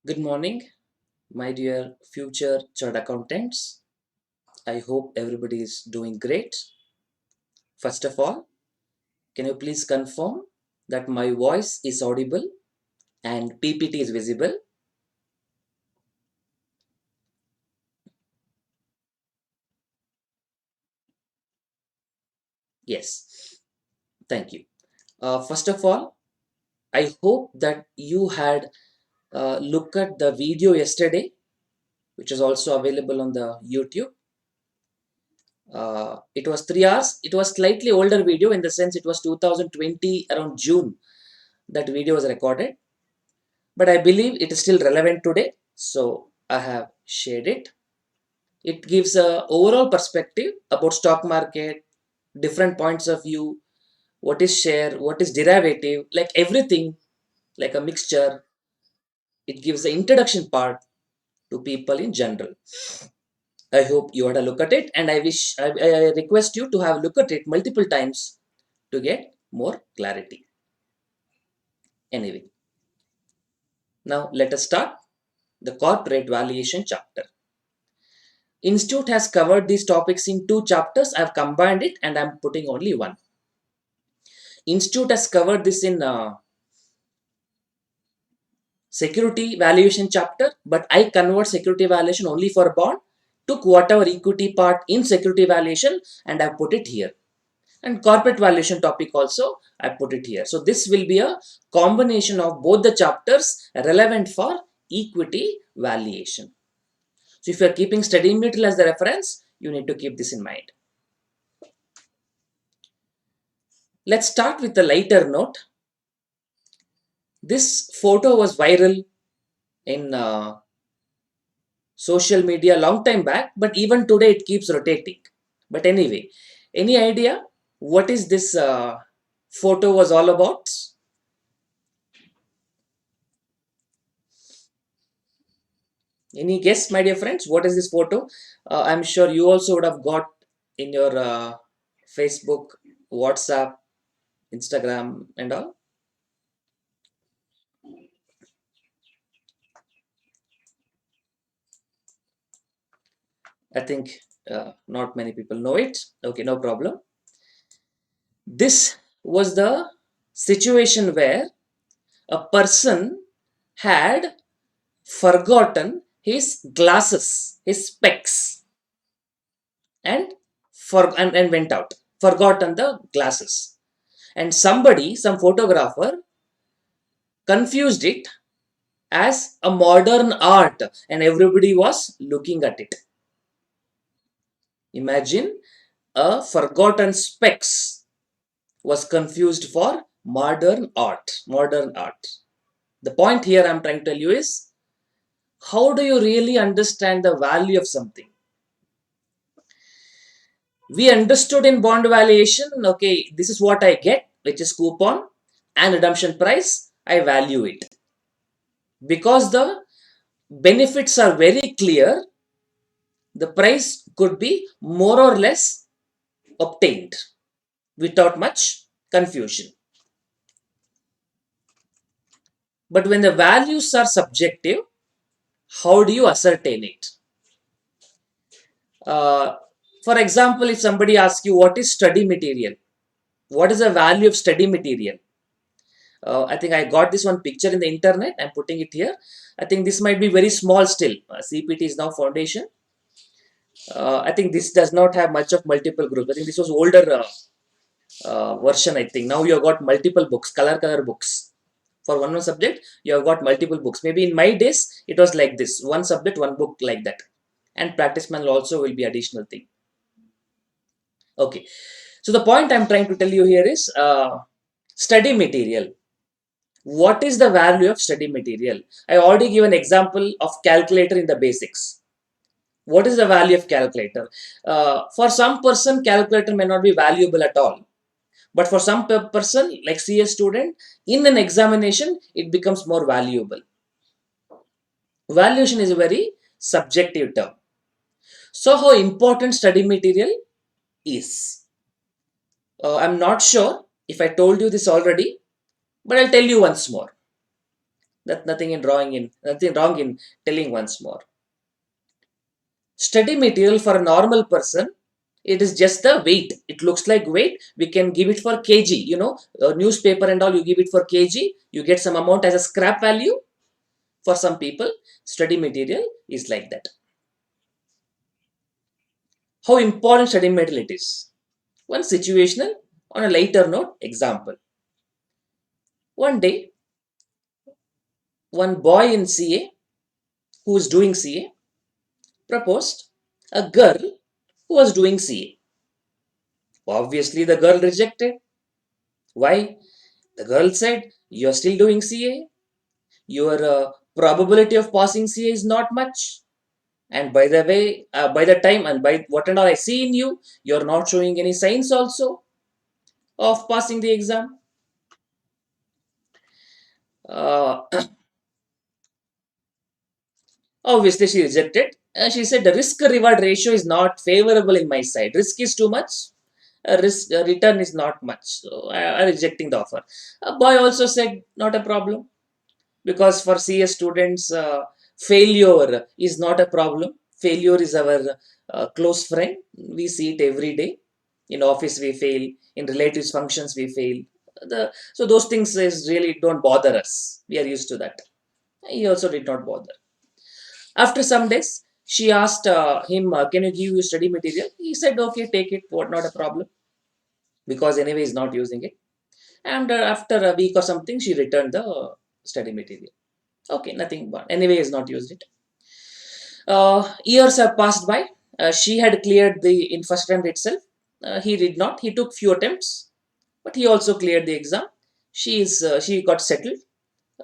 Good morning, my dear future chartered accountants. I hope everybody is doing great. First of all, can you please confirm that my voice is audible and PPT is visible? Yes, thank you. First of all, I hope that you had looked at the video yesterday, which is also available on the YouTube. It was 3 hours. It was slightly older video in the sense it was 2020 around June that video was recorded, but I believe it is still relevant today. So I have shared it. It gives a overall perspective about stock market, different points of view, what is share, what is derivative, like everything, like a mixture. It gives the introduction part to people in general. I hope you had a look at it, and I request you to have a look at it multiple times to get more clarity. Anyway, now let us start the corporate valuation chapter. Institute has covered these topics in two chapters. I've combined it and I'm putting only one. Institute has covered this in security valuation chapter, but I convert security valuation only for bond, took whatever equity part in security valuation and I put it here. And corporate valuation topic also I put it here. So this will be a combination of both the chapters relevant for equity valuation. So if you are keeping study material as the reference, you need to keep this in mind. Let's start with a lighter note. This photo was viral in social media a long time back, but even today it keeps rotating. But anyway, any idea what is this photo was all about? Any guess, my dear friends? What is this photo? I'm sure you also would have got in your Facebook, WhatsApp, Instagram, and all. I think not many people know it. Okay, no problem. This was the situation where a person had forgotten his glasses, his specs, and and went out. Forgotten the glasses. And somebody, some photographer, confused it as a modern art, and everybody was looking at it. Imagine a forgotten specs was confused for modern art. Modern art. The point here I'm trying to tell you is, how do you really understand the value of something? We understood in bond valuation, okay, this is what I get, which is coupon and redemption price. I value it. Because the benefits are very clear, the price could be more or less obtained without much confusion. But when the values are subjective, how do you ascertain it? Uh, for example, if somebody asks you what is study material, what is the value of study material? I think I got this one picture in the internet. I'm putting it here. I think this might be very small still. CPT is now foundation. I think this does not have much of multiple groups. I think this was older version. I think now you have got multiple books, color books. For one subject, you have got multiple books. Maybe in my days, it was like this: one subject, one book, like that. And practice manual also will be additional thing. Okay. So the point I'm trying to tell you here is study material. What is the value of study material? I already give an example of calculator in the basics. What is the value of calculator? For some person, calculator may not be valuable at all. But for some person, like CS student, in an examination, it becomes more valuable. Valuation is a very subjective term. So how important study material is? I'm not sure if I told you this already, but I'll tell you once more. That nothing wrong in telling once more. Study material for a normal person, it is just the weight. It looks like weight. We can give it for kg. Newspaper and all, you give it for kg. You get some amount as a scrap value. For some people, study material is like that. How important study material it is. One situational, on a lighter note, example. One day, one boy in CA who is doing CA proposed a girl who was doing CA. Obviously, the girl rejected. Why? The girl said, "You are still doing CA. Your probability of passing CA is not much. And by the way, by the time and by what and all I see in you, you are not showing any signs also of passing the exam." Uh, Obviously, she rejected. She said the risk reward ratio is not favorable in my side. Risk is too much. Risk return is not much. So I rejecting the offer. A boy also said not a problem, because for CS students, failure is not a problem. Failure is our close friend. We see it every day. In office we fail. In relatives functions we fail. So those things is really don't bother us. We are used to that. He also did not bother. After some days, she asked him, "Can you give you study material?" He said, "Okay, take it. What, not a problem," because anyway he's not using it. And after a week or something, she returned the study material. Okay, nothing, but anyway he's not used it. Years have passed by. She had cleared the in first attempt itself. He did not. He took few attempts, but he also cleared the exam. She got settled.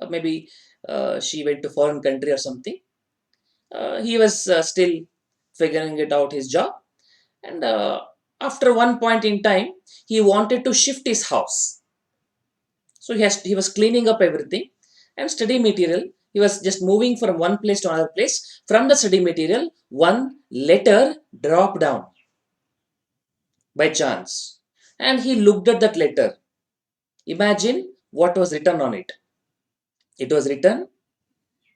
Maybe she went to foreign country or something. He was still figuring it out his job, and after one point in time, he wanted to shift his house. So he was cleaning up everything, and study material, he was just moving from one place to another place. From the study material, one letter dropped down by chance, and he looked at that letter. Imagine what was written on it. It was written,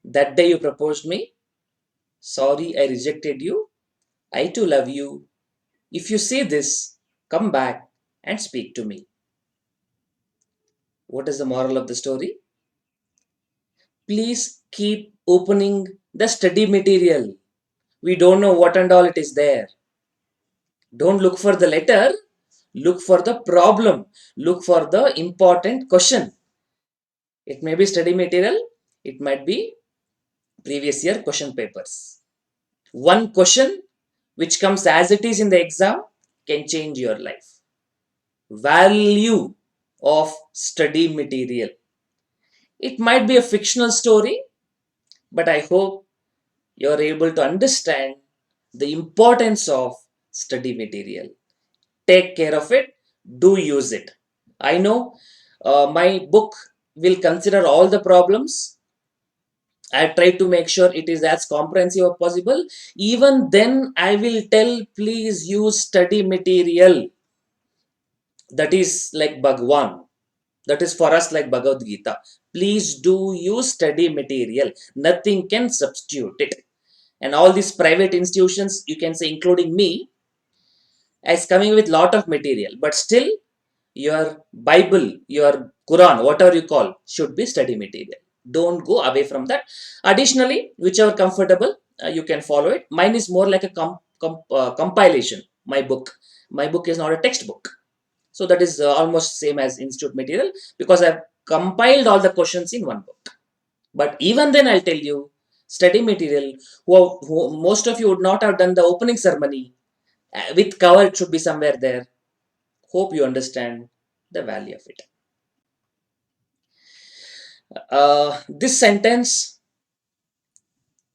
"That day you proposed me. Sorry, I rejected you. I too love you. If you see this, come back and speak to me." What is the moral of the story? Please keep opening the study material. We don't know what and all it is there. Don't look for the letter, look for the problem, look for the important question. It may be study material, it might be previous year question papers. One question which comes as it is in the exam can change your life. Value of study material. It might be a fictional story, but I hope you are able to understand the importance of study material. Take care of it. Do use it. I know my book will consider all the problems. I try to make sure it is as comprehensive as possible. Even then, I will tell, please use study material. That is like Bhagwan. That is for us like Bhagavad Gita. Please do use study material. Nothing can substitute it. And all these private institutions, you can say, including me, is coming with lot of material. But still, your Bible, your Quran, whatever you call, should be study material. Don't go away from that. Additionally, whichever comfortable, you can follow it. Mine is more like a compilation. My book is not a textbook. So that is almost same as institute material, because I've compiled all the questions in one book. But even then, I'll tell you, study material, who most of you would not have done the opening ceremony, with cover, it should be somewhere there. Hope you understand the value of it. This sentence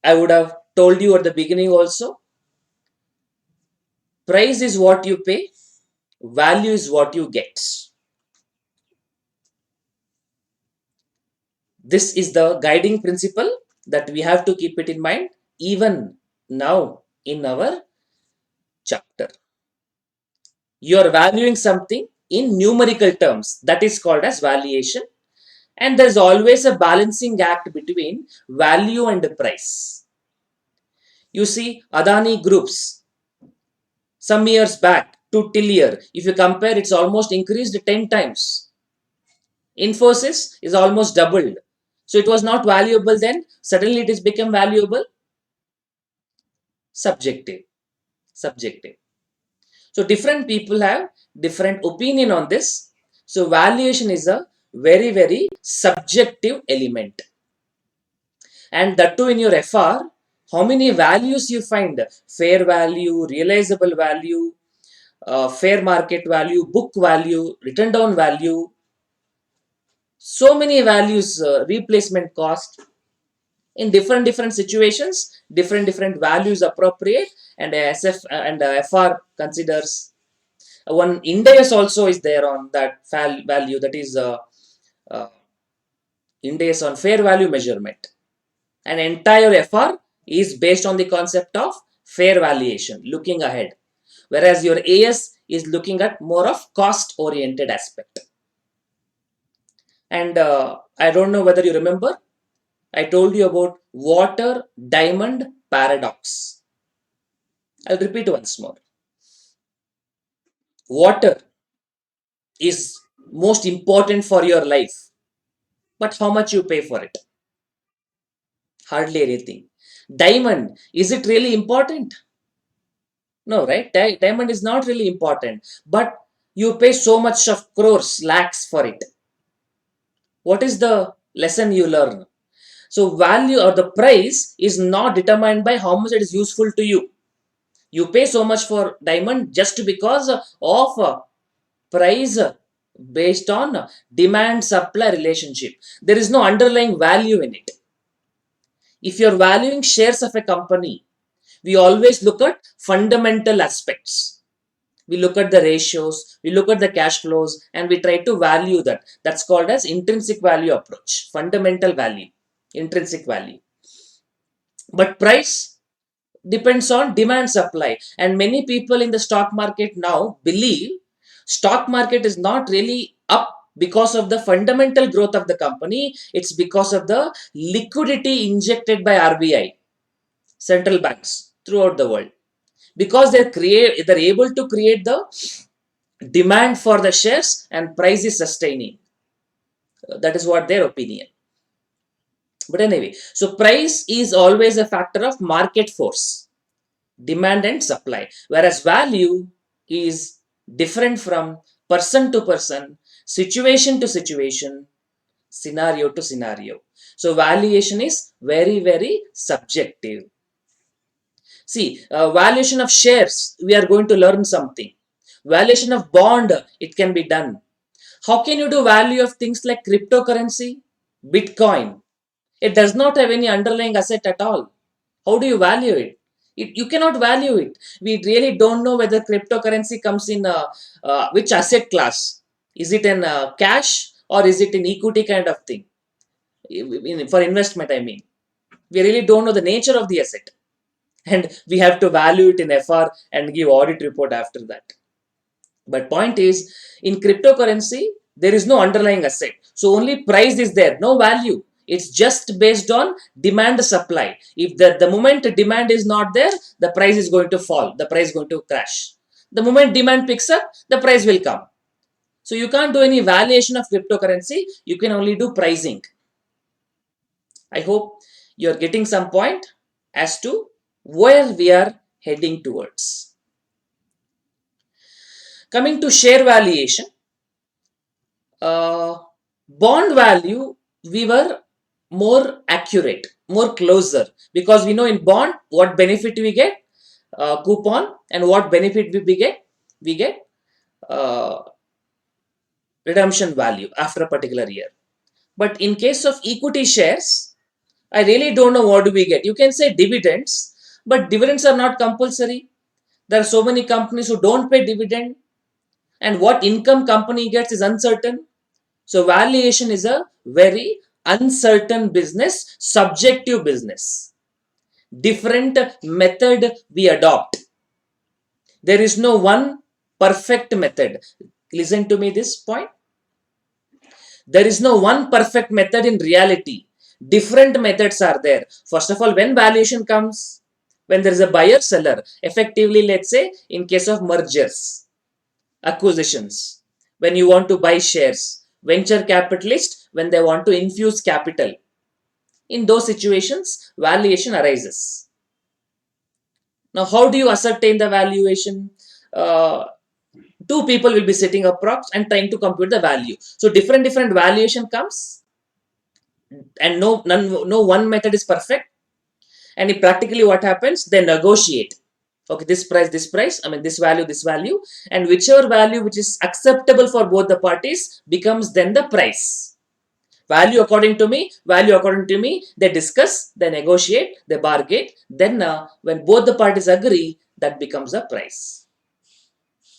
I would have told you at the beginning also. Price is what you pay, value is what you get. This is the guiding principle that we have to keep it in mind even now in our chapter. You are valuing something in numerical terms, that is called as valuation. And there's always a balancing act between value and price. You see, Adani groups some years back to till year, if you compare, it's almost increased 10 times. Infosys is almost doubled. So it was not valuable then, suddenly it is become valuable. Subjective. Subjective. So different people have different opinion on this. So valuation is a very, very subjective element. And that too in your FR, how many values you find? Fair value, realizable value, fair market value, book value, written down value, so many values, replacement cost. In different situations, different values appropriate, and SF and FR considers. One index also is there on that value, that is uh, index on fair value measurement. An entire FR is based on the concept of fair valuation, looking ahead, whereas your AS is looking at more of cost oriented aspect. And I don't know whether you remember, I told you about water diamond paradox. I'll repeat once more. Water is most important for your life, but how much you pay for it? Hardly anything. Diamond, is it really important? No, right? Diamond is not really important, but you pay so much of crores, lakhs for it. What is the lesson you learn? So value or the price is not determined by how much it is useful to you. You pay so much for diamond just because of price based on demand supply relationship. There is no underlying value in it. If you're valuing shares of a company, we always look at fundamental aspects. We look at the ratios, we look at the cash flows, and we try to value that. That's called as intrinsic value approach, fundamental value, intrinsic value. But price depends on demand supply, and many people in the stock market now believe stock market is not really up because of the fundamental growth of the company. It's because of the liquidity injected by RBI, central banks throughout the world, because they're able to create the demand for the shares and price is sustaining. That is what their opinion. But anyway, so price is always a factor of market force, demand and supply, whereas value is different from person to person, situation to situation, scenario to scenario. So valuation is very, very subjective. See, valuation of shares, we are going to learn something. Valuation of bond, it can be done. How can you do value of things like cryptocurrency, Bitcoin? It does not have any underlying asset at all. How do you value it? You cannot value it. We really don't know whether cryptocurrency comes in which asset class. Is it in cash or is it in equity kind of thing? For investment, I mean. We really don't know the nature of the asset. And we have to value it in FR and give audit report after that. But point is, in cryptocurrency, there is no underlying asset. So only price is there, no value. It's just based on demand supply. If the moment demand is not there, the price is going to fall. The price is going to crash. The moment demand picks up, the price will come. So you can't do any valuation of cryptocurrency. You can only do pricing. I hope you're getting some point as to where we are heading towards. Coming to share valuation, uh, bond value, we were more accurate, more closer, because we know in bond what benefit we get, coupon, and what benefit we get uh, redemption value after a particular year. But in case of equity shares, I really don't know what do we get. You can say dividends, but dividends are not compulsory. There are so many companies who don't pay dividend, and what income company gets is uncertain. So valuation is a very uncertain business, subjective business. Different method we adopt. There is no one perfect method. Listen to me this point. There is no one perfect method in reality. Different methods are there. First of all, when valuation comes, when there is a buyer seller, effectively, let's say, in case of mergers, acquisitions, when you want to buy shares, venture capitalists, when they want to infuse capital, in those situations, valuation arises. Now, how do you ascertain the valuation? Uh, Two people will be sitting approx and trying to compute the value. So different valuation comes, and no one method is perfect. And practically what happens, they negotiate. Okay, this price, I mean this value, and whichever value which is acceptable for both the parties becomes then the price. Value according to me, they discuss, they negotiate, they bargain, then when both the parties agree, that becomes a price,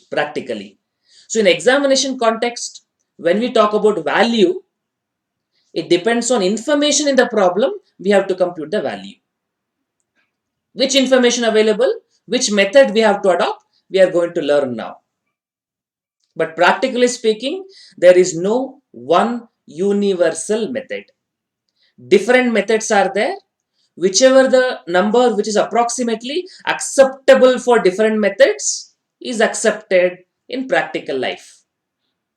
practically. So in examination context, when we talk about value, it depends on information in the problem, we have to compute the value. Which information available, which method we have to adopt, we are going to learn now. But practically speaking, there is no one universal method. Different methods are there. Whichever the number which is approximately acceptable for different methods is accepted in practical life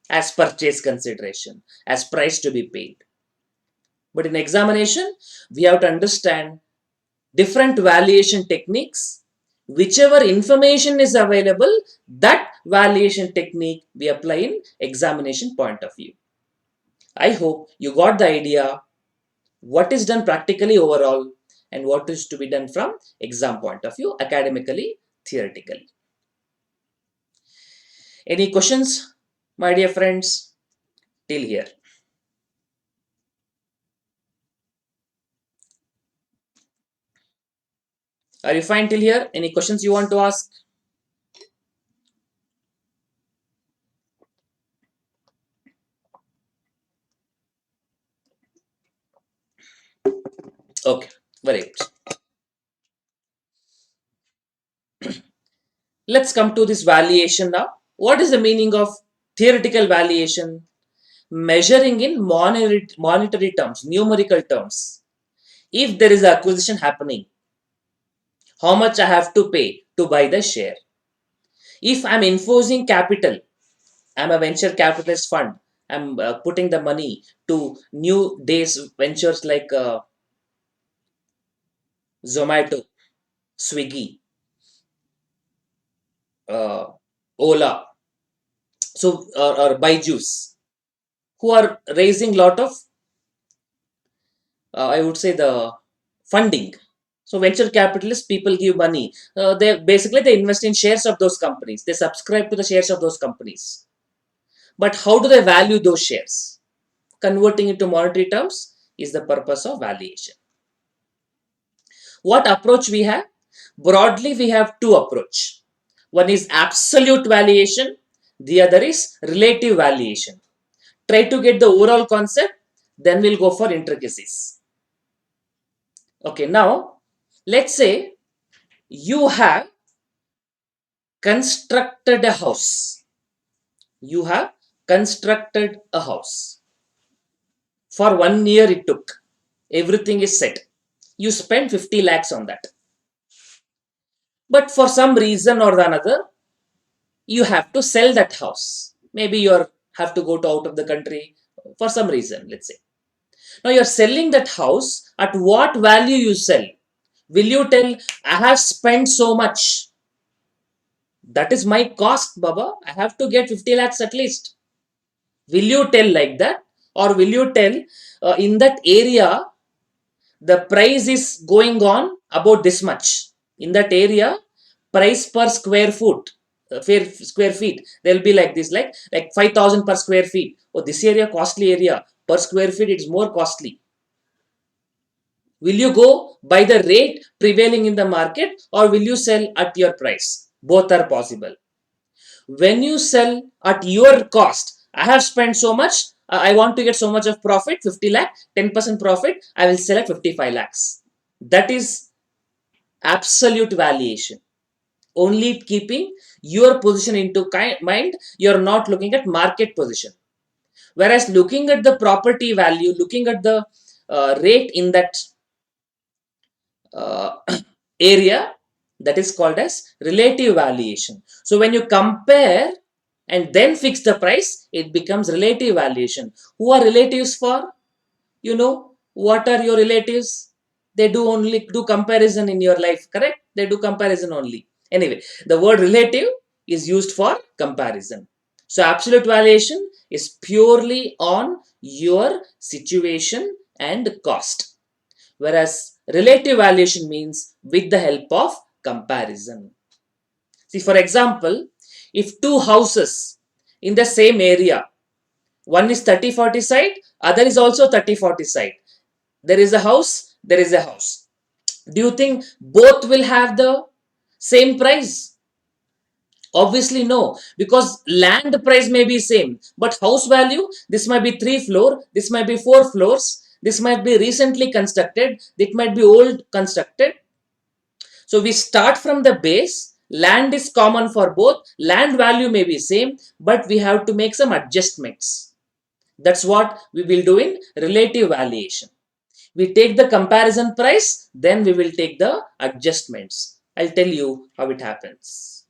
as purchase consideration, as price to be paid. But in examination, we have to understand different valuation techniques. Whichever information is available, that valuation technique we apply in examination point of view. I hope you got the idea what is done practically overall and what is to be done from exam point of view, academically, theoretically. Any questions, my dear friends, till here? Are you fine till here? Any questions you want to ask? Okay, very good. Let's come to this valuation now. What is the meaning of theoretical valuation? Measuring in monetary terms, numerical terms. If there is acquisition happening, how much I have to pay to buy the share? If I'm infusing capital, I'm a venture capitalist fund. I'm putting the money to new days ventures like Zomato, Swiggy, uh, Ola, so or Byju's, who are raising lot of, I would say, the funding. So venture capitalists, people give money. They invest in shares of those companies. They subscribe to the shares of those companies. But how do they value those shares? Converting into monetary terms is the purpose of valuation. What approach we have? Broadly, we have two approach. One is absolute valuation. The other is relative valuation. Try to get the overall concept. Then we'll go for intricacies. Okay, now let's say you have constructed a house. You have constructed a house. For 1 year it took. Everything is set. You spend 50 lakhs on that. But for some reason or another, you have to sell that house. Maybe you have to go to out of the country for some reason, let's say. Now you're selling that house. At what value you sell? Will you tell, I have spent so much? That is my cost, Baba. I have to get 50 lakhs at least. Will you tell like that? Or will you tell in that area, the price is going on about this much? In that area, price per square foot, square feet, they'll be like this, like 5,000 per square feet. Oh, this area, costly area. Per square feet, it's more costly. Will you go by the rate prevailing in the market or will you sell at your price? Both are possible. When you sell at your cost, I have spent so much, I want to get so much of profit, 50 lakh, 10% profit, I will sell at 55 lakhs. That is absolute valuation. Only keeping your position into mind, you're not looking at market position. Whereas looking at the property value, looking at the rate in that uh, area, that is called as relative valuation. So when you compare and then fix the price, it becomes relative valuation. Who are relatives for? You know, what are your relatives? They do only do comparison in your life, correct? They do comparison only. Anyway, the word relative is used for comparison. So absolute valuation is purely on your situation and cost, whereas relative valuation means with the help of comparison. See, for example, if two houses in the same area, one is 30-40 site, other is also 30-40 site. There is a house, there is a house. Do you think both will have the same price? Obviously no, because land price may be same, but house value, this might be 3 floor, this might be 4 floors, this might be recently constructed, it might be old constructed. So we start from the base, land is common for both, land value may be same, but we have to make some adjustments. That's what we will do in relative valuation. We take the comparison price, then we will take the adjustments. I'll tell you how it happens.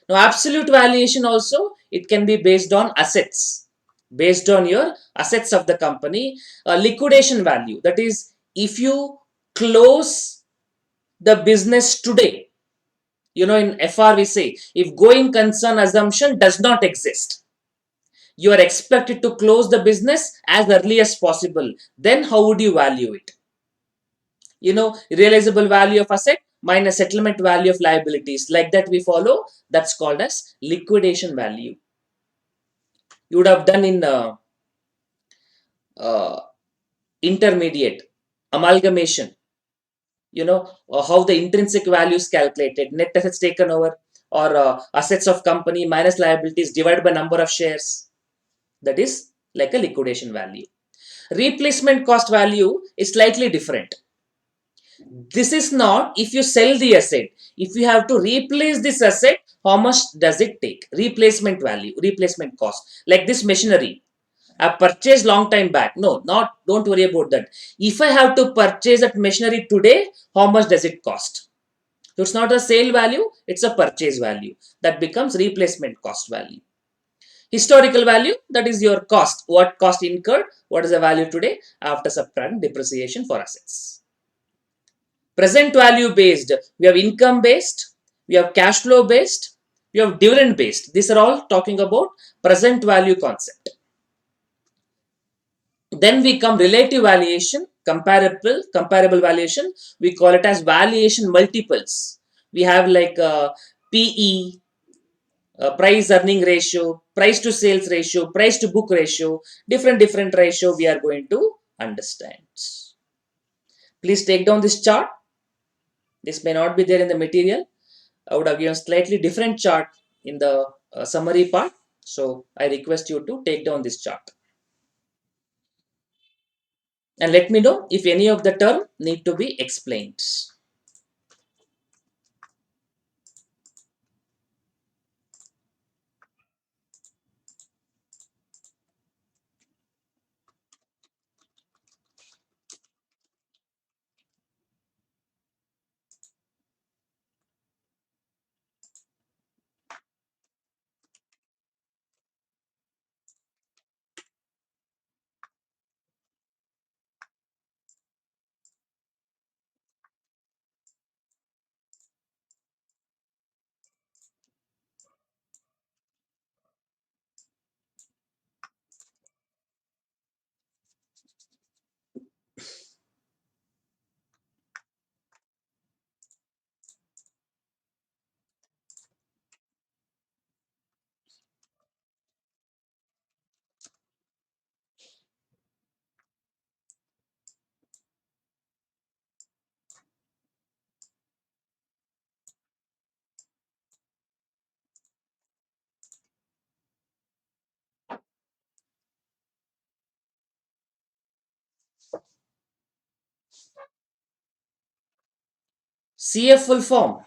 Now, absolute valuation also, it can be based on assets, based on your assets of the company. Liquidation value, that is, if you close the business today, in FR we say, if going concern assumption does not exist, you are expected to close the business as early as possible. Then how would you value it? Realizable value of asset minus settlement value of liabilities, like that we follow. That's called as liquidation value. You would have done in uh, intermediate amalgamation, how the intrinsic value is calculated, net assets taken over, or assets of company minus liabilities divided by number of shares. That is like a liquidation value. Replacement cost value is slightly different. This is not if you sell the asset. If you have to replace this asset, how much does it take? Replacement value, replacement cost. Like this machinery, I purchased long time back. No, not, don't worry about that. If I have to purchase that machinery today, how much does it cost? So it's not a sale value, it's a purchase value. That becomes replacement cost value. Historical value, that is your cost. What cost incurred, what is the value today after subtracting depreciation for assets. Present value based, we have income based, we have cash flow based, we have dividend based. These are all talking about present value concept. Then we come relative valuation, comparable valuation. We call it as valuation multiples. We have like PE, price earning ratio, price to sales ratio, price to book ratio, different ratio we are going to understand. Please take down this chart. This may not be there in the material. I would have given slightly different chart in the summary part. So I request you to take down this chart. And let me know if any of the term need to be explained. CF full form.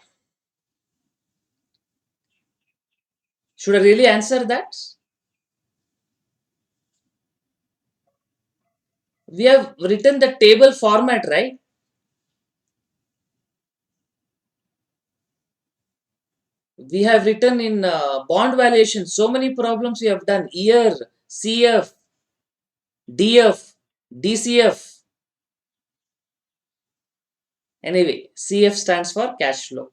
Should I really answer that? We have written the table format, right? We have written in bond valuation, so many problems we have done: year, CF, DF, DCF. Anyway, CF stands for cash flow.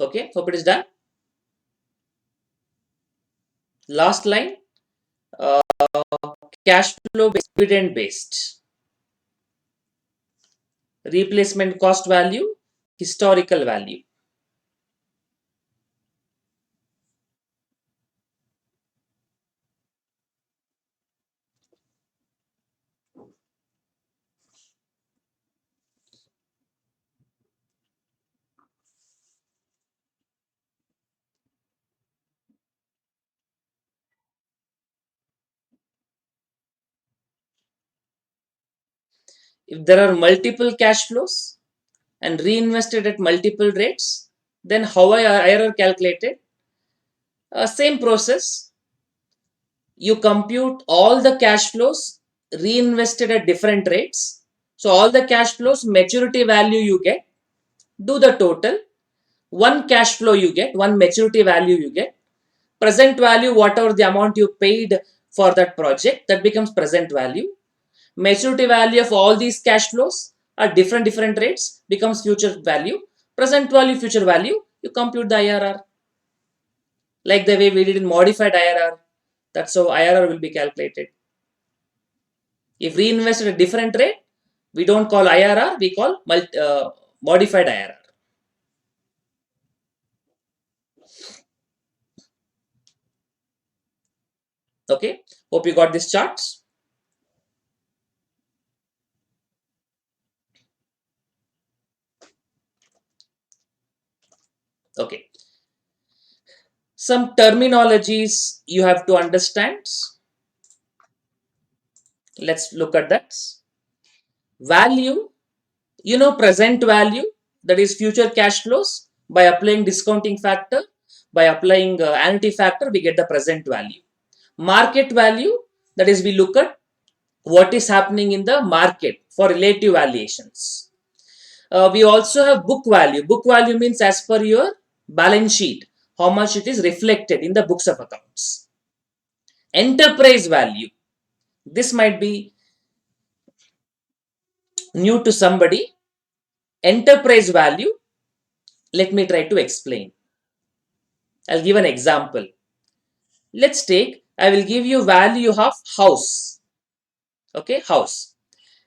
Okay, hope it is done. Last line, uh, cash flow based, dividend based, replacement cost value, historical value. If there are multiple cash flows and reinvested at multiple rates, then how are IRR calculated? Same process. You compute all the cash flows reinvested at different rates. So all the cash flows, maturity value you get, do the total. One cash flow you get, one maturity value you get. Present value, whatever the amount you paid for that project, that becomes present value. Maturity value of all these cash flows at different rates becomes future value. Present value, future value, you compute the IRR. Like the way we did in modified IRR. That's how IRR will be calculated. If we invest at a different rate, we don't call IRR, we call modified IRR. Okay, hope you got these charts. Okay, some terminologies you have to understand. Let's look at that. Value, present value, that is future cash flows. By applying discounting factor, by applying annuity factor, we get the present value. Market value, that is we look at what is happening in the market for relative valuations. We also have book value. Book value means as per your balance sheet, how much it is reflected in the books of accounts. Enterprise value, this might be new to somebody. Enterprise value, let me try to explain. I'll give an example. Let's take, I will give you value of house. Okay, house.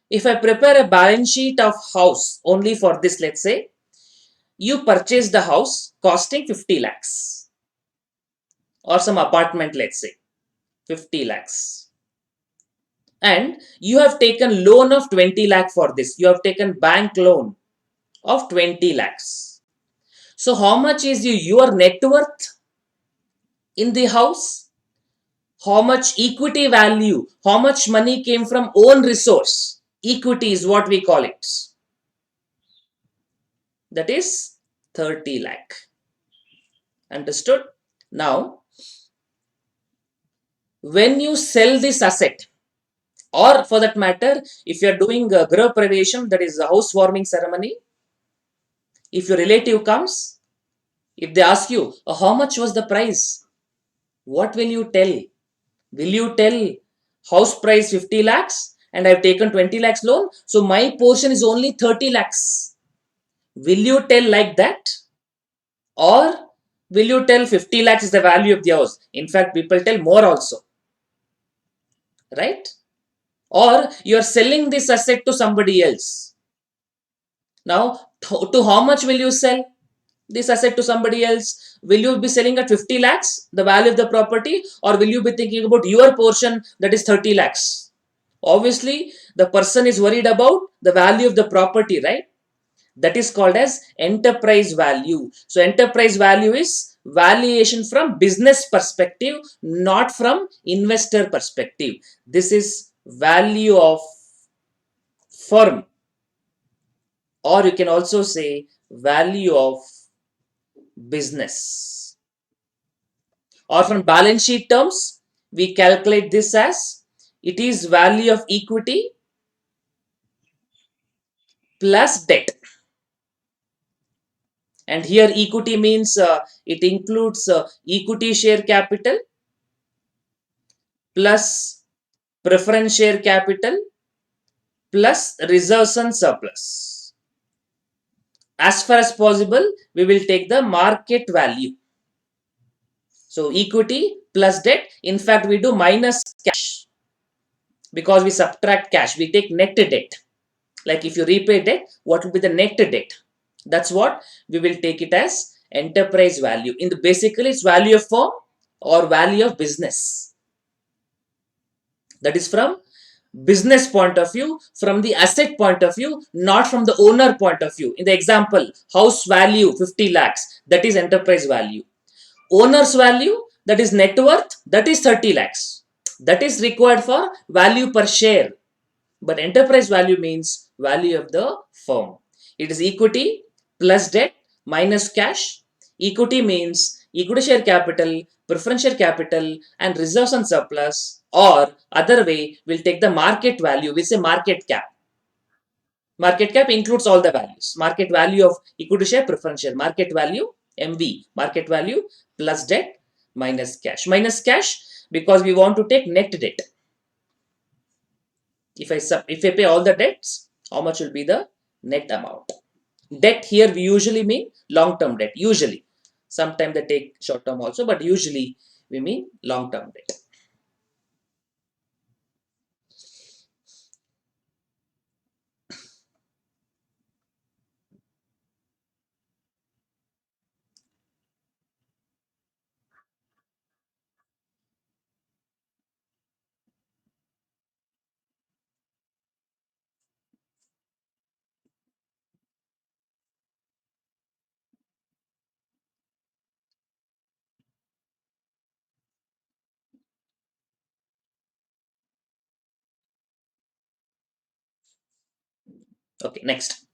If I prepare a balance sheet of house only for this, let's say, you purchase the house costing 50 lakhs. or some apartment, let's say 50 lakhs, and you have taken loan of 20 lakh for this. You have taken bank loan of 20 lakhs. So how much is your net worth in the house? How much equity value? How much money came from own resource? Equity is what we call it. That is 30 lakh. Understood? Now, when you sell this asset, or for that matter, if you are doing a Grah Pravesham, that is a housewarming ceremony, if your relative comes, if they ask you, how much was the price? What will you tell? Will you tell house price 50 lakhs and I've taken 20 lakhs loan, so my portion is only 30 lakhs? Will you tell like that? Or will you tell 50 lakhs is the value of the house? In fact, people tell more also, right? Or you are selling this asset to somebody else. Now, to how much will you sell this asset to somebody else? Will you be selling at 50 lakhs, the value of the property, or will you be thinking about your portion, that is 30 lakhs? Obviously, the person is worried about the value of the property, right? That is called as enterprise value. So enterprise value is valuation from business perspective, not from investor perspective. This is value of firm, or you can also say value of business. Or from balance sheet terms, we calculate this as it is value of equity plus debt. And here equity means it includes equity share capital plus preference share capital plus reserves and surplus. As far as possible, we will take the market value. So equity plus debt, in fact we do minus cash, because we subtract cash, we take net debt. Like if you repay debt, what will be the net debt? That's what we will take it as enterprise value. In the basically it's value of firm or value of business. That is from business point of view, from the asset point of view, not from the owner point of view. In the example, house value 50 lakhs, that is enterprise value. Owner's value, that is net worth, that is 30 lakhs. That is required for value per share. But enterprise value means value of the firm. It is equity plus debt minus cash. Equity means equity share capital, preference share capital, and reserves and surplus. Or other way, we'll take the market value. We say market cap. Market cap includes all the values. Market value of equity share, preference share. Market value, MV. Market value plus debt minus cash. Minus cash because we want to take net debt. If I pay all the debts, how much will be the net amount? Debt here we usually mean long-term debt. Usually, sometimes they take short-term also, but usually we mean long-term debt. Okay, next.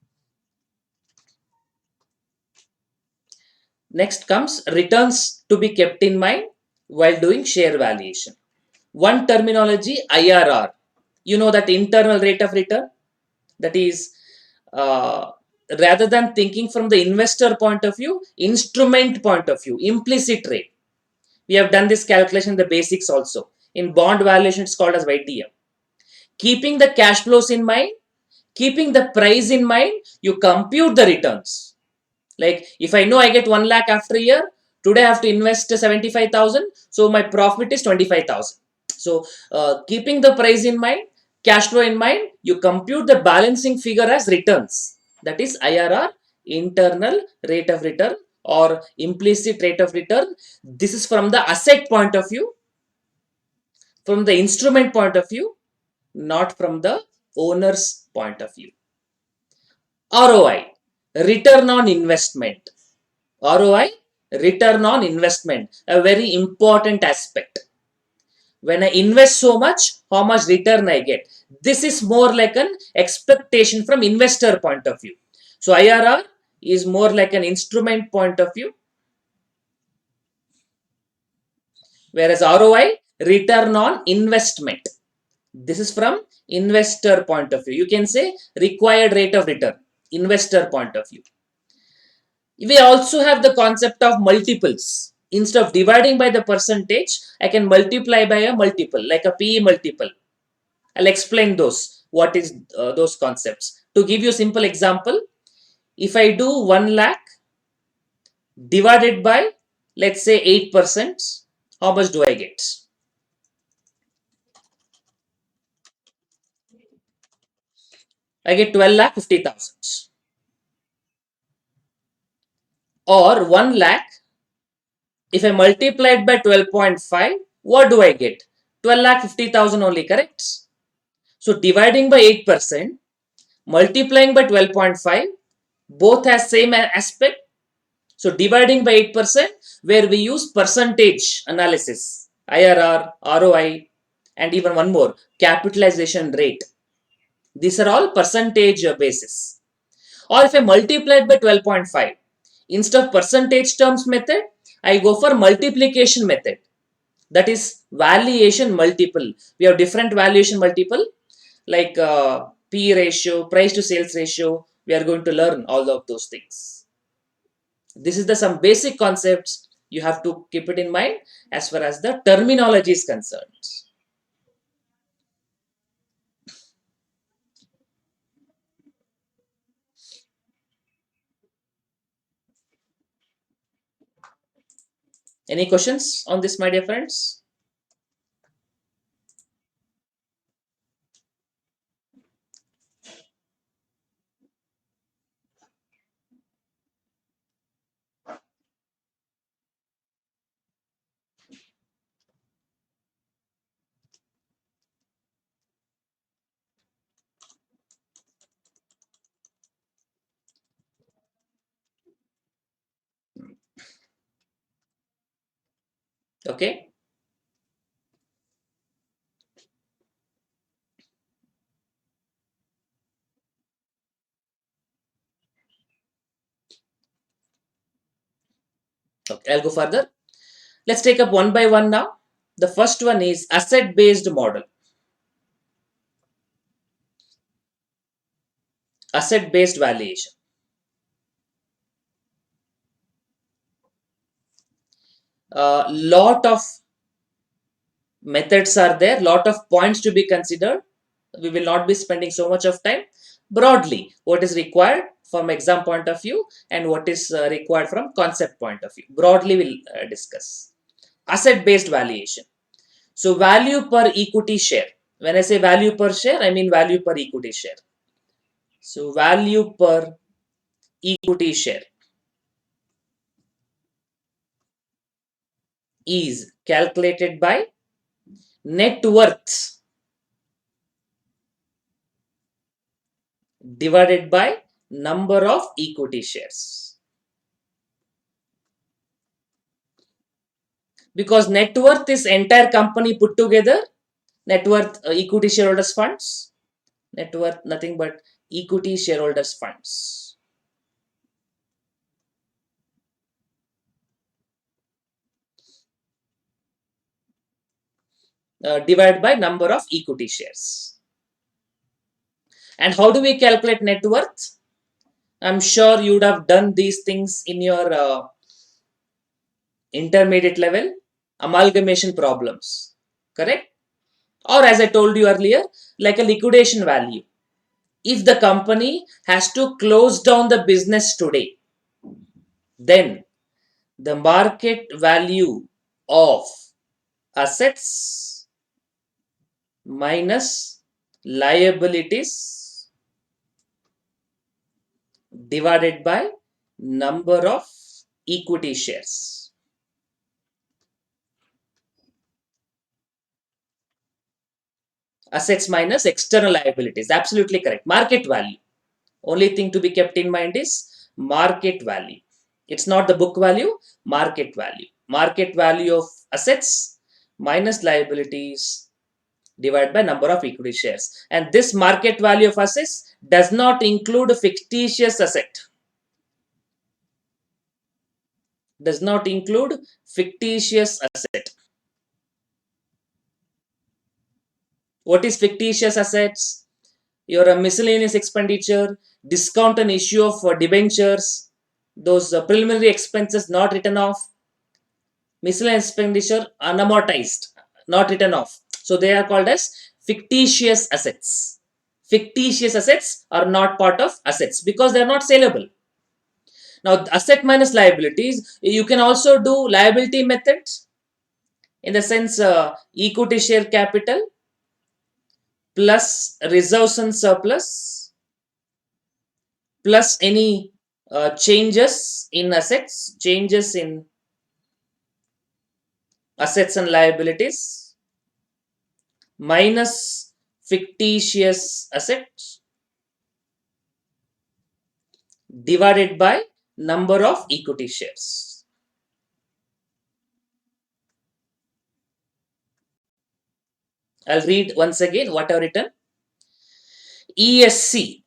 Next comes returns to be kept in mind while doing share valuation. One terminology, IRR. You know that internal rate of return? That is, uh, rather than thinking from the investor point of view, instrument point of view, implicit rate. We have done this calculation in the basics also. In bond valuation, it's called as YTM. Keeping the cash flows in mind, keeping the price in mind, you compute the returns. Like if I know I get 1 lakh after a year, today I have to invest 75,000. So my profit is 25,000. So keeping the price in mind, cash flow in mind, you compute the balancing figure as returns. That is IRR, internal rate of return, or implicit rate of return. This is from the asset point of view, from the instrument point of view, not from the owner's point of view. ROI, return on investment. ROI, return on investment, a very important aspect. When I invest so much, how much return I get? This is more like an expectation from investor point of view. So IRR is more like an instrument point of view, whereas ROI, return on investment. This is from investor point of view. You can say required rate of return, investor point of view. We also have the concept of multiples. Instead of dividing by the percentage, I can multiply by a multiple, like a PE multiple. I'll explain those. What is those concepts? To give you a simple example, if I do 1 lakh divided by, let's say, 8%, how much do I get? I get 12 lakh 50,000. Or 1 lakh, if I multiply it by 12.5, what do I get? 12 lakh 50,000 only, correct? So dividing by 8%, multiplying by 12.5, both has same aspect. So dividing by 8%, where we use percentage analysis, IRR, ROI, and even one more, capitalization rate. These are all percentage basis. Or if I multiply it by 12.5, instead of percentage terms method, I go for multiplication method. That is valuation multiple. We have different valuation multiple like P ratio, price to sales ratio. We are going to learn all of those things. This is the some basic concepts you have to keep it in mind as far as the terminology is concerned. Any questions on this, my dear friends? Okay. Okay, I'll go further. Let's take up one by one now. The first one is asset based model. Asset based valuation. Lot of methods are there, lot of points to be considered. We will not be spending so much of time. Broadly, what is required from exam point of view and what is required from concept point of view. Broadly, we'll discuss. Asset based valuation. So value per equity share. When I say value per share, I mean value per equity share. So value per equity share is calculated by net worth divided by number of equity shares. Because net worth is entire company put together, net worth equity shareholders funds, net worth nothing but equity shareholders funds, divided by number of equity shares. And how do we calculate net worth? I'm sure you would have done these things in your intermediate level amalgamation problems, correct? Or as I told you earlier, like a liquidation value. If the company has to close down the business today, then the market value of assets minus liabilities divided by number of equity shares. Assets minus external liabilities. Absolutely correct. Market value. Only thing to be kept in mind is market value. It's not the book value, market value. Market value of assets minus liabilities divided by number of equity shares. And this market value of assets does not include a fictitious asset. Does not include fictitious asset. What is fictitious assets? Your miscellaneous expenditure, discount and issue of debentures, those preliminary expenses not written off, miscellaneous expenditure unamortized, not written off. So they are called as fictitious assets. Fictitious assets are not part of assets because they are not saleable. Now, asset minus liabilities, you can also do liability methods in the sense equity share capital plus reserves and surplus plus any changes in assets, changes in assets and liabilities minus fictitious assets divided by number of equity shares. I'll read once again what I've written. ESC,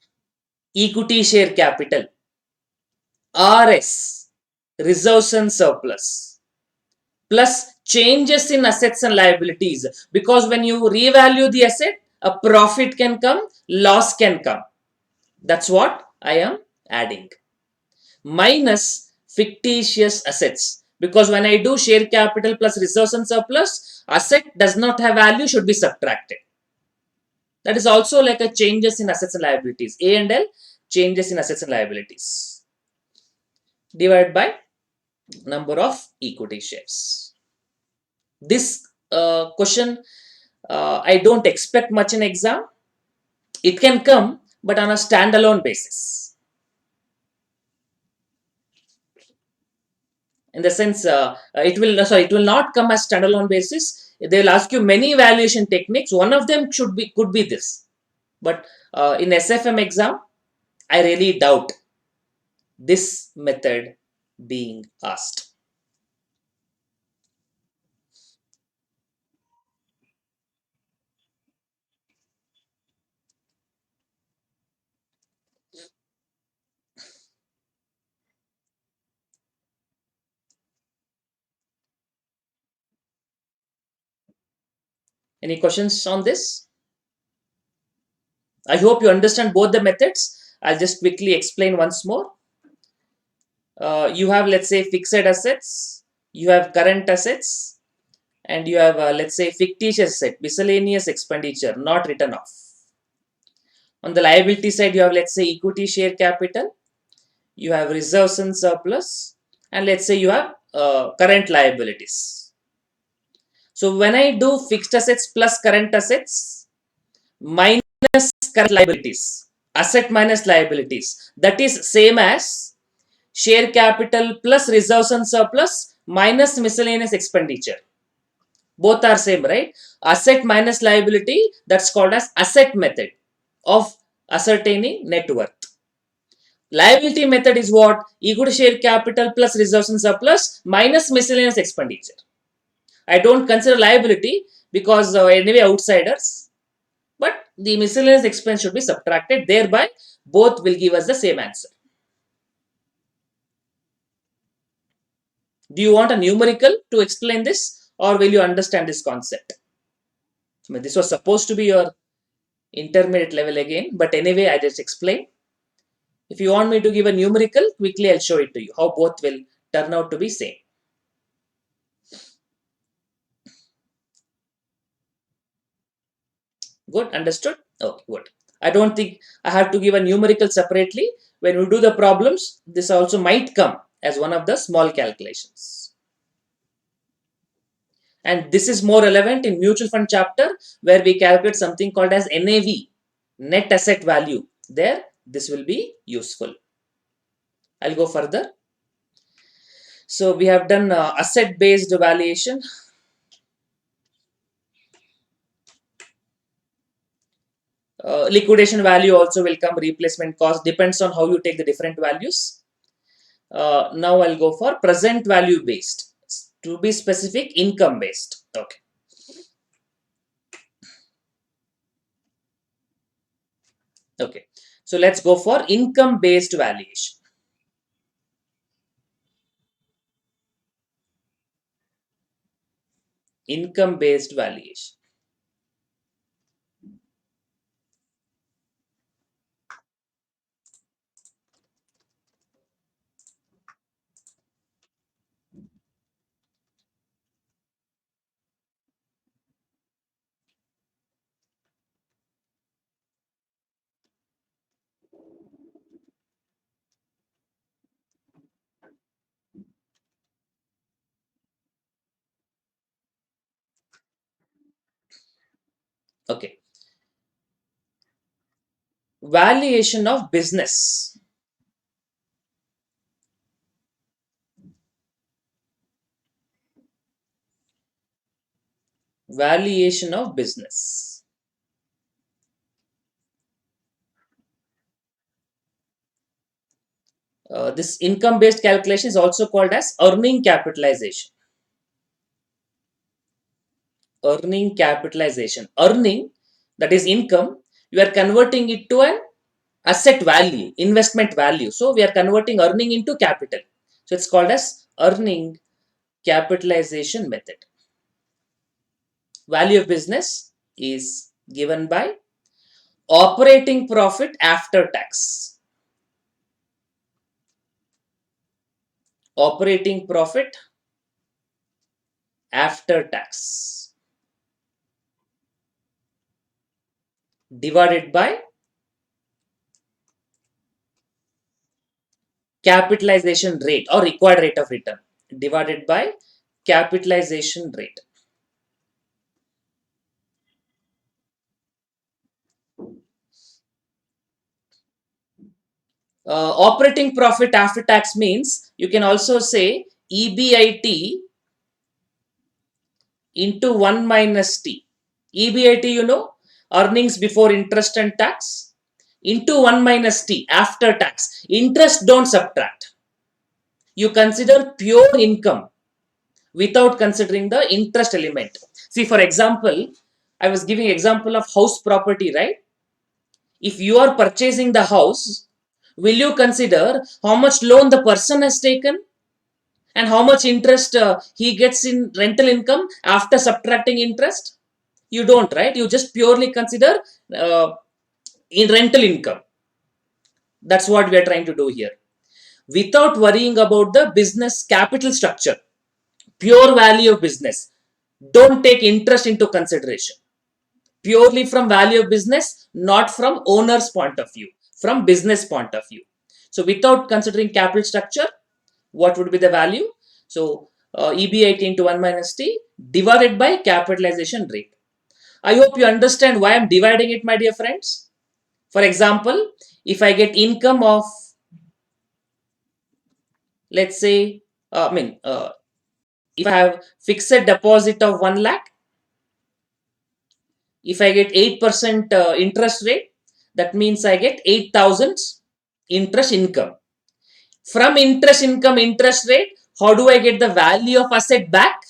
equity share capital. RS, reserves and surplus. Plus changes in assets and liabilities. Because when you revalue the asset, a profit can come, loss can come. That's what I am adding. Minus fictitious assets. Because when I do share capital plus reserves and surplus, asset does not have value, should be subtracted. That is also like a changes in assets and liabilities. A and L, changes in assets and liabilities. Divided by number of equity shares. This question, I don't expect much in exam. It can come, but on a standalone basis. In the sense, it will not come as standalone basis. They will ask you many evaluation techniques. One of them could be this. But in SFM exam, I really doubt this method being asked. Any questions on this? I hope you understand both the methods. I'll just quickly explain once more. You have, let's say, fixed assets, you have current assets, and you have, let's say, fictitious asset, miscellaneous expenditure, not written off. On the liability side, you have, let's say, equity share capital, you have reserves and surplus, and let's say you have current liabilities. So when I do fixed assets plus current assets minus current liabilities, asset minus liabilities, that is same as share capital plus reserves and surplus minus miscellaneous expenditure. Both are same, right? Asset minus liability, that's called as asset method of ascertaining net worth. Liability method is what? Equity share capital plus reserves and surplus minus miscellaneous expenditure. I don't consider liability because anyway outsiders, but the miscellaneous expense should be subtracted. Thereby, both will give us the same answer. Do you want a numerical to explain this, or will you understand this concept? I mean, this was supposed to be your intermediate level again, but anyway, I just explained. If you want me to give a numerical, quickly I'll show it to you, how both will turn out to be same. Good, understood? Okay, good. I don't think I have to give a numerical separately. When we do the problems, this also might come as one of the small calculations. And this is more relevant in mutual fund chapter, where we calculate something called as NAV, net asset value. There, this will be useful. I'll go further. So we have done asset based valuation. Liquidation value also will come, replacement cost, depends on how you take the different values. Now I'll go for present value based. To be specific, income based. Okay. Okay. So let's go for income based valuation. Income based valuation. Okay. Valuation of business. Valuation of business. This income based calculation is also called as earning capitalization. Earning capitalization. Earning, that is income, you are converting it to an asset value, investment value. So we are converting earning into capital. So it's called as earning capitalization method. Value of business is given by operating profit after tax. Operating profit after tax divided by capitalization rate or required rate of return divided by capitalization rate. Operating profit after tax means you can also say EBIT into 1 minus T. EBIT, earnings before interest and tax, into 1 minus T after tax. Interest don't subtract. You consider pure income without considering the interest element. See, for example, I was giving example of house property, right? If you are purchasing the house, will you consider how much loan the person has taken and how much interest he gets in rental income after subtracting interest? You don't, right? You just purely consider uh, in rental income. That's what we are trying to do here, without worrying about the business capital structure, pure value of business. Don't take interest into consideration. Purely from value of business, not from owner's point of view, from business point of view. So without considering capital structure, what would be the value? So EBIT into 1 minus T divided by capitalization rate. I hope you understand why I'm dividing it, my dear friends. For example, if I get income of, let's say, if I have fixed deposit of 1 lakh, if I get 8% interest rate, that means I get 8,000 interest income. From interest income, interest rate, how do I get the value of asset back?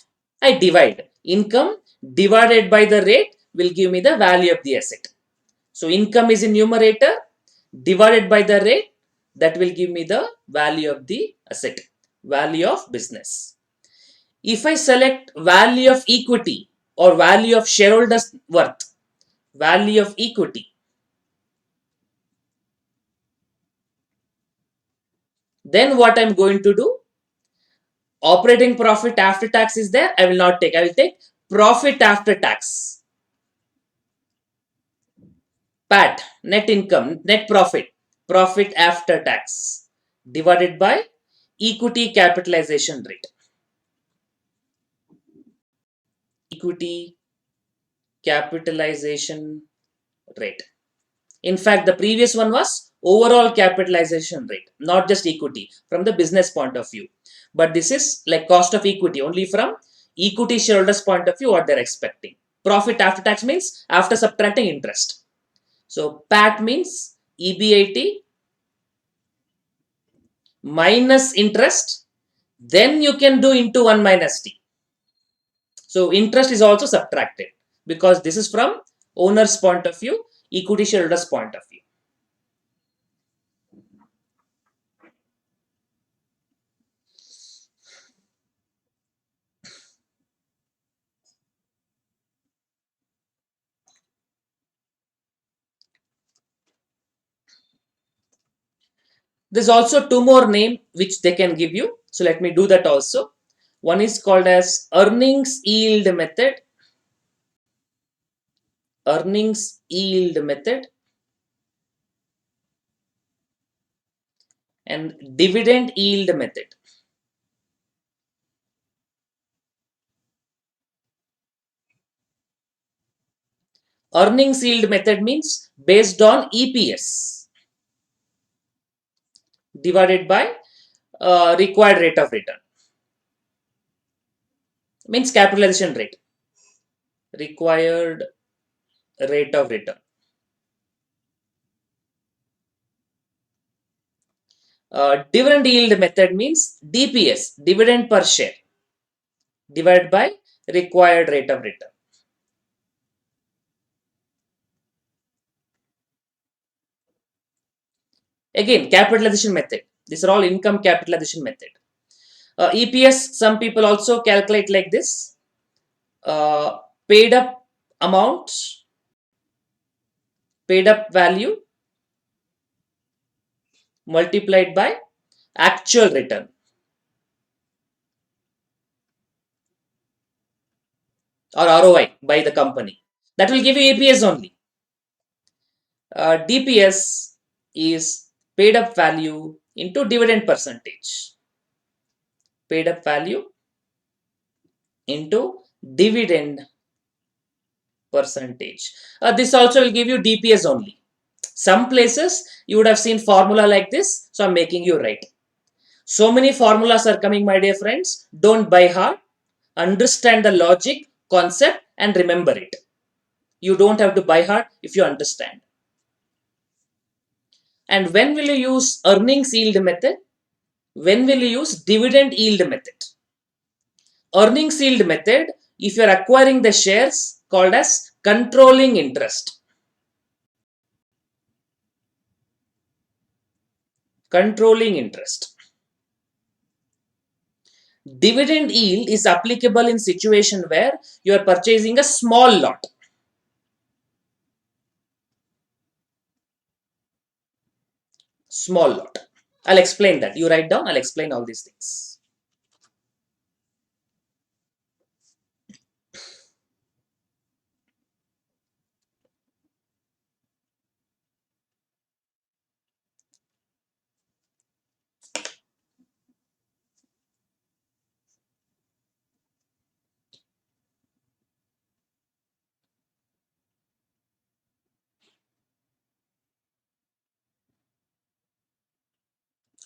I divide. Income divided by the rate will give me the value of the asset. So income is in numerator, divided by the rate, that will give me the value of the asset, value of business. If I select value of equity or value of shareholders worth, value of equity, then what I'm going to do, operating profit after tax is there, I will not take, I will take profit after tax, PAT, net income, net profit, profit after tax divided by equity capitalization rate. Equity capitalization rate. In fact, the previous one was overall capitalization rate, not just equity from the business point of view. But this is like cost of equity only from equity shareholders point of view, what they're expecting. Profit after tax means after subtracting interest. So PAT means EBIT minus interest, then you can do into 1 minus T. So interest is also subtracted because this is from owner's point of view, equity shareholders point of view. There's also two more name which they can give you. So let me do that also. One is called as earnings yield method. Earnings yield method and dividend yield method. Earnings yield method means based on EPS divided by required rate of return. Means capitalization rate. Required rate of return. Dividend yield method means DPS, dividend per share, divided by required rate of return. Again, capitalization method. These are all income capitalization method. EPS, some people also calculate like this. Paid up amount, paid up value multiplied by actual return. Or ROI by the company. That will give you EPS only. DPS is paid up value into dividend percentage. Paid up value into dividend percentage. This also will give you DPS only. Some places you would have seen formula like this, so I'm making you write. So many formulas are coming, my dear friends. Don't buy hard. Understand the logic, concept, and remember it. You don't have to buy hard if you understand. And when will you use earnings yield method? When will you use dividend yield method? Earnings yield method, if you are acquiring the shares, called as controlling interest. Controlling interest. Dividend yield is applicable in situation where you are purchasing a small lot. Small lot. I'll explain that. You write down, I'll explain all these things.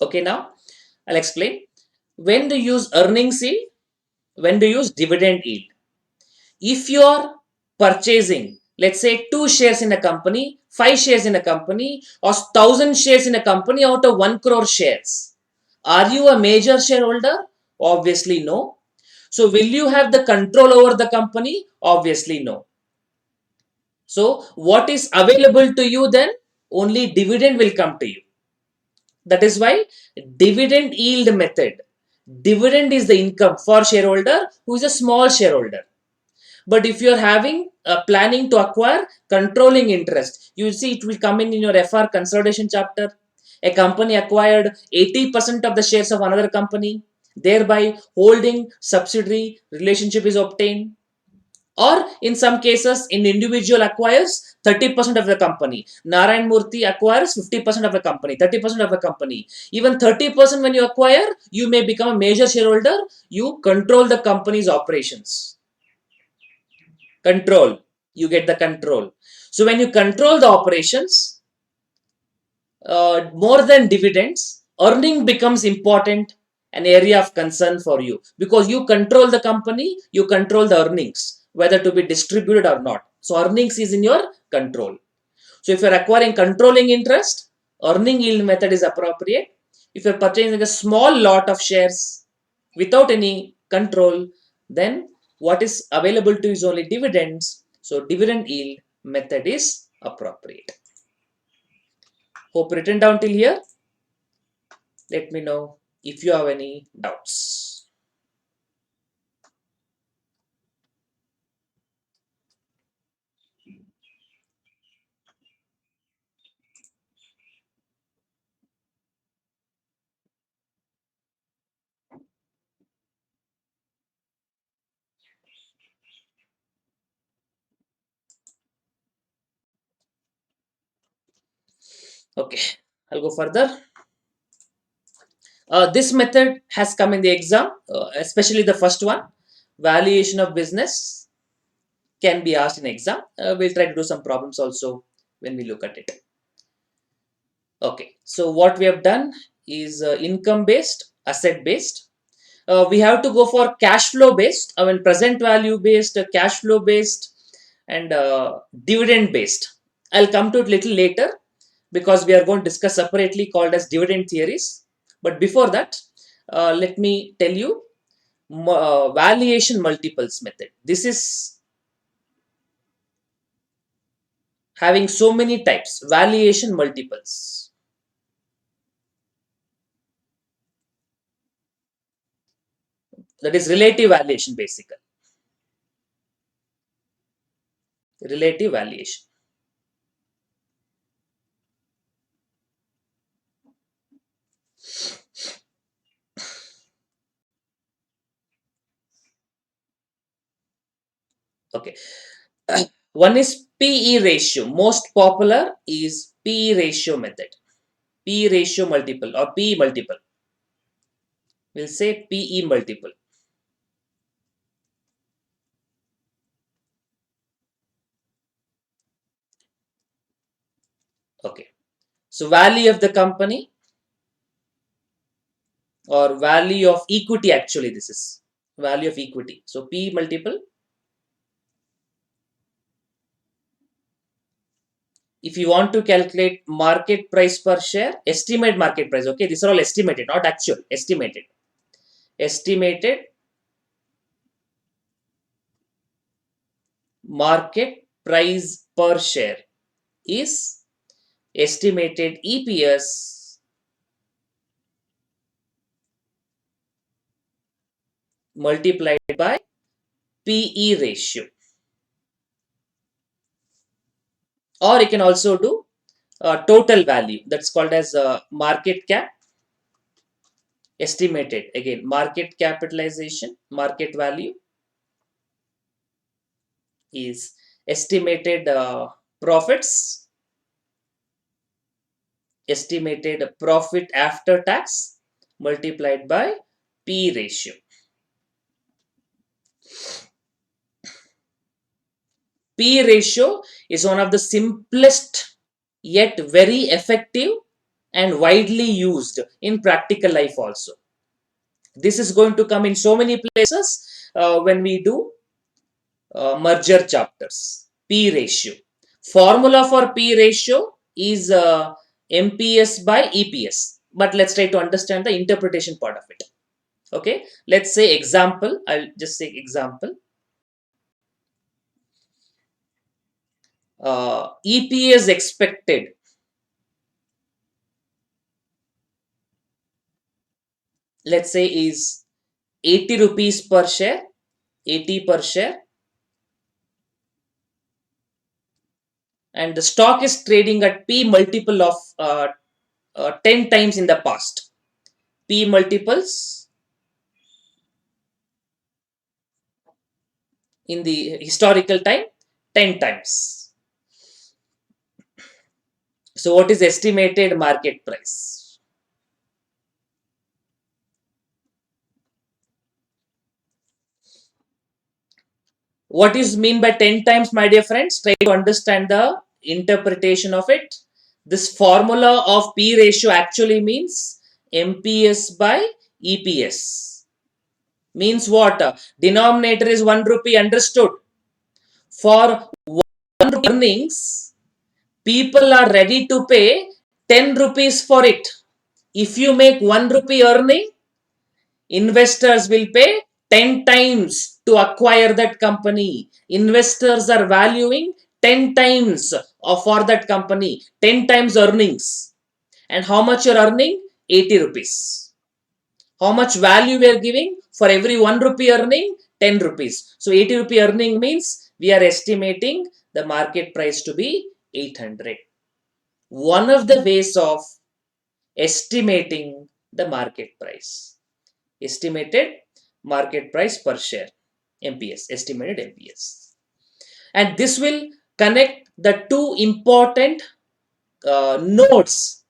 Okay, now I'll explain. When to use earnings yield, when to use dividend yield. If you are purchasing, let's say 2 shares in a company, 5 shares in a company, or 1,000 shares in a company out of 1 crore shares, are you a major shareholder? Obviously, no. So, will you have the control over the company? Obviously, no. So, what is available to you then? Only dividend will come to you. That is why dividend yield method. Dividend is the income for shareholder who is a small shareholder. But if you are having planning to acquire controlling interest, you see it will come in your FR consolidation chapter. A company acquired 80% of the shares of another company, thereby holding subsidiary relationship is obtained. Or in some cases, in individual acquires 30% of the company. Narayan Murthy acquires 50% of the company, 30% of the company. Even 30% when you acquire, you may become a major shareholder. You control the company's operations. Control. You get the control. So when you control the operations, more than dividends, earning becomes important, an area of concern for you, because you control the company, you control the earnings, whether to be distributed or not. So earnings is in your control. So if you're acquiring controlling interest, earning yield method is appropriate. If you're purchasing a small lot of shares without any control, then what is available to you is only dividends. So dividend yield method is appropriate. Hope written down till here. Let me know if you have any doubts. Okay, I'll go further. This method has come in the exam, especially the first one. Valuation of business can be asked in exam. We'll try to do some problems also when we look at it. Okay, so what we have done is income based, asset based. We have to go for cash flow based, present value based, cash flow based, and dividend based. I'll come to it little later because we are going to discuss separately called as dividend theories. But before that, let me tell you valuation multiples method. This is having so many types. Valuation multiples. That is relative valuation basically. Relative valuation. Okay. One is PE ratio. Most popular is PE ratio method. P ratio multiple or P multiple. We'll say PE multiple. Okay. So value of the company or value of equity, actually this is value of equity. So P multiple. If you want to calculate market price per share, estimate market price. Okay, these are all estimated, not actual, estimated. Estimated market price per share is estimated EPS multiplied by PE ratio. Or you can also do total value, that's called as market cap. Estimated, again, market capitalization, market value is estimated profits, estimated profit after tax multiplied by P ratio. P ratio is one of the simplest yet very effective and widely used in practical life also. This is going to come in so many places when we do merger chapters. P ratio. Formula for P ratio is MPS by EPS. But let's try to understand the interpretation part of it. Okay, let's say example. I'll just say example. EPS expected, let's say, is 80 rupees per share, 80 per share, and the stock is trading at P multiple of 10 times in the past. P multiples in the historical time, 10 times. So what is estimated market price? What is mean by 10 times, my dear friends? Try to understand the interpretation of it. This formula of P ratio actually means MPS by EPS. Means what? Denominator is 1 rupee, understood. For 1 rupee earnings, people are ready to pay 10 rupees for it. If you make 1 rupee earning, investors will pay 10 times to acquire that company. Investors are valuing 10 times for that company, 10 times earnings. And how much you're earning? 80 rupees. How much value we are giving? For every 1 rupee earning, 10 rupees. So 80 rupee earning means we are estimating the market price to be 800. One of the ways of estimating the market price. Estimated market price per share. MPS. Estimated MPS. And this will connect the two important nodes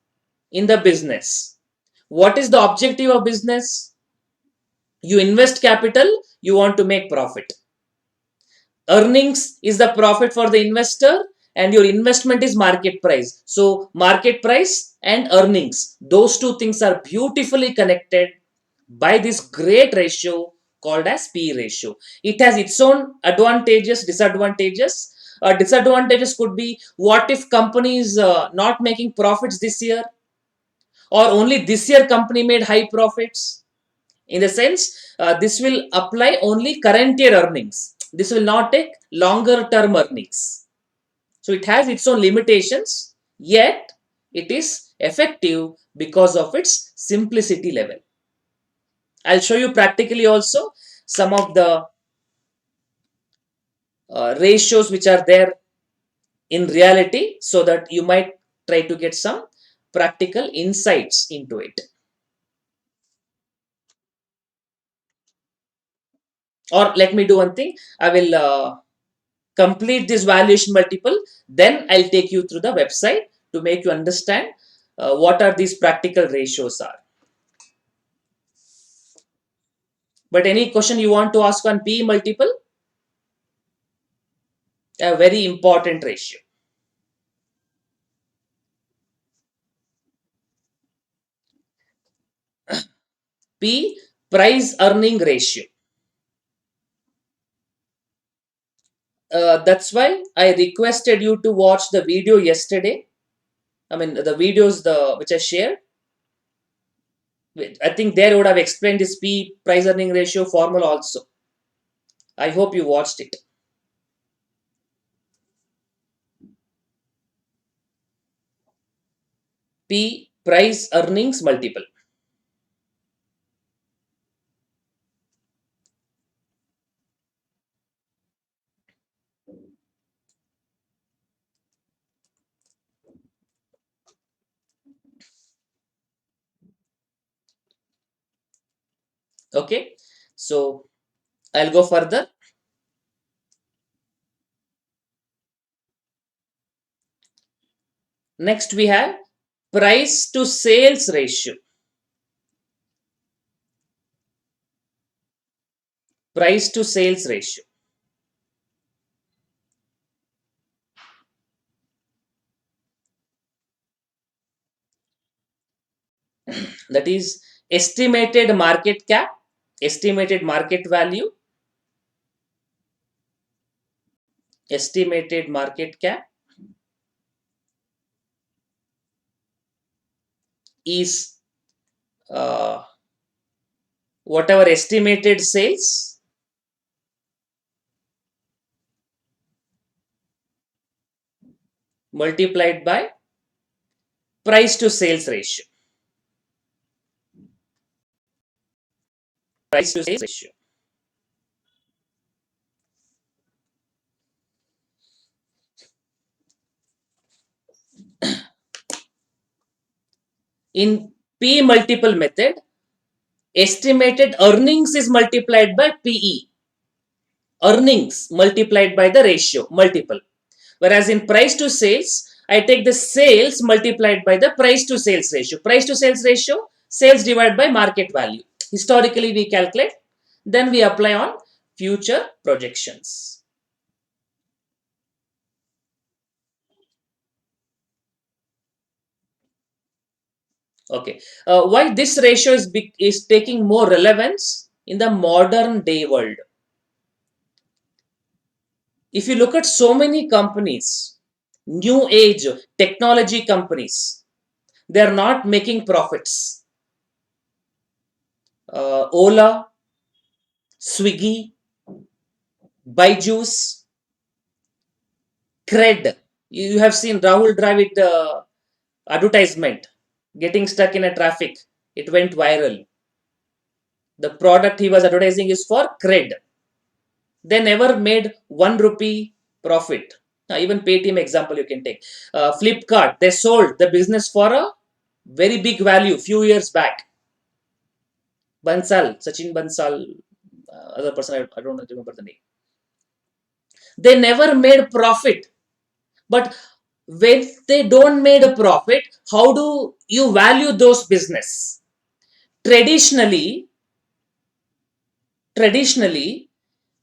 in the business. What is the objective of business? You invest capital, you want to make profit. Earnings is the profit for the investor, and your investment is market price. So market price and earnings, those two things are beautifully connected by this great ratio called as P ratio. It has its own advantages, disadvantages. Disadvantages could be, what if company is not making profits this year, or only this year company made high profits. In the sense, this will apply only current year earnings. This will not take longer term earnings. So it has its own limitations, yet it is effective because of its simplicity level. I'll show you practically also some of the ratios which are there in reality, so that you might try to get some practical insights into it. Or let me do one thing. I will complete this valuation multiple, then I'll take you through the website to make you understand what are these practical ratios are. But any question you want to ask on P multiple? A very important ratio. P, price earning ratio. That's why I requested you to watch the video yesterday. I mean, the videos which I shared. I think there would have explained this P, price earning ratio formula also. I hope you watched it. P, price earnings multiple. Okay, so I'll go further. Next, we have price to sales ratio. Price to sales ratio. That is estimated market cap, estimated market value, estimated market cap is uh, whatever estimated sales multiplied by price to sales ratio. Price to sales ratio. In P multiple method, estimated earnings is multiplied by PE. Earnings multiplied by the ratio multiple. Whereas in price to sales, I take the sales multiplied by the price to sales ratio. Price to sales ratio, sales divided by market value. Historically, we calculate, then we apply on future projections. Okay. Why this ratio is taking more relevance in the modern day world? If you look at so many companies, new age technology companies, they are not making profits. Ola, Swiggy, Byju's, Cred. You have seen Rahul Dravid advertisement getting stuck in a traffic. It went viral. The product he was advertising is for Cred. They never made 1 rupee profit. Now, even Paytm example you can take. Flipkart, they sold the business for a very big value few years back. Bansal, Sachin Bansal, other person, I don't remember the name. They never made profit. But when they don't made a profit, how do you value those business? Traditionally, traditionally,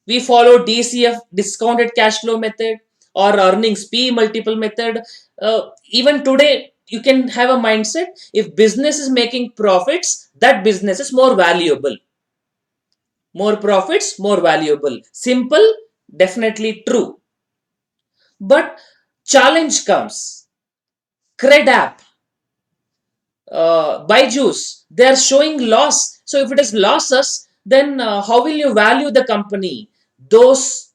we follow DCF, discounted cash flow method, or earnings P multiple method. Even today, you can have a mindset, if business is making profits, that business is more valuable. More profits, more valuable. Simple, definitely true. But challenge comes. Cred app, Byju's, they are showing loss. So if it is losses, then how will you value the company? Those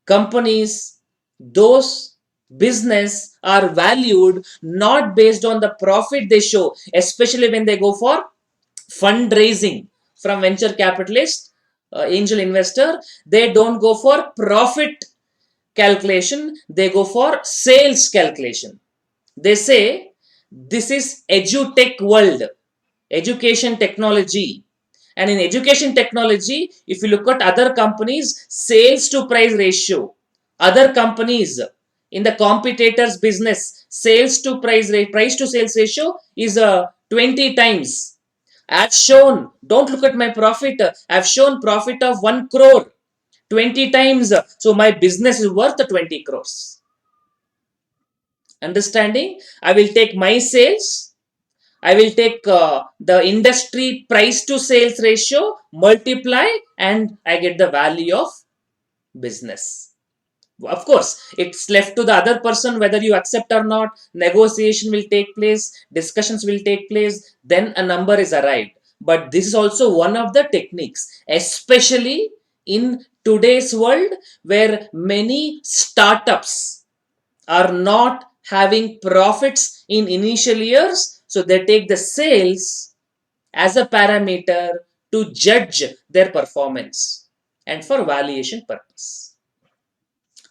companies, those business are valued not based on the profit they show, especially when they go for fundraising from venture capitalist, angel investor. They don't go for profit calculation, they go for sales calculation. They say this is edutech world, education technology. And in education technology, if you look at other companies, sales to price ratio, other companies in the competitors business, sales to price to sales ratio is 20 times. I've shown, don't look at my profit, I've shown profit of 1 crore 20 times. So my business is worth 20 crores. Understanding? I will take my sales, I will take the industry price to sales ratio, multiply, and I get the value of business. Of course, it's left to the other person whether you accept or not. Negotiation will take place, discussions will take place, then a number is arrived. But this is also one of the techniques, especially in today's world where many startups are not having profits in initial years, so they take the sales as a parameter to judge their performance and for valuation purpose.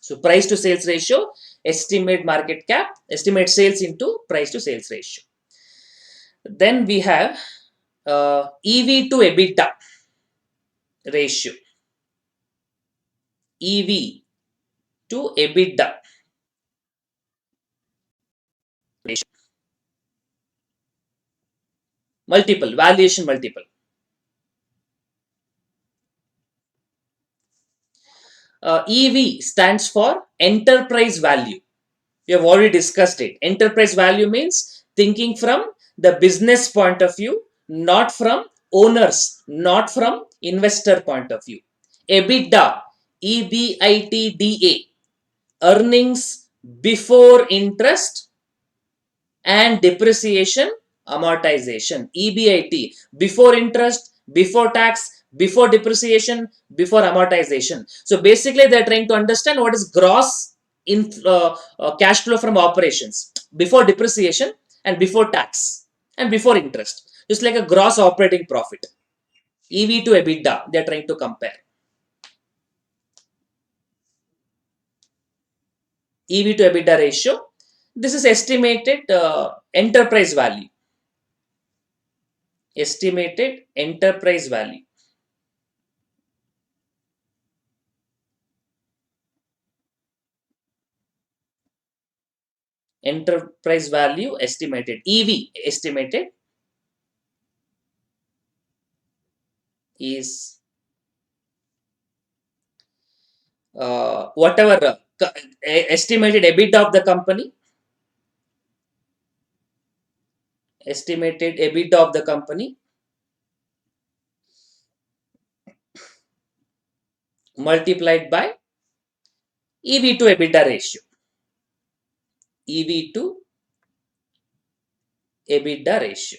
So price to sales ratio, estimate market cap, estimate sales into price to sales ratio. Then we have EV to EBITDA ratio. EV to EBITDA ratio. Multiple, valuation multiple. EV stands for enterprise value. We have already discussed it. Enterprise value means thinking from the business point of view, not from owners, not from investor point of view. EBITDA, EBITDA, earnings before interest and depreciation amortization. EBIT, before interest, before tax, before depreciation, before amortization. So basically they're trying to understand what is gross in cash flow from operations before depreciation and before tax and before interest, just like a gross operating profit. EV to EBITDA, they're trying to compare. EV to EBITDA ratio, this is estimated enterprise value. Estimated enterprise value. Enterprise value estimated. EV estimated is whatever estimated EBITDA of the company, estimated EBITDA of the company multiplied by EV to EBITDA ratio. EV to EBITDA ratio.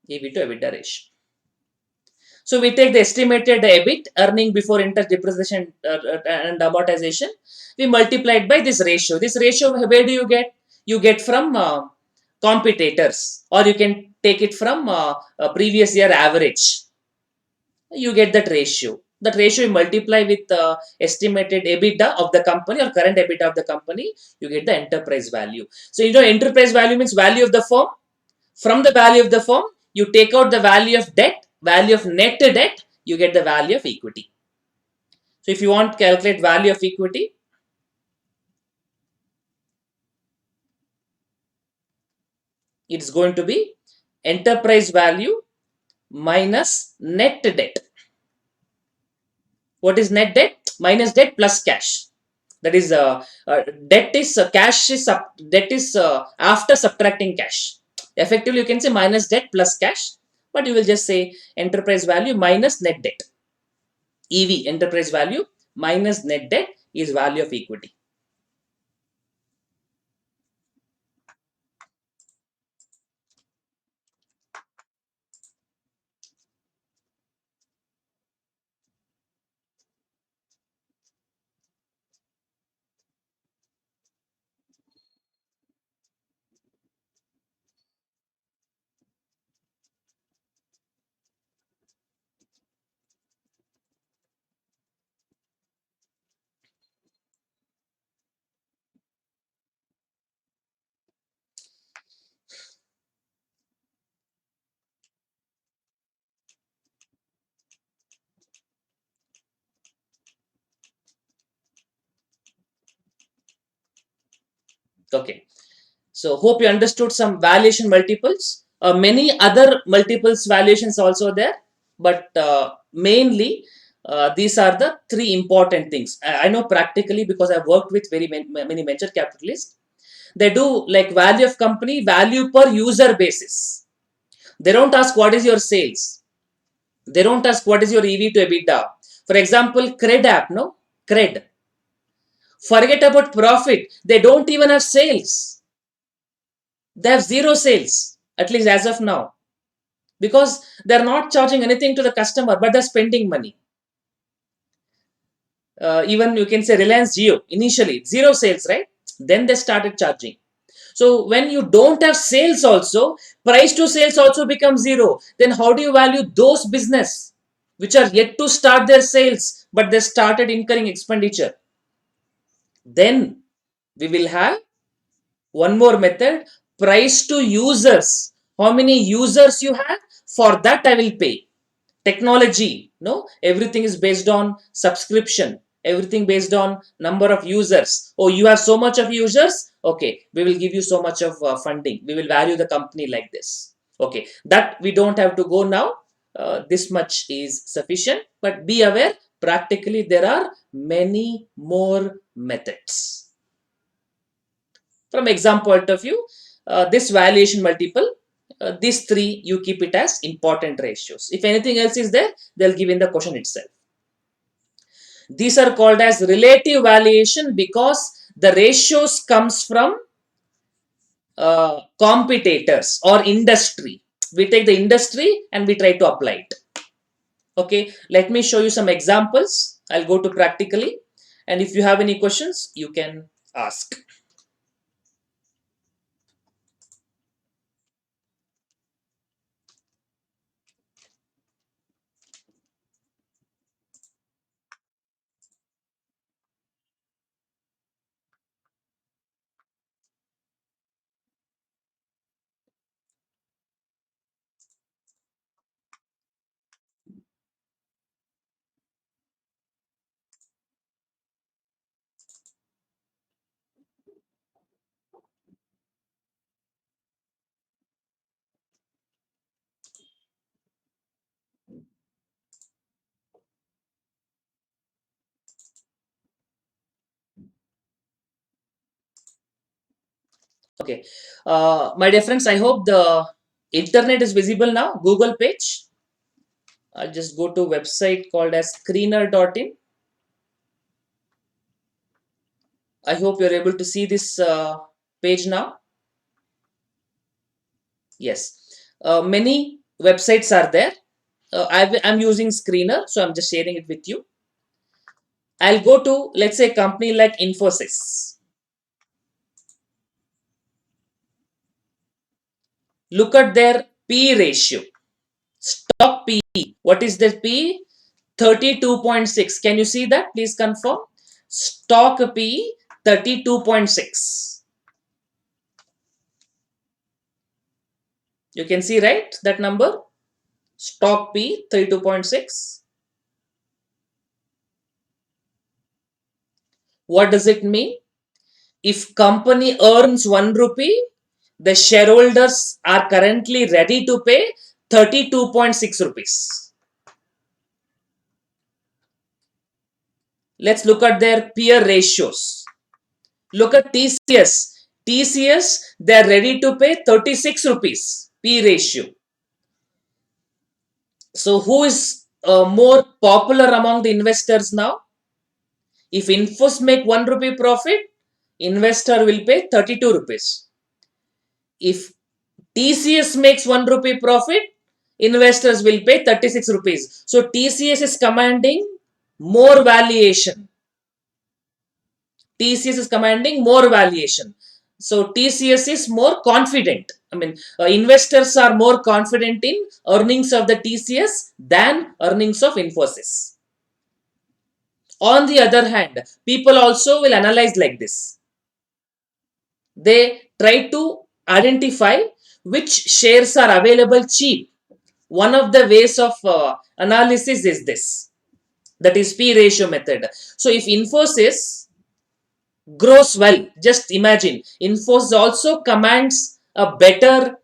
EV to EBITDA ratio. So we take the estimated EBIT, earning before interest, depreciation, and amortization. We multiply it by this ratio. This ratio, where do you get? You get from competitors, or you can take it from a previous year average. You get that ratio. That ratio you multiply with estimated EBITDA of the company or current EBITDA of the company, you get the enterprise value. So you know enterprise value means value of the firm. From the value of the firm, you take out the value of debt, value of net debt, you get the value of equity. So if you want to calculate value of equity, it's going to be enterprise value minus net debt. What is net debt? Minus debt plus cash. That is debt is cash is debt is after subtracting cash. Effectively, you can say minus debt plus cash, but you will just say enterprise value minus net debt. EV, enterprise value minus net debt, is value of equity. Okay. So hope you understood some valuation multiples. Many other multiples valuations also there, but mainly these are the three important things. I know practically because I've worked with very many venture capitalists. They do like value of company, value per user basis. They don't ask what is your sales. They don't ask what is your EV to EBITDA. For example, Cred app, no? Cred. Forget about profit. They don't even have sales. They have zero sales, at least as of now, because they're not charging anything to the customer, but they're spending money. Even you can say Reliance Geo, initially zero sales, right? Then they started charging. So when you don't have sales also, price to sales also becomes zero. Then how do you value those business which are yet to start their sales, but they started incurring expenditure? Then we will have one more method, price to users. How many users you have? For that I will pay. Technology, no? Everything is based on subscription. Everything based on number of users. Oh, you have so much of users? Okay, we will give you so much of funding. We will value the company like this. Okay, that we don't have to go now. This much is sufficient. But be aware, practically there are many more methods. From exam point of view, this valuation multiple, these three you keep it as important ratios. If anything else is there, they'll give in the question itself. These are called as relative valuation because the ratios comes from competitors or industry. We take the industry and we try to apply it. Okay, let me show you some examples. I'll go to practically, and if you have any questions, you can ask. Okay. My dear friends, I hope the internet is visible now. Google page. I'll just go to website called as screener.in. I hope you're able to see this page now. Yes. Many websites are there. I'm using Screener, so I'm just sharing it with you. I'll go to, let's say, a company like Infosys. Look at their P ratio. Stock PE. What is the P? 32.6. Can you see that? Please confirm. Stock PE 32.6. You can see, right? That number. Stock P 32.6. What does it mean? If company earns 1 rupee, the shareholders are currently ready to pay 32.6 rupees. Let's look at their peer ratios. Look at TCS. TCS, they are ready to pay 36 rupees P ratio. So, who is more popular among the investors now? If Infos make 1 rupee profit, investor will pay 32 rupees. If TCS makes 1 rupee profit, investors will pay 36 rupees. So TCS is commanding more valuation. TCS is commanding more valuation. So TCS is more confident. I mean, investors are more confident in earnings of the TCS than earnings of Infosys. On the other hand, people also will analyze like this. They try to identify which shares are available cheap. One of the ways of analysis is this, that is P ratio method. So if Infosys grows well, just imagine Infosys also commands a better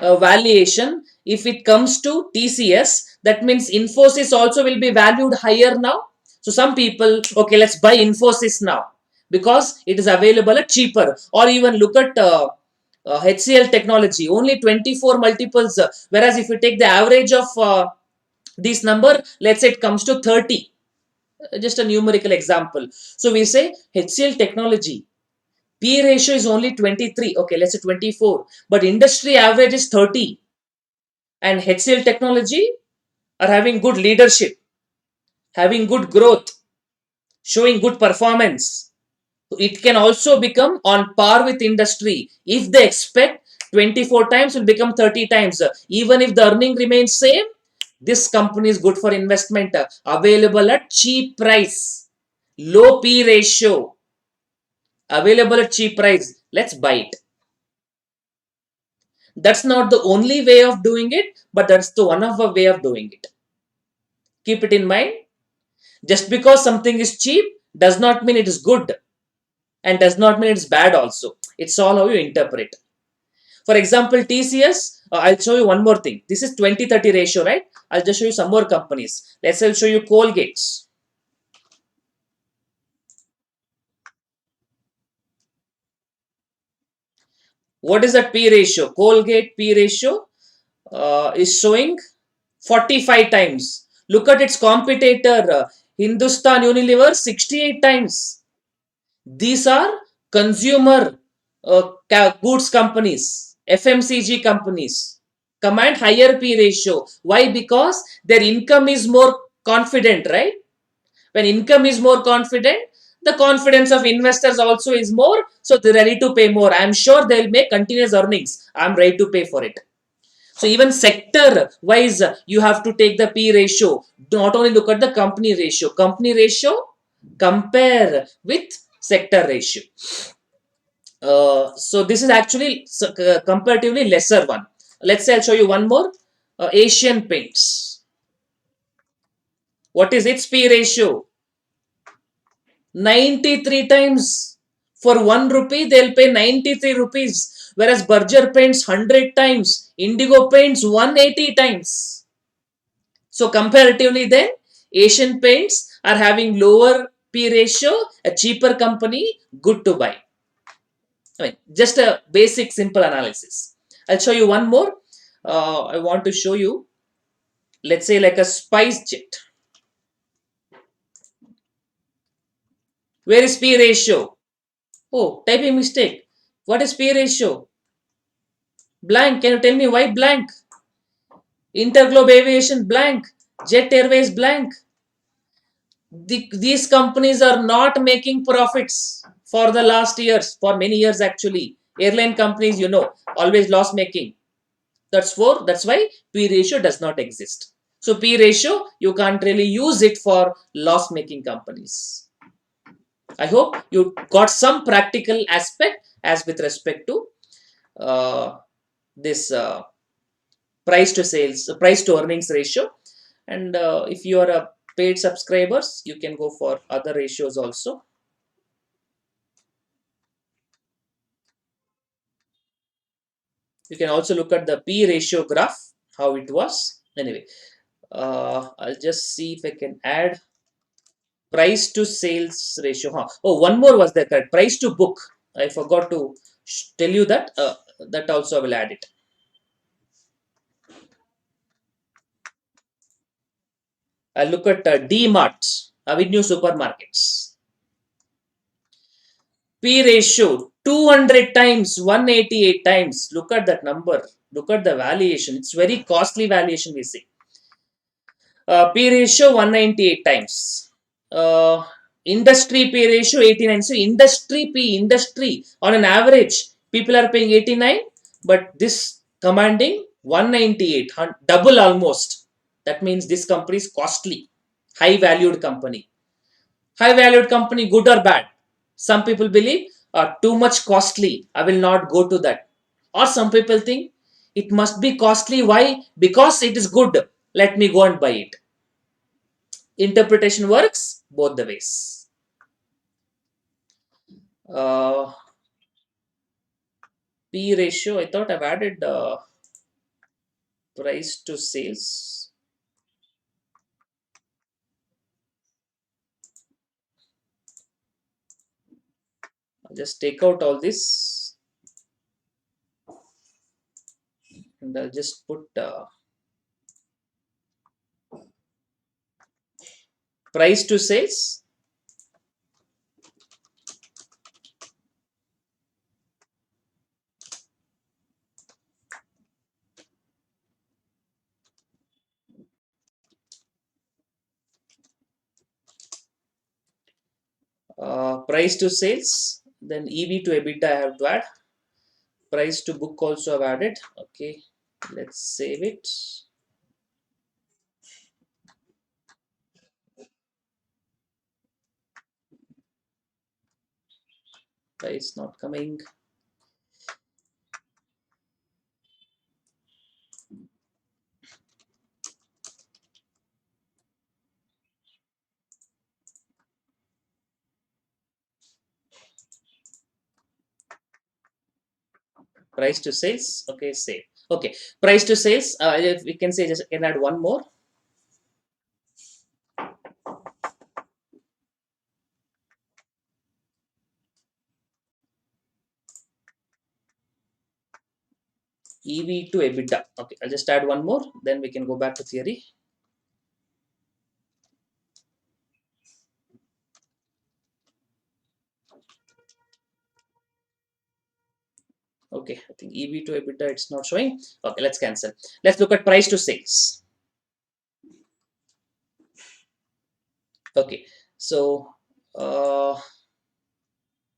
valuation. If it comes to TCS, that means Infosys also will be valued higher now. So some people, okay, let's buy Infosys now because it is available at cheaper. Or even look at HCL technology, only 24 multiples. Whereas if you take the average of this number, let's say it comes to 30. Just a numerical example. So we say HCL technology, P ratio is only 23. Okay, let's say 24. But industry average is 30. And HCL technology are having good leadership, having good growth, showing good performance. It can also become on par with industry. If they expect 24 times will become 30 times. Even if the earning remains same, this company is good for investment. Available at cheap price. Low P ratio. Available at cheap price. Let's buy it. That's not the only way of doing it, but that's the one of a way of doing it. Keep it in mind. Just because something is cheap does not mean it is good and does not mean it's bad also. It's all how you interpret. For example, TCS, I'll show you one more thing. This is 20-30 ratio, right? I'll just show you some more companies. Let's say I'll show you Colgates. What is that P ratio? Colgate P ratio is showing 45 times. Look at its competitor, Hindustan Unilever, 68 times. These are consumer goods companies, FMCG companies, command higher P ratio. Why? Because their income is more confident, right? When income is more confident, the confidence of investors also is more, so they're ready to pay more. I'm sure they'll make continuous earnings. I'm ready to pay for it. So even sector wise, you have to take the P ratio. Not only look at the company ratio. Company ratio compare with sector ratio. So this is actually comparatively lesser one. Let's say I'll show you one more. Asian Paints. What is its P ratio? 93 times. For 1 rupee, they'll pay 93 rupees. Whereas Berger Paints 100 times. Indigo Paints 180 times. So comparatively then, Asian Paints are having lower P ratio, a cheaper company, good to buy. I mean, just a basic simple analysis. I'll show you one more. I want to show you, let's say, like a spice jet. Where is P ratio? Oh, typing mistake. What is P ratio? Blank. Can you tell me why blank? Interglobe Aviation blank. Jet Airways blank. These companies are not making profits for the last years, for many years actually. Airline companies, always loss making. That's why P ratio does not exist. So P ratio, you can't really use it for loss making companies. I hope you got some practical aspect as with respect to this price to earnings ratio. And if you are a paid subscribers, you can go for other ratios also. You can also look at the P ratio graph, how it was. Anyway, I'll just see if I can add price to sales ratio. Huh. Oh, one more was there, correct? Price to book. I forgot to tell you that. That also I will add it. I'll look at D Marts, Avenue Supermarkets. P ratio 200 times, 188 times. Look at that number. Look at the valuation. It's very costly valuation we see. P ratio 198 times. Industry P ratio 89. So industry on an average, people are paying 89, but this commanding 198, double almost. That means this company is costly, high valued company. High valued company, good or bad? Some people believe too much costly. I will not go to that. Or some people think it must be costly. Why? Because it is good. Let me go and buy it. Interpretation works both the ways. Uh, P ratio, I thought I've added price to sales. I'll just take out all this and I'll just put price to sales. Price to sales. Then EV to EBITDA I have to add. Price to book also I've added. Okay, let's save it. Price not coming. Price to sales. Okay, save. Okay, price to sales. If we can say, just can add one more. EV to EBITDA. Okay, I'll just add one more. Then we can go back to theory. Okay, I think EV to EBITDA it's not showing. Okay, let's cancel. Let's look at price to sales. Okay, so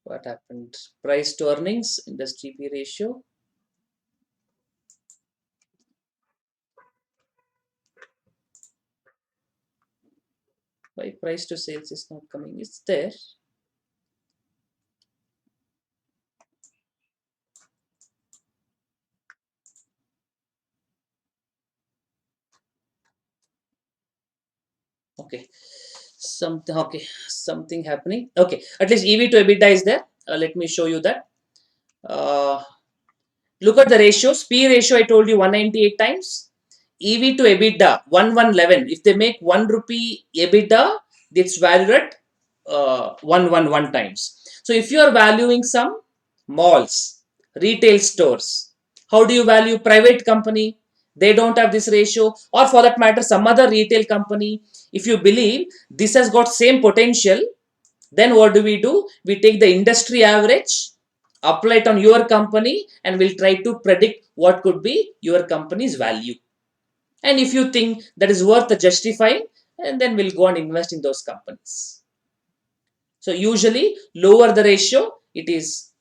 what happened? Price to earnings, industry P ratio. Why price to sales is not coming? It's there. Okay, something happening. Okay, at least EV to EBITDA is there. Let me show you that. Uh, Look at the ratios. P ratio I told you 198 times. EV to EBITDA 1111. If they make 1 rupee EBITDA, it's valued at 111 times. So if you are valuing some malls, retail stores. How do you value private company? They don't have this ratio, or for that matter, some other retail company. If you believe this has got same potential, then what do? We take the industry average, apply it on your company, and we'll try to predict what could be your company's value. And if you think that is worth justifying, and then we'll go and invest in those companies. So usually lower the ratio, it is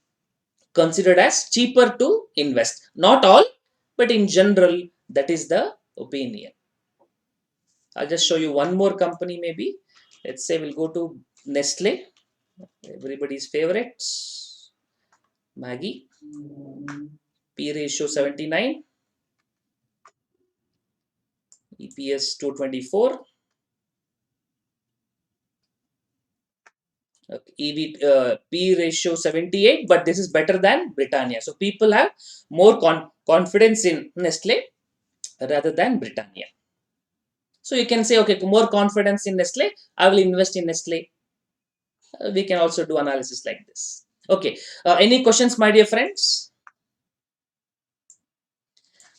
considered as cheaper to invest. Not all, but in general, that is the opinion. I'll just show you one more company maybe. Let's say we'll go to Nestle, everybody's favorite, Maggie, P ratio 79, EPS 224, P ratio 78, but this is better than Britannia. So people have more confidence in Nestle rather than Britannia. So you can say, okay, more confidence in Nestle, I will invest in Nestle. We can also do analysis like this. Okay, any questions, my dear friends?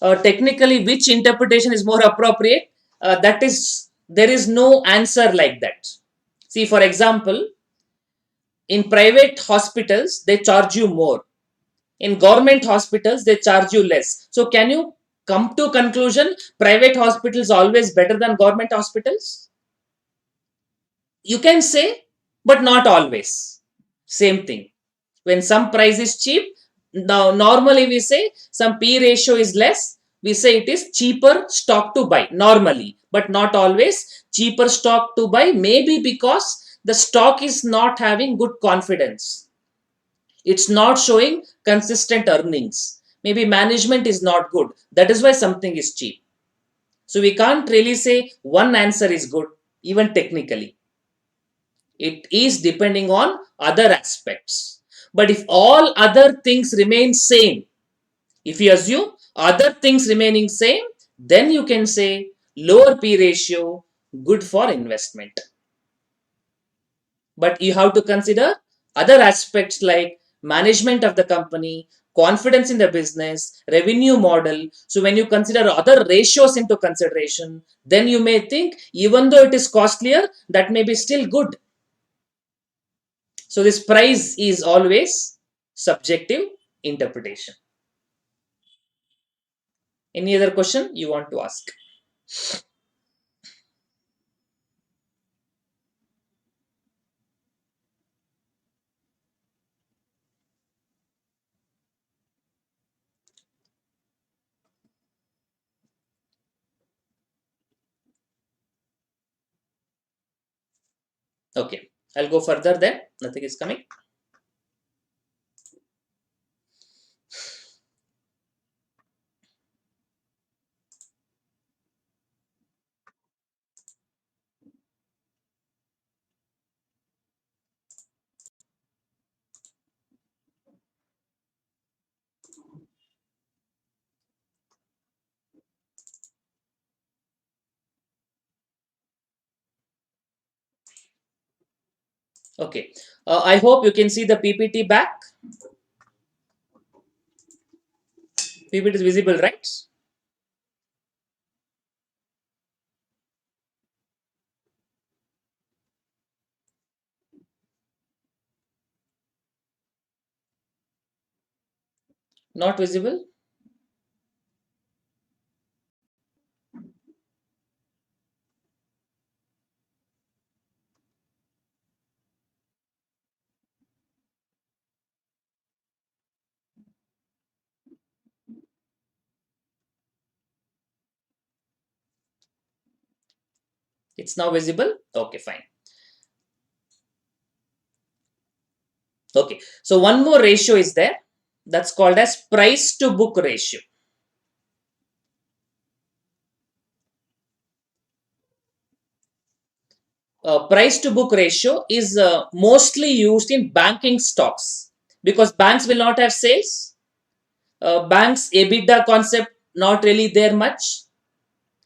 Technically, which interpretation is more appropriate? That is, there is no answer like that. See, for example, in private hospitals, they charge you more. In government hospitals, they charge you less. So can you come to conclusion private hospitals always better than government hospitals? You can say, but not always. Same thing. When some price is cheap, now normally we say some P ratio is less, we say it is cheaper stock to buy normally, but not always. Cheaper stock to buy maybe because the stock is not having good confidence. It's not showing consistent earnings. Maybe management is not good. That is why something is cheap. So we can't really say one answer is good, even technically. It is depending on other aspects. But if all other things remain same, if you assume other things remaining same, then you can say lower P ratio, good for investment. But you have to consider other aspects like management of the company, confidence in the business, revenue model. So when you consider other ratios into consideration, then you may think even though it is costlier, that may be still good. So this price is always subjective interpretation. Any other question you want to ask? Okay, I'll go further then. Nothing is coming. Okay, I hope you can see the PPT back. PPT is visible, right? Not visible? It's now visible? Okay, fine. Okay, so one more ratio is there. That's called as price to book ratio. Price to book ratio is mostly used in banking stocks because banks will not have sales. Banks EBITDA concept not really there much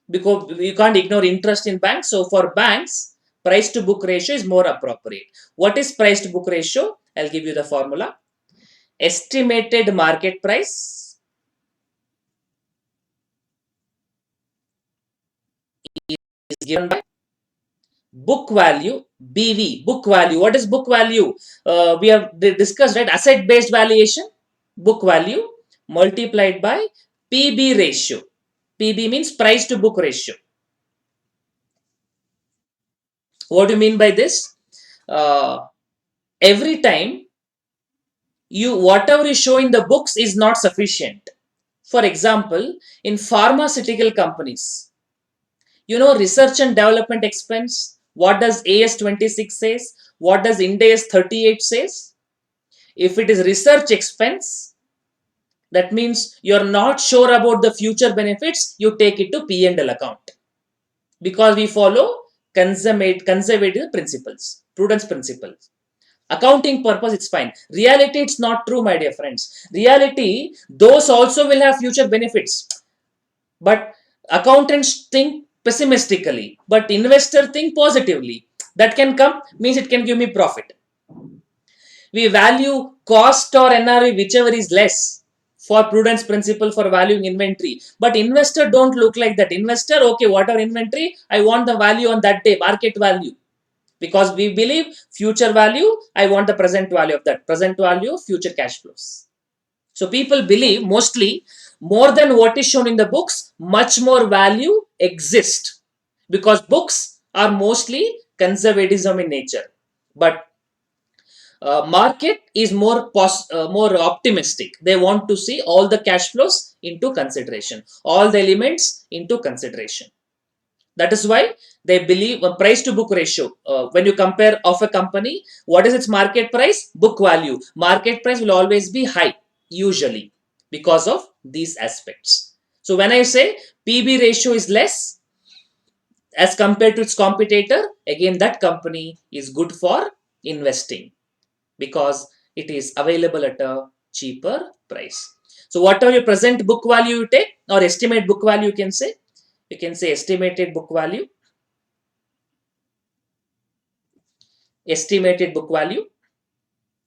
because you can't ignore interest in banks. So for banks, price to book ratio is more appropriate. What is price to book ratio? I'll give you the formula. estimated market price is given by book value, BV, book value. What is book value? We have discussed, right? Asset based valuation, book value multiplied by PB ratio. PB means price to book ratio. What do you mean by this? Uh, every time you, whatever you show in the books is not sufficient. For example, in pharmaceutical companies, research and development expense, what does AS26 says? What does Ind AS 38 says? If it is research expense, that means you're not sure about the future benefits, you take it to P&L account, because we follow conservative principles, prudence principles. Accounting purpose, it's fine. Reality, it's not true, my dear friends. Reality, those also will have future benefits, but accountants think pessimistically, but investor think positively. That can come, means it can give me profit. We value cost or NRV, whichever is less, for prudence principle for valuing inventory. But investor don't look like that. Investor, okay, whatever inventory, I want the value on that day, market value. Because we believe future value, I want the present value of that. Present value, future cash flows. So people believe mostly more than what is shown in the books, much more value exists, because books are mostly conservatism in nature. But market is more optimistic. They want to see all the cash flows into consideration, all the elements into consideration. That is why they believe a price to book ratio. When you compare of a company, what is its market price? Book value. Market price will always be high, usually, because of these aspects. So when I say PB ratio is less as compared to its competitor, again that company is good for investing, because it is available at a cheaper price. So whatever your present book value you take, or estimate book value, you can say estimated book value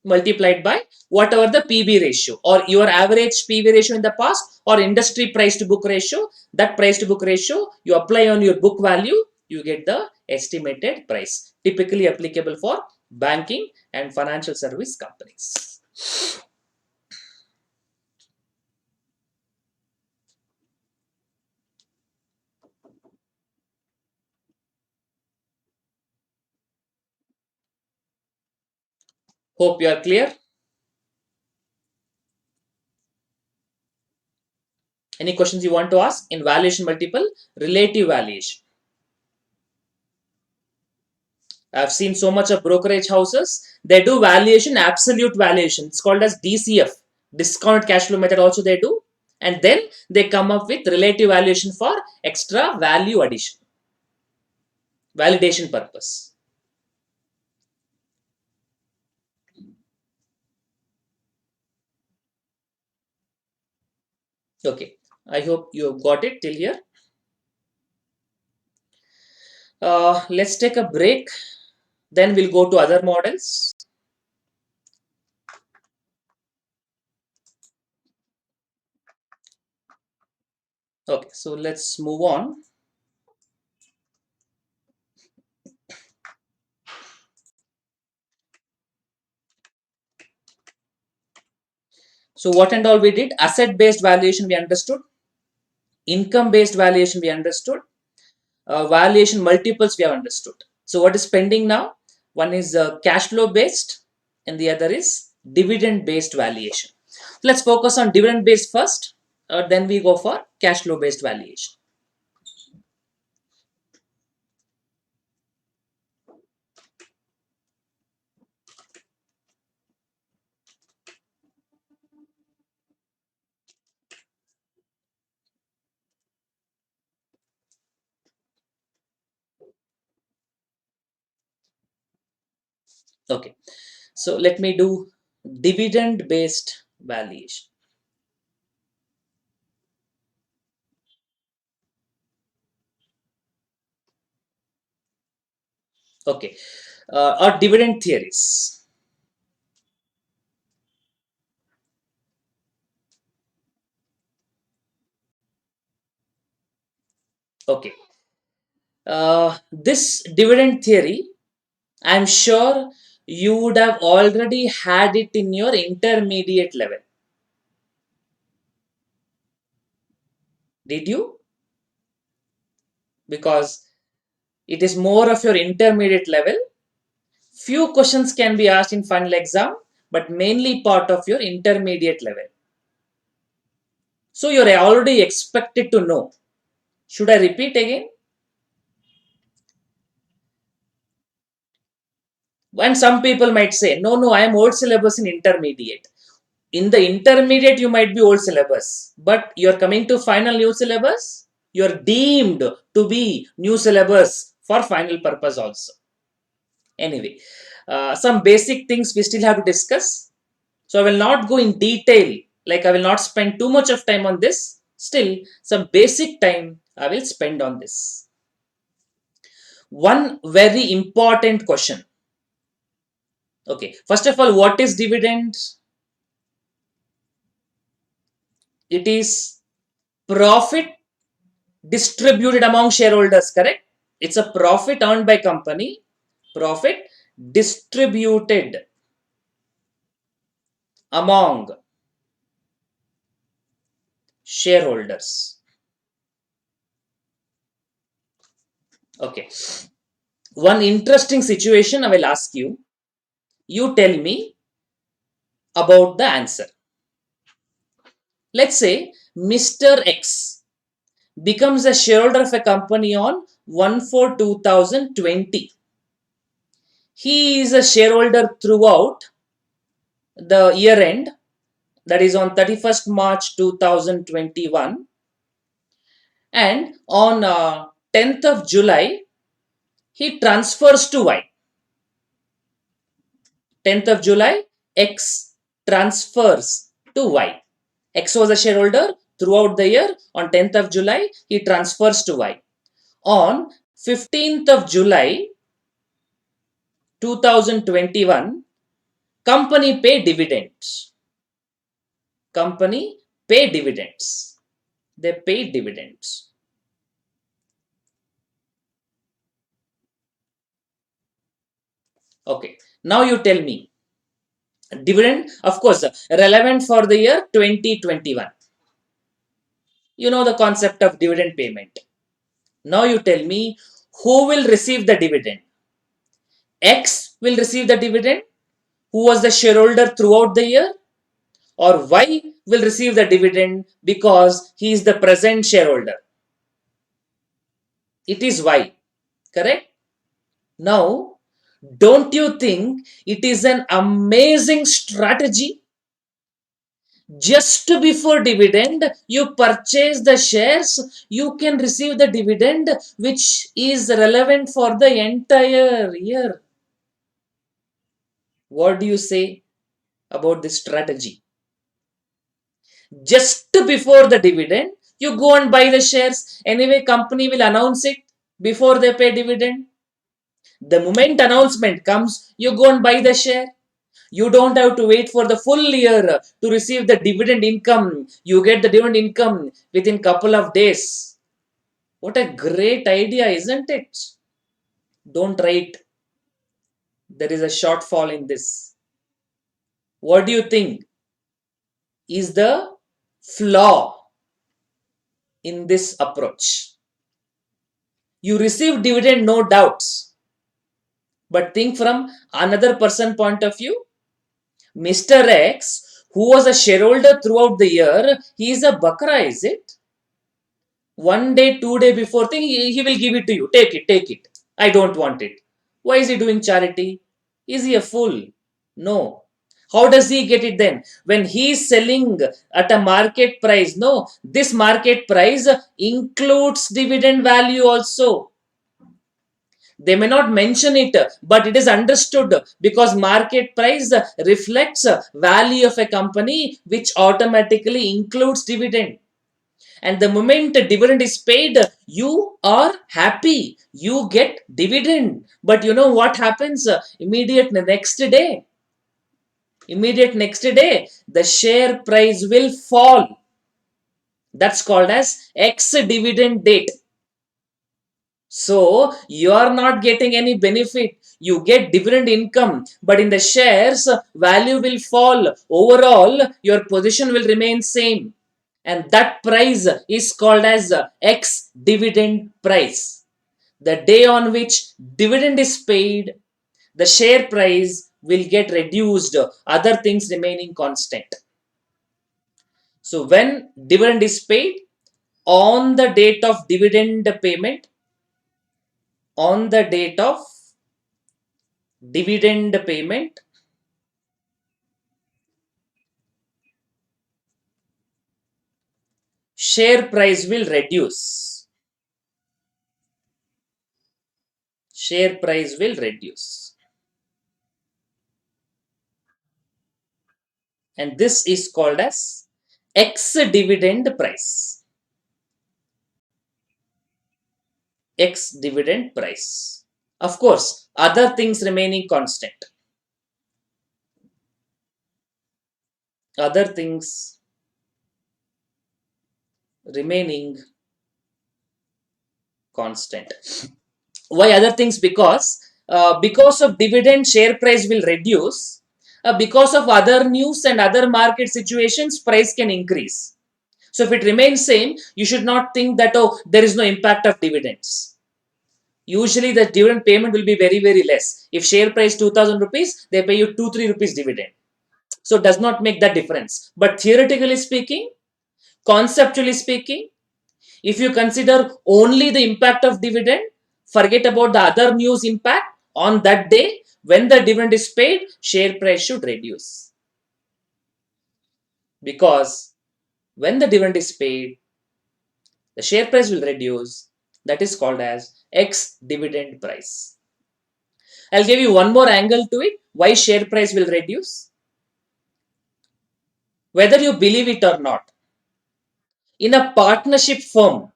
multiplied by whatever the PB ratio, or your average PB ratio in the past, or industry price to book ratio. That price to book ratio you apply on your book value, you get the estimated price, typically applicable for banking and financial service companies. Hope you are clear. Any questions you want to ask in valuation multiple? Relative valuation. I've seen so much of brokerage houses. They do valuation, absolute valuation. It's called as DCF, discounted cash flow method. Also they do, and then they come up with relative valuation for extra value addition, validation purpose. Okay, I hope you have got it till here. Let's take a break. Then we'll go to other models. Okay, so let's move on. So what and all we did? Asset based valuation we understood. Income based valuation we understood. Valuation multiples we have understood. So what is pending now? One is cash flow based, and the other is dividend based valuation. Let's focus on dividend based first, then we go for cash flow based valuation. Okay, so let me do dividend based valuation. Okay, or dividend theories. Okay. This dividend theory, I'm sure you would have already had it in your intermediate level. Did you? Because it is more of your intermediate level. Few questions can be asked in final exam, but mainly part of your intermediate level. So you're already expected to know. Should I repeat again? And some people might say, no, no, I am old syllabus in intermediate. In the intermediate, you might be old syllabus, but you're coming to final new syllabus, you're deemed to be new syllabus for final purpose also. Anyway, some basic things we still have to discuss. So I will not go in detail, like I will not spend too much of time on this. Still, some basic time I will spend on this. One very important question. Okay, first of all, what is dividend? It is profit distributed among shareholders, correct? It's a profit earned by company, profit distributed among shareholders. Okay. One interesting situation I will ask you. You tell me about the answer. Let's say Mr. X becomes a shareholder of a company on 1/4/2020. He is a shareholder throughout the year end, that is on 31st March 2021, and on 10th of July he transfers to Y. 10th of July, X transfers to Y. X was a shareholder throughout the year. On 10th of July, he transfers to Y. On 15th of July 2021, company pay dividends. Company pay dividends. They pay dividends. Okay. Now you tell me. Dividend, of course, relevant for the year 2021. You know the concept of dividend payment. Now you tell me who will receive the dividend. X will receive the dividend, who was the shareholder throughout the year, or Y will receive the dividend because he is the present shareholder. It is Y, correct? Now, don't you think it is an amazing strategy? Just before dividend, you purchase the shares, you can receive the dividend which is relevant for the entire year. What do you say about this strategy? Just before the dividend, you go and buy the shares. Anyway, company will announce it before they pay dividend. The moment announcement comes, you go and buy the share. You don't have to wait for the full year to receive the dividend income. You get the dividend income within couple of days. What a great idea, isn't it? Don't try it. There is a shortfall in this. What do you think is the flaw in this approach? You receive dividend, no doubts. But think from another person point of view. Mr. X, who was a shareholder throughout the year, he is a bakra, is it? 1 day, 2 day before thing, he will give it to you. Take it, take it. I don't want it. Why is he doing charity? Is he a fool? No. How does he get it then? When he is selling at a market price, no, this market price includes dividend value also. They may not mention it, but it is understood because market price reflects value of a company which automatically includes dividend. And the moment the dividend is paid, you are happy. You get dividend. But you know what happens? Immediate next day, the share price will fall. That's called as ex dividend date. So you are not getting any benefit. You get dividend income, but in the shares, value will fall. Overall, your position will remain same. And that price is called as ex dividend price. The day on which dividend is paid, the share price will get reduced, other things remaining constant. So when dividend is paid, on the date of dividend payment, on the date of dividend payment, share price will reduce. Share price will reduce. And this is called as ex dividend price. Ex dividend price. Of course, other things remaining constant. Other things remaining constant. Why other things? Because of dividend, share price will reduce. Because of other news and other market situations, price can increase. So if it remains same, you should not think that, oh, there is no impact of dividends. Usually the dividend payment will be very, very less. If share price 2000 rupees, they pay you 2 3 rupees dividend. So it does not make that difference. But theoretically speaking, conceptually speaking, if you consider only the impact of dividend, forget about the other news impact, on that day when the dividend is paid, share price should reduce. Because when the dividend is paid, the share price will reduce. That is called as ex dividend price. I'll give you one more angle to it. Why share price will reduce? Whether you believe it or not, in a partnership firm,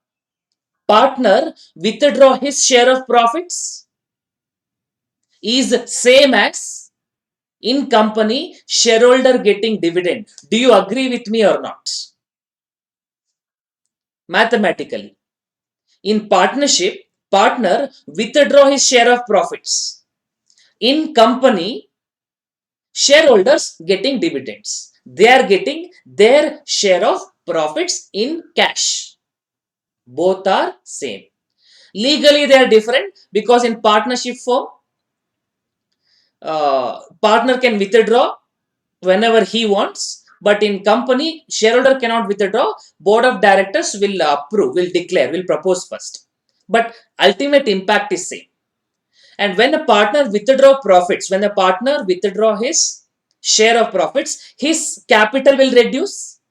partner withdraw his share of profits is same as in company shareholder getting dividend. Do you agree with me or not? Mathematically, in partnership, partner withdraw his share of profits. In company, shareholders getting dividends. They are getting their share of profits in cash. Both are same. Legally, they are different because in partnership firm, partner can withdraw whenever he wants. But in company, shareholder cannot withdraw. Board of directors will approve, will declare, will propose first. But ultimate impact is same. And when a partner withdraw profits, when a partner withdraw his share of profits, his capital will reduce.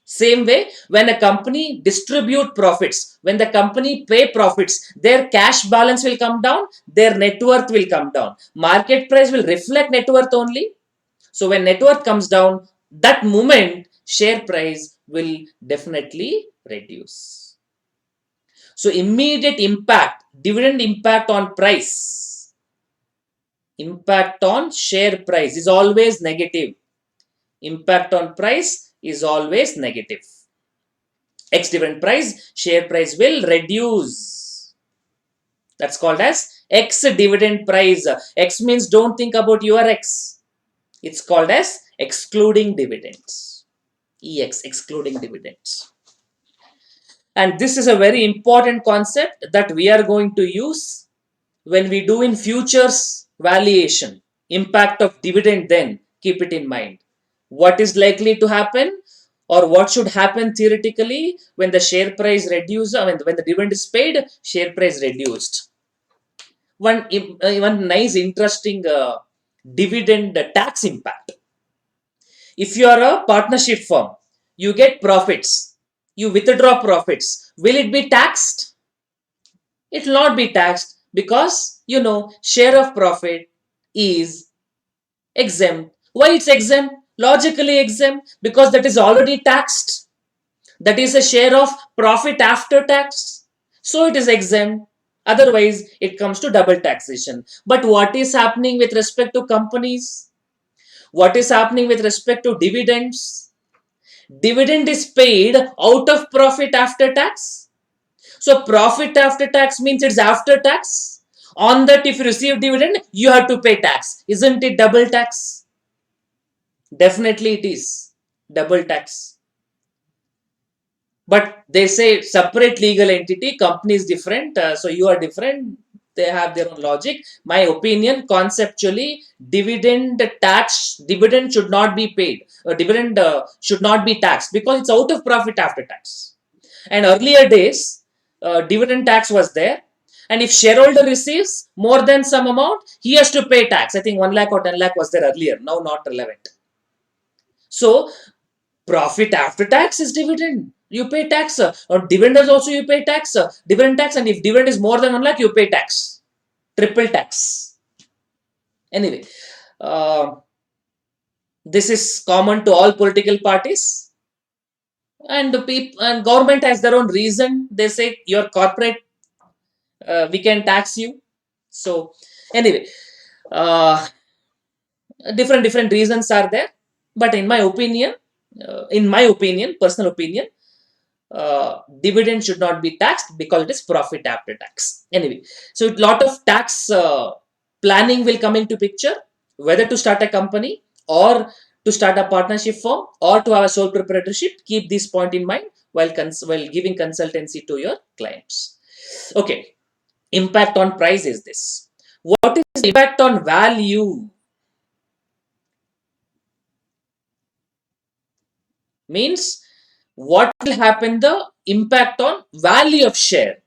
Same way, when a company distribute profits, when the company pay profits, their cash balance will come down, their net worth will come down. Market price will reflect net worth only. So when net worth comes down, that moment share price will definitely reduce. So immediate impact, dividend impact on price, impact on share price is always negative. Impact on price is always negative. X dividend price, share price will reduce. That's called as X dividend price. X means don't think about your X. It's called as excluding dividends. EX, excluding dividends. And this is a very important concept that we are going to use when we do in futures valuation. Impact of dividend, then keep it in mind. What is likely to happen or what should happen theoretically when the share price reduces, when the dividend is paid, share price reduced. One nice interesting dividend tax impact. If you are a partnership firm, you get profits, you withdraw profits. Will it be taxed? It will not be taxed because share of profit is exempt. Why it's exempt? Logically exempt because that is already taxed. That is a share of profit after tax. So it is exempt. Otherwise, it comes to double taxation. But what is happening with respect to companies? What is happening with respect to dividends? Dividend is paid out of profit after tax. So profit after tax means it's after tax. On that, if you receive dividend, you have to pay tax. Isn't it double tax? Definitely it is double tax. But they say separate legal entity, company is different, so you are different. They have their own logic. My opinion, conceptually, dividend should not be paid. Dividend should not be taxed because it's out of profit after tax. And earlier days, dividend tax was there. And if shareholder receives more than some amount, he has to pay tax. I think 1 lakh or 10 lakh was there earlier, now not relevant. So profit after tax is dividend. You pay tax. Or dividends also you pay tax. Dividend tax, and if dividend is more than 1 lakh, you pay tax. Triple tax. Anyway, uh, this is common to all political parties. And the people and government has their own reason. They say you're corporate, we can tax you. So anyway, uh, different reasons are there. But in my opinion, personal opinion, dividend should not be taxed because it is profit after tax. Anyway, so a lot of tax planning will come into picture, whether to start a company or to start a partnership firm or to have a sole proprietorship. Keep this point in mind while giving consultancy to your clients. Okay, impact on price is this. What is the impact on value? Means what will happen, the impact on value of share.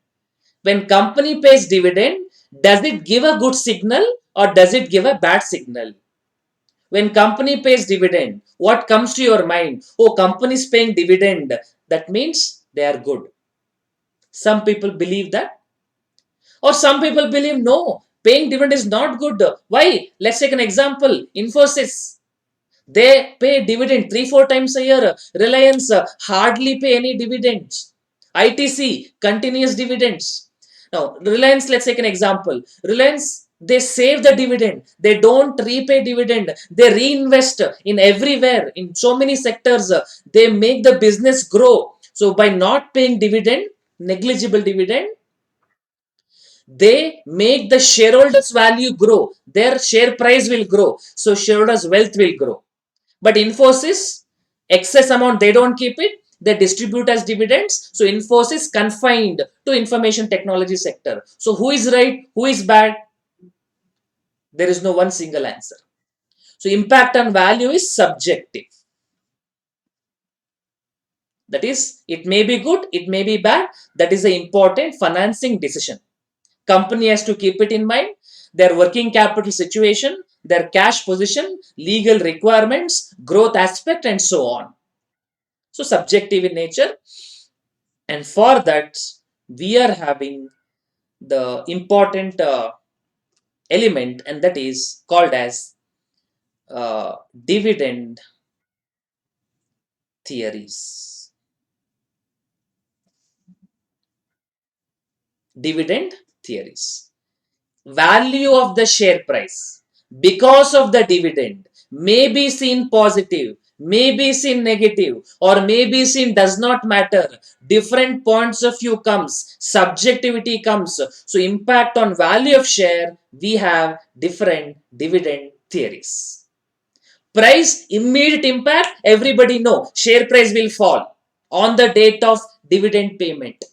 When company pays dividend, does it give a good signal or does it give a bad signal? When company pays dividend, what comes to your mind? Oh, company is paying dividend, that means they are good. Some people believe that, or some people believe no, paying dividend is not good. Why? Let's take an example. Infosys, they pay dividend 3 4 times a year. Reliance hardly pay any dividends. ITC continuous dividends. Now Reliance, let's take an example. Reliance, they save the dividend, they don't repay dividend, they reinvest in everywhere, in so many sectors. They make the business grow. So by not paying dividend, negligible dividend, they make the shareholders value grow, their share price will grow, so shareholders wealth will grow. But Infosys, excess amount they don't keep it, they distribute as dividends. So Infosys confined to information technology sector. So who is right, who is bad? There is no one single answer. So impact on value is subjective. That is, it may be good, it may be bad. That is the important financing decision. Company has to keep it in mind, their working capital situation, their cash position, legal requirements, growth aspect, and so on. So subjective in nature. And for that, we are having the important element, and that is called as dividend theories. Dividend theories. Value of the share price because of the dividend may be seen positive, may be seen negative, or may be seen does not matter. Different points of view comes, subjectivity comes. So impact on value of share, we have different dividend theories. Price, immediate impact, everybody know share price will fall on the date of dividend payment.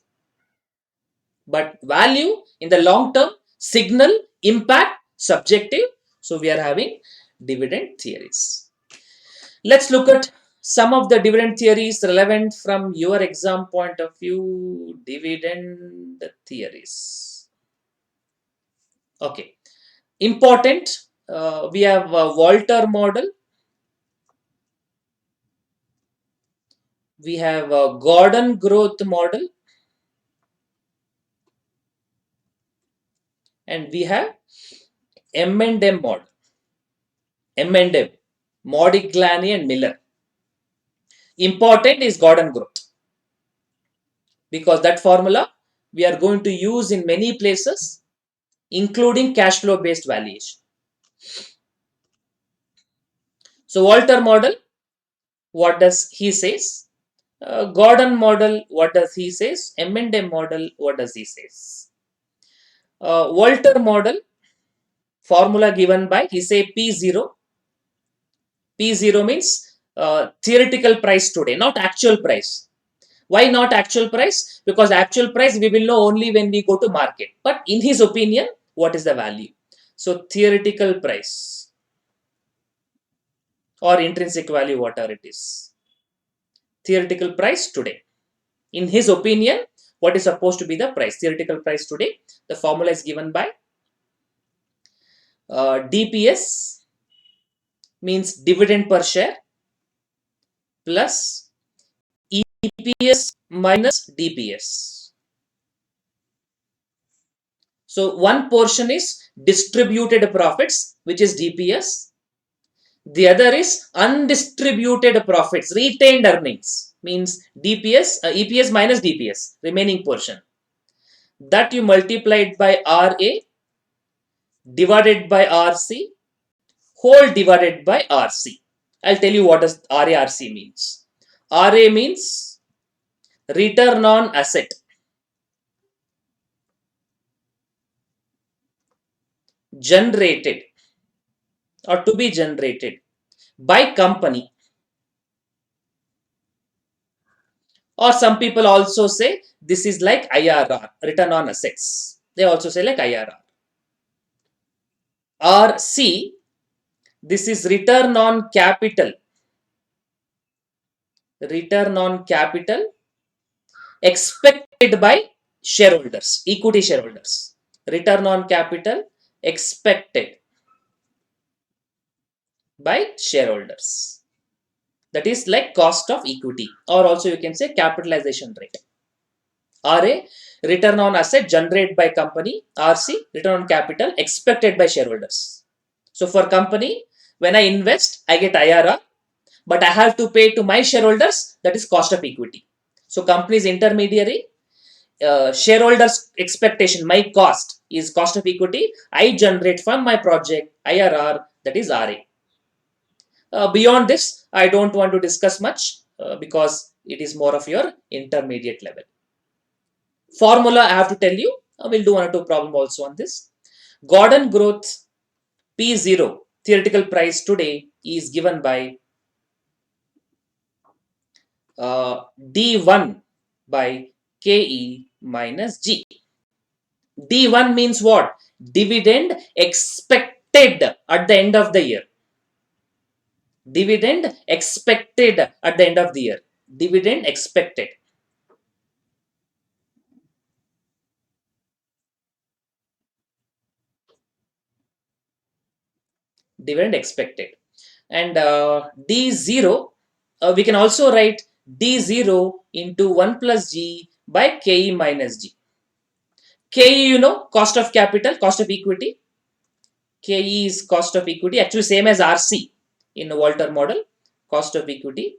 But value in the long term, signal, impact, subjective. So we are having dividend theories. Let's look at some of the dividend theories relevant from your exam point of view. Dividend theories. Okay. Important. We have a Walter model. We have a Gordon growth model. And we have M&M model. M&M. Modigliani and Miller. Important is Gordon growth, because that formula we are going to use in many places, including cash flow based valuation. So Walter model, what does he says? Gordon model, what does he says? M&M model, what does he says? Walter model, formula given by, he say P0. P0 means theoretical price today, not actual price. Why not actual price? Because actual price we will know only when we go to market. But in his opinion, what is the value? So theoretical price or intrinsic value, whatever it is. Theoretical price today. In his opinion, what is supposed to be the price? Theoretical price today. The formula is given by DPS, means dividend per share, plus EPS minus DPS. So one portion is distributed profits, which is DPS. The other is undistributed profits, retained earnings, means DPS, EPS minus DPS, remaining portion. That you multiplied by RA divided by RC whole divided by RC. I'll tell you what does RARC means. RA means return on asset. Generated or to be generated by company, or some people also say this is like IRR, return on assets. They also say like IRR. RC, this is return on capital. Return on capital expected by shareholders, equity shareholders. Return on capital expected by shareholders. That is like cost of equity, or also you can say capitalization rate. RA, return on asset generated by company. RC, return on capital expected by shareholders. So for company, when I invest, I get IRR, but I have to pay to my shareholders, that is cost of equity. So company's intermediary, shareholders expectation, my cost is cost of equity. I generate from my project IRR, that is RA. Beyond this, I don't want to discuss much because it is more of your intermediate level. Formula I have to tell you. We'll do one or two problem also on this. Gordon growth P0 theoretical price today is given by D1 by KE minus G. D1 means what? Dividend expected at the end of the year. Dividend expected at the end of the year. Dividend expected. Dividend expected. And D0, we can also write D0 into 1 plus G by KE minus G. KE, you know, cost of capital, cost of equity. KE is cost of equity, actually same as RC in the Walter model, cost of equity.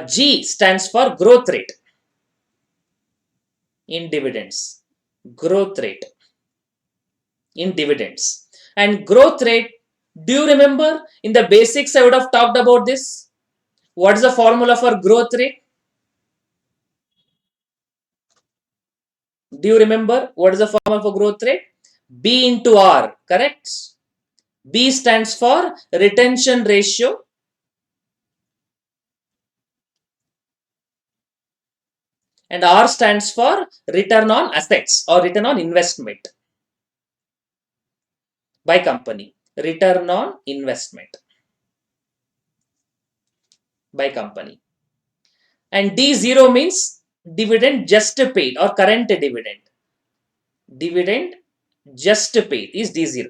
G stands for growth rate in dividends. Growth rate in dividends. And growth rate, do you remember in the basics I would have talked about this? What is the formula for growth rate? Do you remember what is the formula for growth rate? B into R, correct? B stands for retention ratio. And R stands for return on assets or return on investment by company. Return on investment by company. And D0 means dividend just paid or current dividend. Dividend just paid is D0.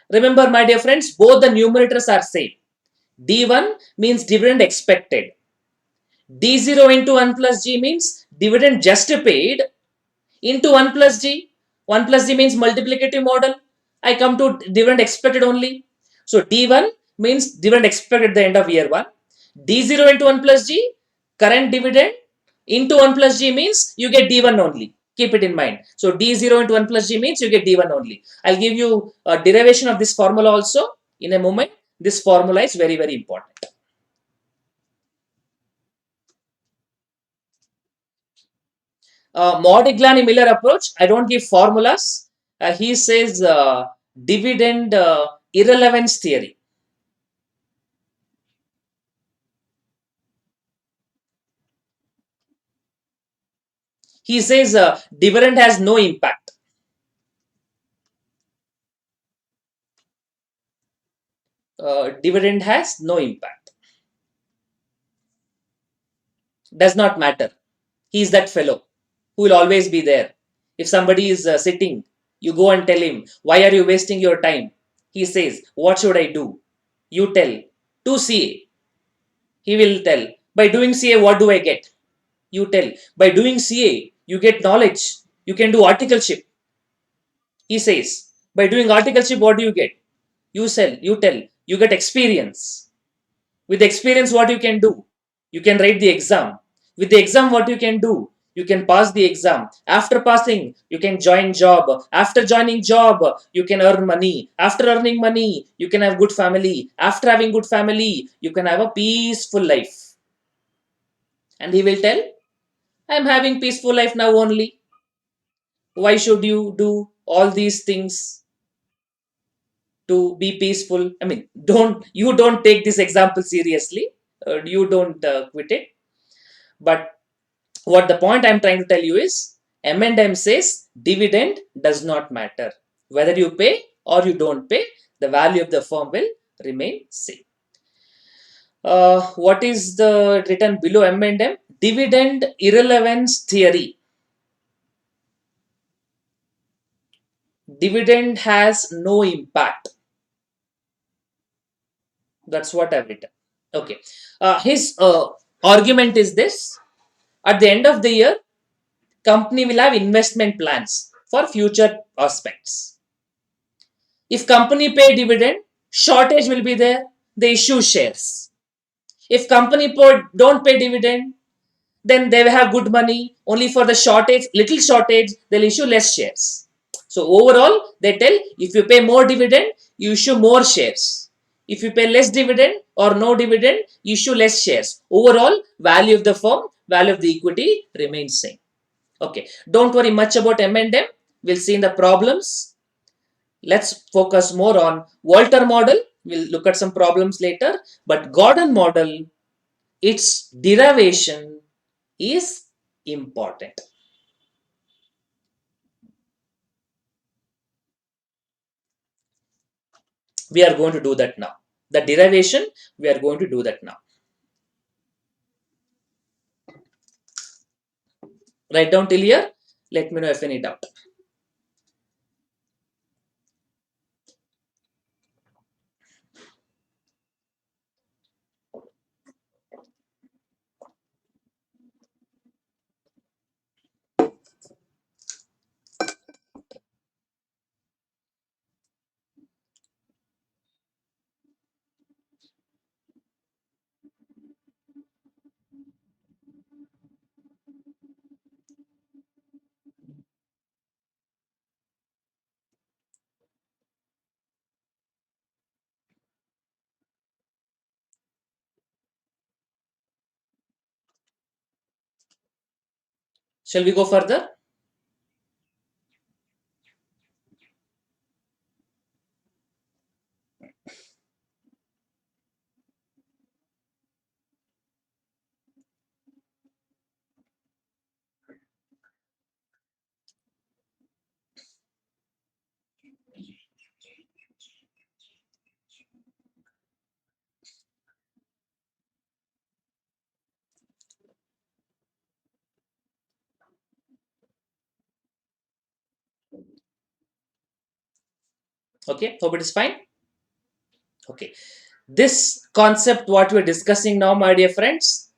Remember, my dear friends, both the numerators are same. D1 means dividend expected. D0 into 1 plus G means dividend just paid into 1 plus G. 1 plus G means multiplicative model. I come to dividend expected only. So D1 means dividend expected at the end of year 1. D0 into 1 plus G, current dividend into 1 plus G means you get D1 only. Keep it in mind. So D0 into 1 plus G means you get D1 only. I'll give you a derivation of this formula also in a moment. This formula is very, very important. Modigliani Miller approach, I don't give formulas. He says dividend irrelevance theory. He says dividend has no impact. Dividend has no impact. Does not matter. He is that fellow who will always be there. If somebody is sitting, you go and tell him, why are you wasting your time? He says, what should I do? You tell, to CA. He will tell, by doing CA, what do I get? You tell, by doing CA, you get knowledge. You can do articleship. He says, by doing articleship, what do you get? You tell, you get experience. With experience, what you can do? You can write the exam. With the exam, what you can do? You can pass the exam. After passing, you can join job. After joining job, you can earn money. After earning money, you can have good family. After having good family, you can have a peaceful life. And he will tell, I am having peaceful life now only. Why should you do all these things to be peaceful? I mean, don't take this example seriously. You don't quit it. But what the point I'm trying to tell you is M&M says dividend does not matter. Whether you pay or you don't pay, the value of the firm will remain same. What is the written below M&M? Dividend irrelevance theory. Dividend has no impact. That's what I've written. Okay. His argument is this. At the end of the year, company will have investment plans for future aspects. If company pay dividend, shortage will be there. They issue shares. If company don't pay dividend, then they will have good money. Only for the shortage, little shortage, they'll issue less shares. So overall, they tell if you pay more dividend, you issue more shares. If you pay less dividend or no dividend, you issue less shares. Overall, value of the firm, value of the equity remains same. Okay, don't worry much about M&M. We'll see in the problems. Let's focus more on Walter model. We'll look at some problems later. But Gordon model, its derivation is important. We are going to do that now. The derivation, we are going to do that now. Write down till here. Let me know if any doubt. Shall we go further? Okay, hope it is fine. Okay, this concept, what we're discussing now, my dear friends,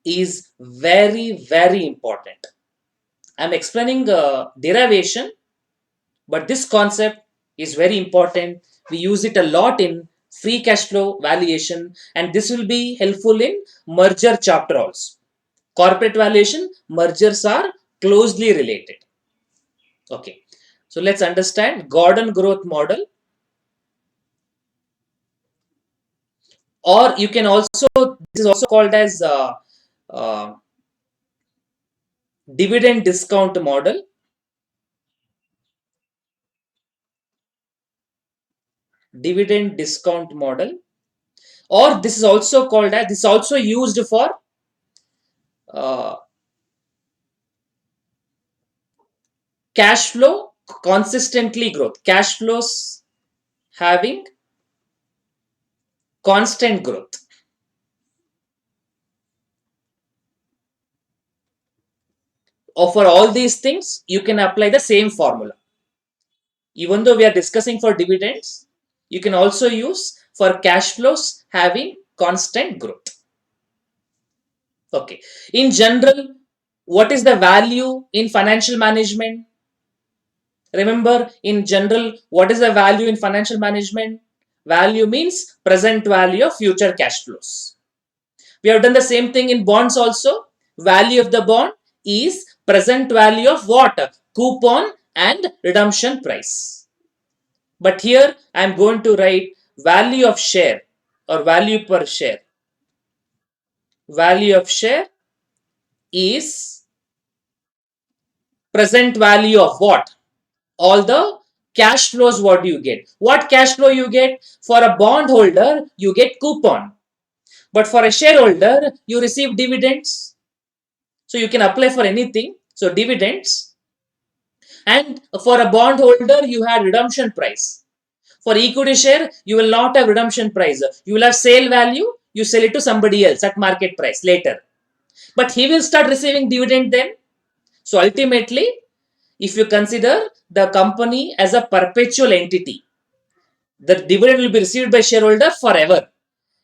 is very, very important. I'm explaining derivation, but this concept is very important. We use it a lot in free cash flow valuation, and this will be helpful in merger chapter also. Corporate valuation, mergers are closely related. Okay, so let's understand Gordon growth model. Or you can also, this is also called as uh, dividend discount model. Dividend discount model. Or this is also called as, this is also used for uh, cash flow consistently growth. Cash flows having constant growth. Or for all these things, you can apply the same formula. Even though we are discussing for dividends, you can also use for cash flows having constant growth. Okay. In general, what is the value in financial management? Remember, in general, what is the value in financial management? Value means present value of future cash flows. We have done the same thing in bonds also. Value of the bond is present value of what? Coupon and redemption price. But here I am going to write value of share or value per share. Value of share is present value of what? All the cash flows. What do you get? What cash flow you get? For a bond holder, you get coupon. But for a shareholder, you receive dividends. So you can apply for anything. So dividends. And for a bond holder, you had redemption price. For equity share, you will not have redemption price. You will have sale value. You sell it to somebody else at market price later. But he will start receiving dividend then. So ultimately, if you consider the company as a perpetual entity, the dividend will be received by shareholder forever.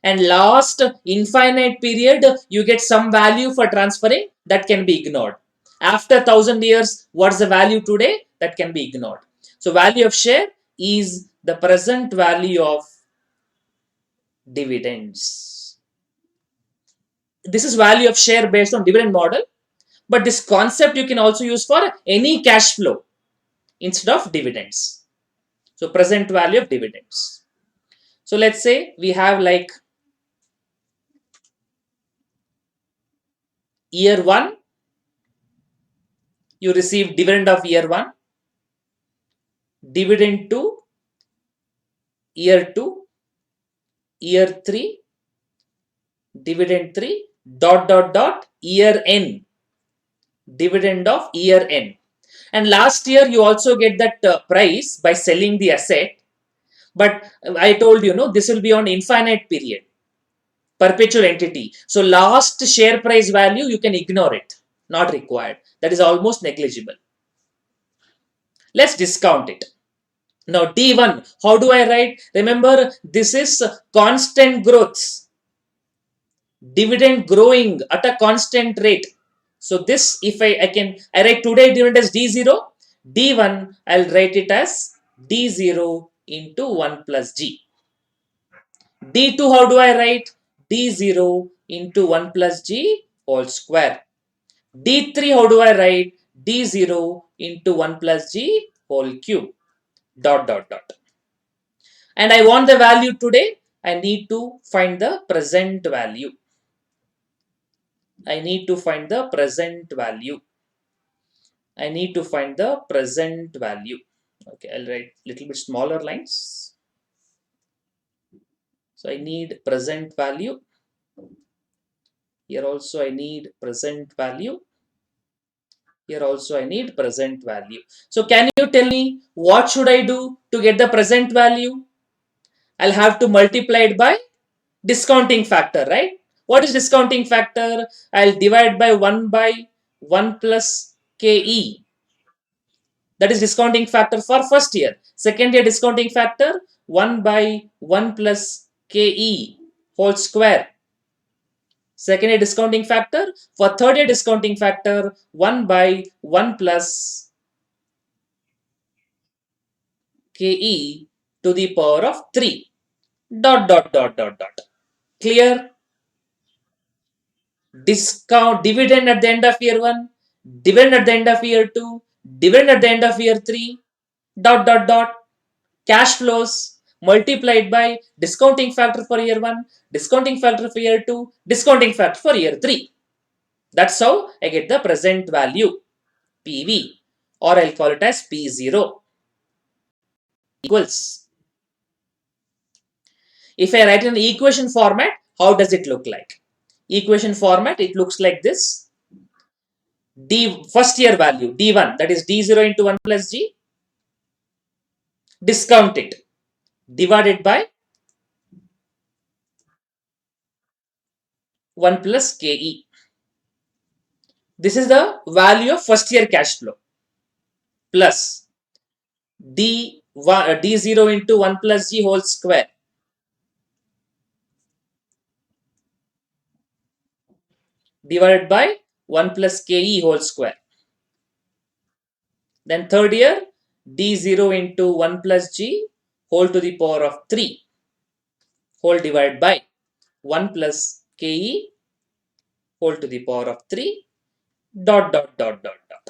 And last infinite period, you get some value for transferring that can be ignored. After 1,000 years, what's the value today? That can be ignored. So value of share is the present value of dividends. This is value of share based on dividend model. But this concept you can also use for any cash flow instead of dividends. So present value of dividends. So let's say we have like year 1, you receive dividend of year 1, dividend 2, year 2, year 3, dividend 3, dot dot dot, year n, dividend of year n. And last year you also get that price by selling the asset. But I told you, no, this will be on infinite period, perpetual entity. So last share price value, you can ignore it, not required. That is almost negligible. Let's discount it. Now D1, how do I write? Remember, this is constant growth. Dividend growing at a constant rate. So this, if I write today dividend as D0, D1, I'll write it as D0 into 1 plus G. D2, how do I write? D0 into 1 plus G whole square. D3, how do I write? D0 into 1 plus G whole cube. Dot dot dot. And I want the value today. I need to find the present value. I need to find the present value. I need to find the present value. Okay, I'll write little bit smaller lines. So I need present value. Here also I need present value. Here also I need present value. So can you tell me what should I do to get the present value? I'll have to multiply it by discounting factor, right? What is discounting factor? I'll divide by 1 plus KE. That is discounting factor for first year. Second year discounting factor 1 by 1 plus KE whole square. Second year discounting factor. For third year discounting factor 1 by 1 plus KE to the power of 3. Dot dot dot dot dot. Clear? Discount dividend at the end of year 1, dividend at the end of year 2, dividend at the end of year 3, dot dot dot. Cash flows, multiplied by discounting factor for year 1, discounting factor for year 2, discounting factor for year 3. That's how I get the present value, PV, or I'll call it as P0 equals. If I write in the equation format, how does it look like? Equation format, it looks like this. D first year value, D1, that is D0 into 1 plus G, discount it, divided by 1 plus KE. This is the value of first year cash flow, plus D0 into 1 plus G whole square, divided by 1 plus KE whole square. Then third year, D0 into 1 plus G whole to the power of 3 whole divided by 1 plus KE whole to the power of 3 dot dot dot dot dot.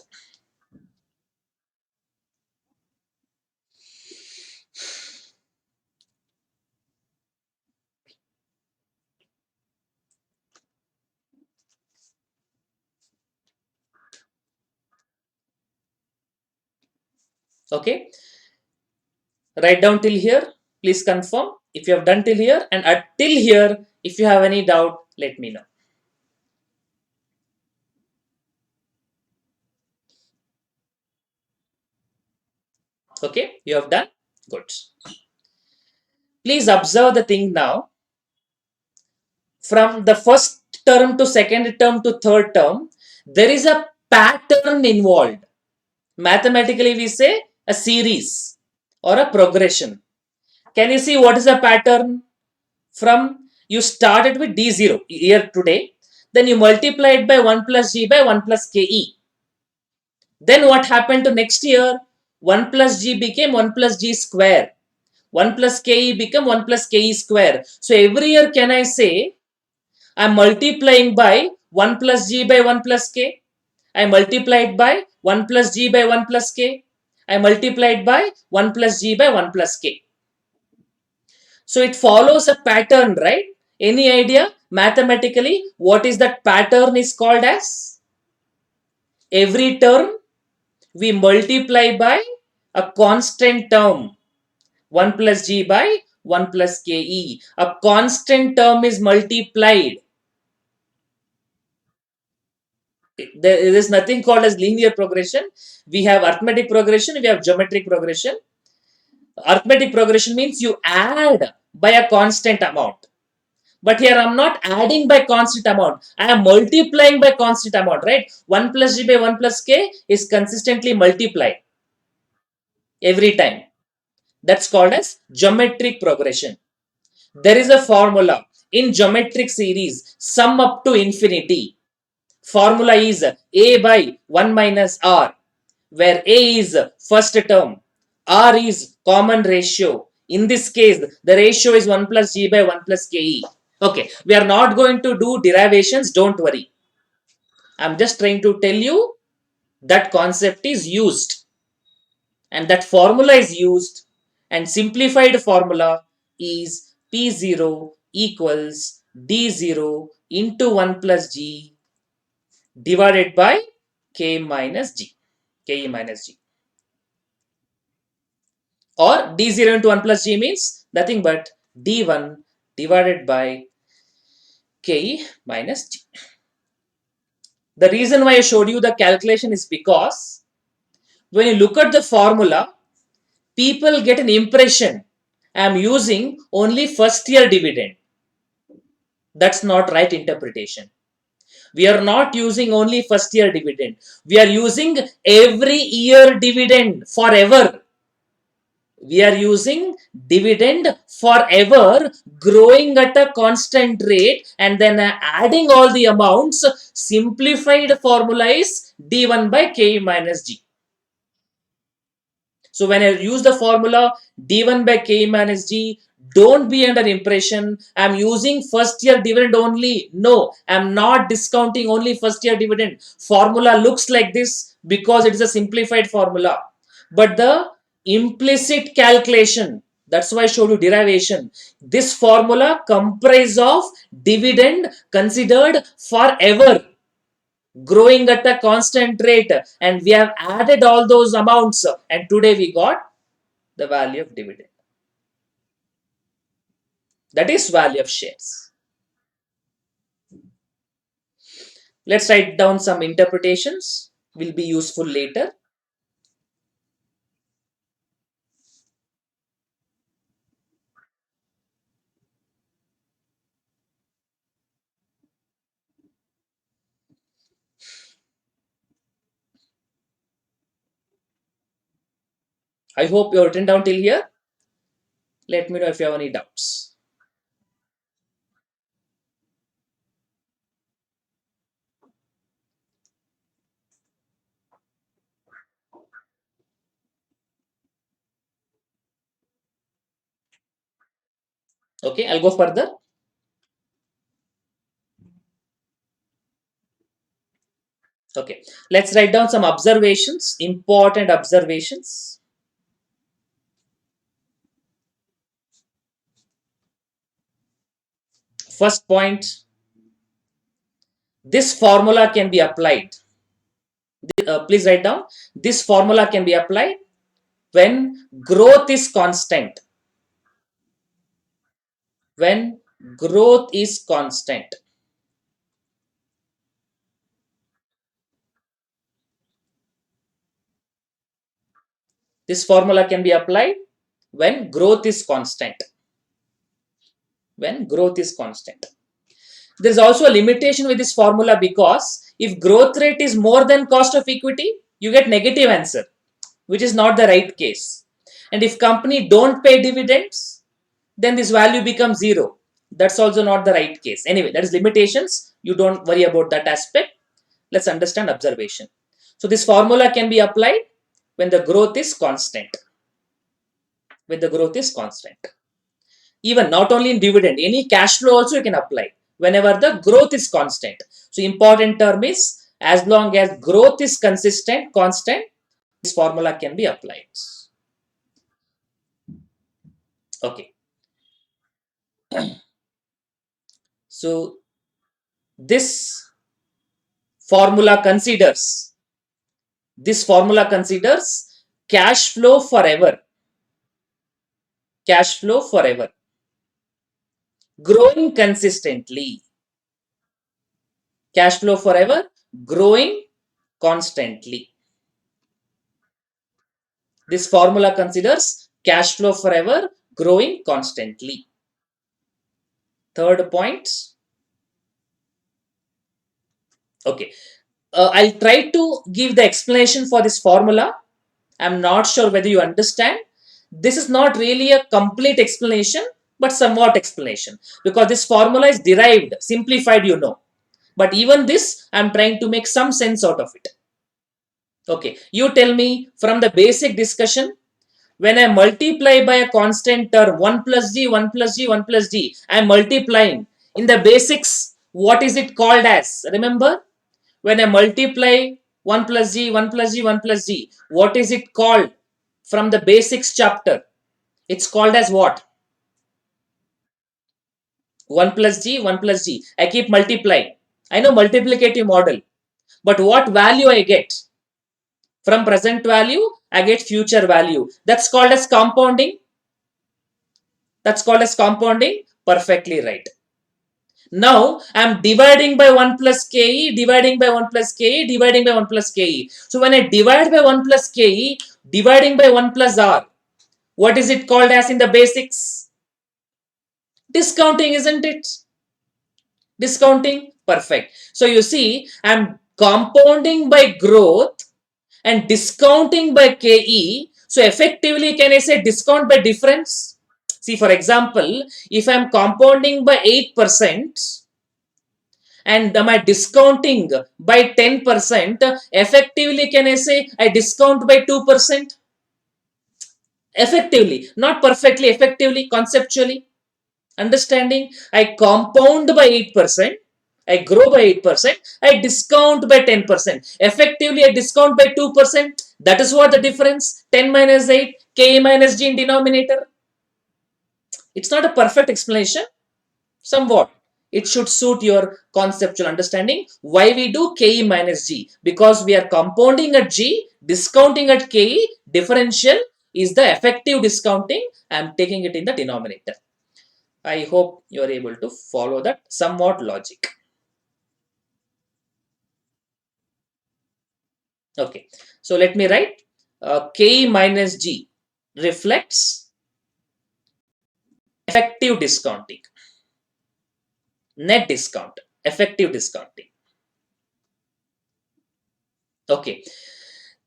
Okay, write down till here. Please confirm if you have done till here, and at till here, if you have any doubt, let me know. Okay, you have done? Good. Please observe the thing now. From the first term to second term to third term, there is a pattern involved. Mathematically, we say a series or a progression. Can you see what is the pattern? From you started with D0 here today, then you multiplied by 1 plus G by 1 plus KE. Then what happened to next year? 1 plus G became 1 plus G square. 1 plus KE became 1 plus KE square. So every year, can I say I'm multiplying by 1 plus G by 1 plus K? I multiplied by 1 plus G by 1 plus K. I multiplied by 1 plus G by 1 plus K. So it follows a pattern, right? Any idea mathematically what is that pattern is called as? Every term we multiply by a constant term, 1 plus G by 1 plus KE. A constant term is multiplied. There is nothing called as linear progression. We have arithmetic progression, we have geometric progression. Arithmetic progression means you add by a constant amount. But here I'm not adding by constant amount. I am multiplying by constant amount, right? 1 plus G by 1 plus K is consistently multiplied every time. That's called as geometric progression. There is a formula in geometric series, sum up to infinity. Formula is A by 1 minus R, where A is first term, R is common ratio. In this case, the ratio is 1 plus G by 1 plus KE. Okay, we are not going to do derivations, don't worry. I'm just trying to tell you that concept is used and that formula is used, and simplified formula is P0 equals D0 into 1 plus G divided by K minus G, Ke minus G. Or D0 into 1 plus G means nothing but D1 divided by Ke minus G. The reason why I showed you the calculation is because when you look at the formula, people get an impression I am using only first year dividend. That's not right interpretation. We are not using only first year dividend. We are using every year dividend forever. We are using dividend forever, growing at a constant rate, and then adding all the amounts. Simplified formula is D1 by K minus G. So when I use the formula D1 by K minus G, don't be under impression I'm using first year dividend only. No, I'm not discounting only first year dividend. Formula looks like this because it is a simplified formula. But the implicit calculation That's why I showed you derivation. This formula comprises of dividend considered forever, growing at a constant rate, and we have added all those amounts, and today we got the value of dividend. That is value of shares. Let's write down some interpretations, will be useful later. I hope you have written down till here. Let me know if you have any doubts. Okay, I'll go further. Okay, let's write down some observations, important observations. First point, this formula can be applied. Please write down, this formula can be applied when growth is constant. When growth is constant. This formula can be applied when growth is constant. When growth is constant. There is also a limitation with this formula, because if growth rate is more than cost of equity, you get negative answer, which is not the right case. And if company don't pay dividends, then this value becomes zero. That's also not the right case. Anyway, that is limitations. You don't worry about that aspect. Let's understand observation. So this formula can be applied when the growth is constant. When the growth is constant. Even not only in dividend, any cash flow also you can apply whenever the growth is constant. So important term is, as long as growth is consistent, constant, this formula can be applied. Okay. So this formula considers cash flow forever. Cash flow forever. Growing consistently. Cash flow forever, growing constantly. This formula considers cash flow forever, growing constantly. Third point. Okay. I'll try to give the explanation for this formula. I'm not sure whether you understand. This is not really a complete explanation, but somewhat explanation, because this formula is derived, simplified, you know. But even this, I'm trying to make some sense out of it. Okay, you tell me from the basic discussion, when I multiply by a constant term, 1 plus g, 1 plus g, 1 plus g, I am multiplying. In the basics, what is it called as? Remember, when I multiply 1 plus g, 1 plus g, 1 plus g, what is it called from the basics chapter? It's called as what? 1 plus g, 1 plus g. I keep multiplying. I know multiplicative model. But what value I get? From present value, I get future value. That's called as compounding. That's called as compounding. Perfectly right. Now, I'm dividing by 1 plus ke, dividing by 1 plus ke, dividing by 1 plus ke. So, when I divide by 1 plus ke, dividing by 1 plus r, what is it called as in the basics? Discounting, isn't it? Discounting. Perfect. So, you see, I'm compounding by growth and discounting by ke. So, effectively, can I say discount by difference? See, for example, if I'm compounding by 8%, and my discounting by 10%, effectively, can I say I discount by 2%? Effectively, not perfectly, effectively, conceptually. Understanding? I compound by 8%, I grow by 8%, I discount by 10%. Effectively, I discount by 2%. That is what the difference. 10 minus 8, k minus g in denominator. It's not a perfect explanation, somewhat. It should suit your conceptual understanding. Why we do KE minus G? Because we are compounding at G, discounting at KE, differential is the effective discounting. I am taking it in the denominator. I hope you are able to follow that somewhat logic. Okay, so let me write KE minus G reflects effective discounting, net discount, effective discounting. Okay,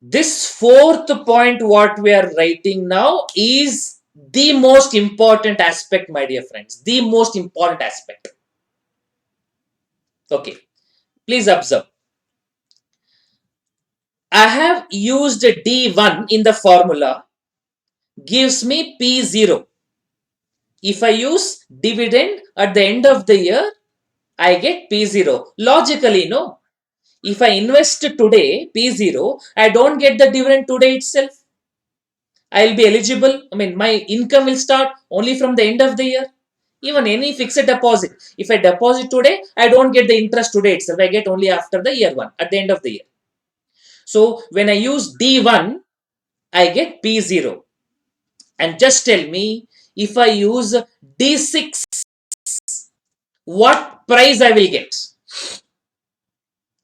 this fourth point, what we are writing now, is the most important aspect, my dear friends. The most important aspect. Okay, please observe. I have used D1 in the formula, gives me P0. If I use dividend at the end of the year, I get P0. Logically, no. If I invest today, P0, I don't get the dividend today itself. I'll be eligible. I mean, my income will start only from the end of the year. Even any fixed deposit. If I deposit today, I don't get the interest today itself. I get only after the year one, at the end of the year. So when I use D1, I get P0. And just tell me, if I use D6, what price I will get?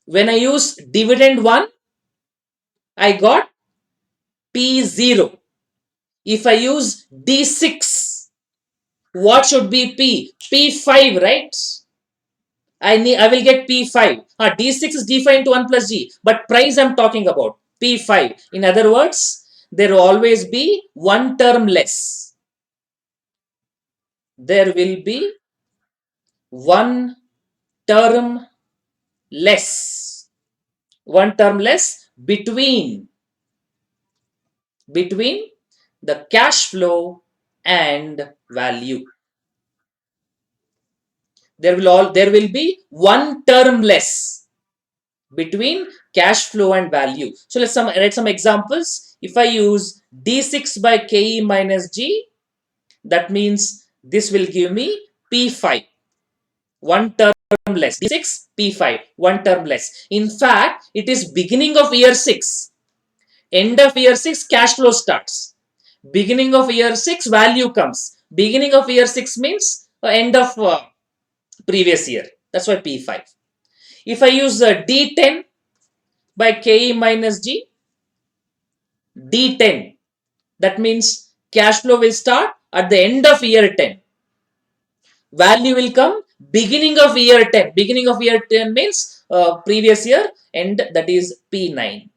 When I use dividend 1, I got P0. If I use D6, what should be P? P5, right? I will get P5. D6 is defined to 1 plus G, but price I'm talking about P5. In other words, there will always be one term less. There will be one term less. One term less between the cash flow and value. There will be one term less between cash flow and value. So let's write some examples. If I use D6 by KE minus G, that means this will give me P5, one term less. D6, P5, one term less. In fact, it is beginning of year 6. End of year 6, cash flow starts. Beginning of year 6, value comes. Beginning of year 6 means end of previous year. That's why P5. If I use D10 by KE minus G, D10, that means cash flow will start at the end of year 10. Value will come beginning of year 10. Beginning of year 10 means previous year, and that is P9.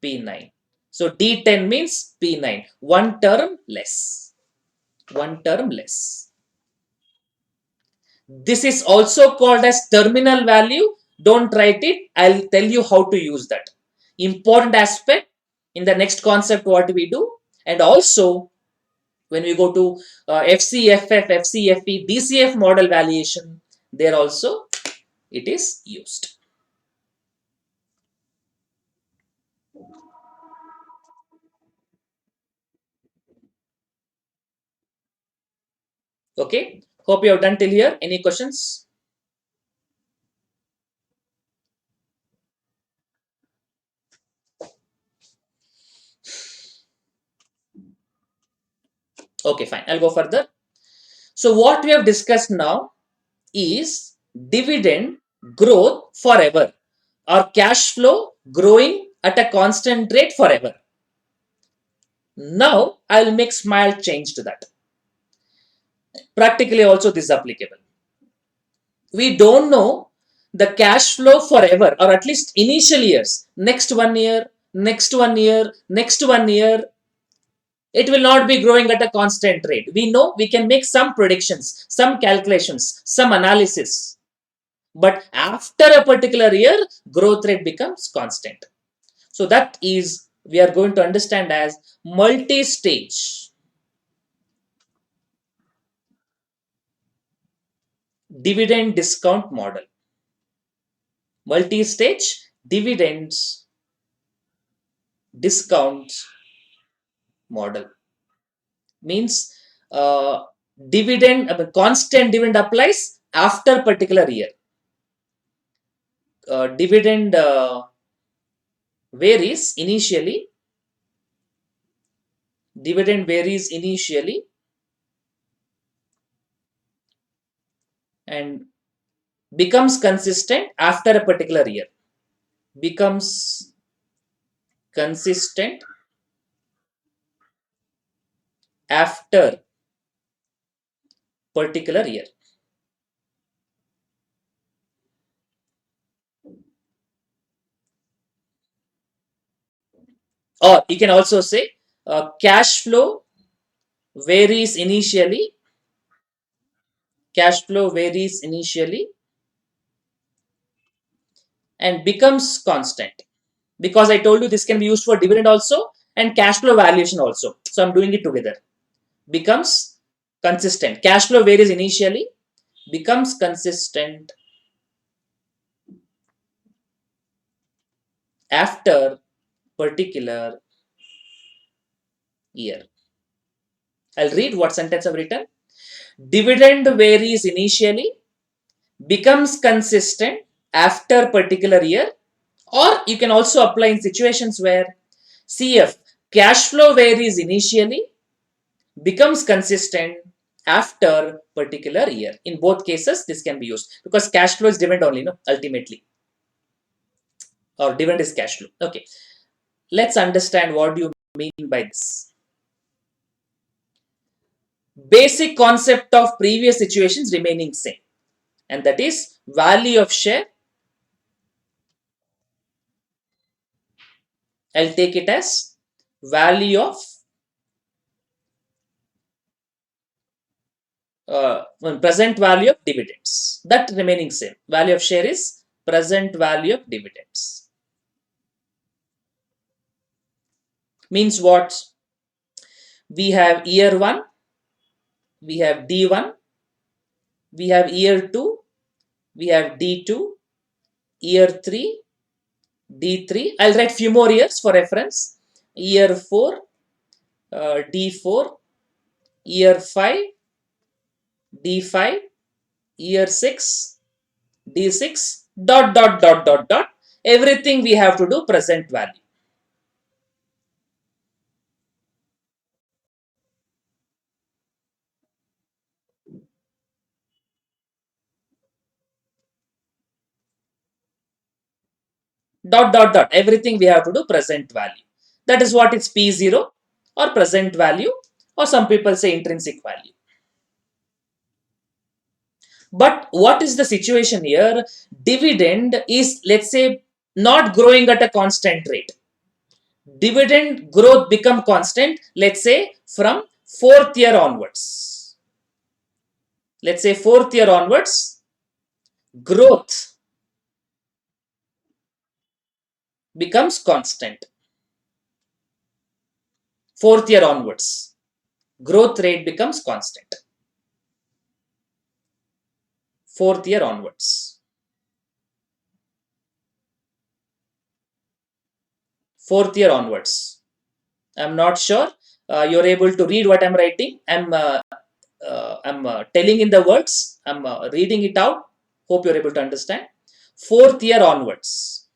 P9. So D10 means P9. One term less. One term less. This is also called as terminal value. Don't write it. I'll tell you how to use that. Important aspect in the next concept what we do. And also when we go to FCFF, FCFE, DCF model valuation, there also it is used. Okay. Hope you have done till here. Any questions? Okay, fine. I'll go further. So what we have discussed now is dividend growth forever, or cash flow growing at a constant rate forever. Now I'll make small change to that. Practically also this is applicable. We don't know the cash flow forever, or at least initial years. Next 1 year, next 1 year, next 1 year, it will not be growing at a constant rate. We know we can make some predictions, some calculations, some analysis. But after a particular year, growth rate becomes constant. So that is, we are going to understand as multi-stage dividend discount model. Multi-stage dividends discount model means uh, dividend, constant dividend applies after particular year. Dividend varies initially. Dividend varies initially and becomes consistent after a particular year. Becomes consistent after particular year. Or you can also say cash flow varies initially. Cash flow varies initially and becomes constant. Because I told you this can be used for dividend also and cash flow valuation also. So I'm doing it together. Becomes consistent. Cash flow varies initially, becomes consistent after particular year. I'll read what sentence I've written. Dividend varies initially, becomes consistent after particular year, or you can also apply in situations where CF, cash flow varies initially, becomes consistent after particular year. In both cases, this can be used because cash flow is dividend only, no, ultimately, or dividend is cash flow. Okay, let's understand what you mean by this. Basic concept of previous situations remaining same, and that is value of share. I'll take it as value of present value of dividends. That remaining same. Value of share is present value of dividends. Means what? We have year 1, we have D1, we have year 2, we have D2, year 3, D3. I'll write few more years for reference. Year 4, D4, year 5, D5, year 6, D6, dot, dot, dot, dot, dot. Everything we have to do present value. Dot, dot, dot. Everything we have to do present value. That is what is P0 or present value, or some people say intrinsic value. But what is the situation here? Dividend is, let's say, not growing at a constant rate. Dividend growth become constant, let's say, from fourth year onwards. Let's say fourth year onwards, growth becomes constant. Fourth year onwards, growth rate becomes constant. Fourth year onwards. Fourth year onwards. I'm not sure you're able to read what I'm writing. I'm telling in the words. I'm reading it out. Hope you're able to understand. Fourth year onwards.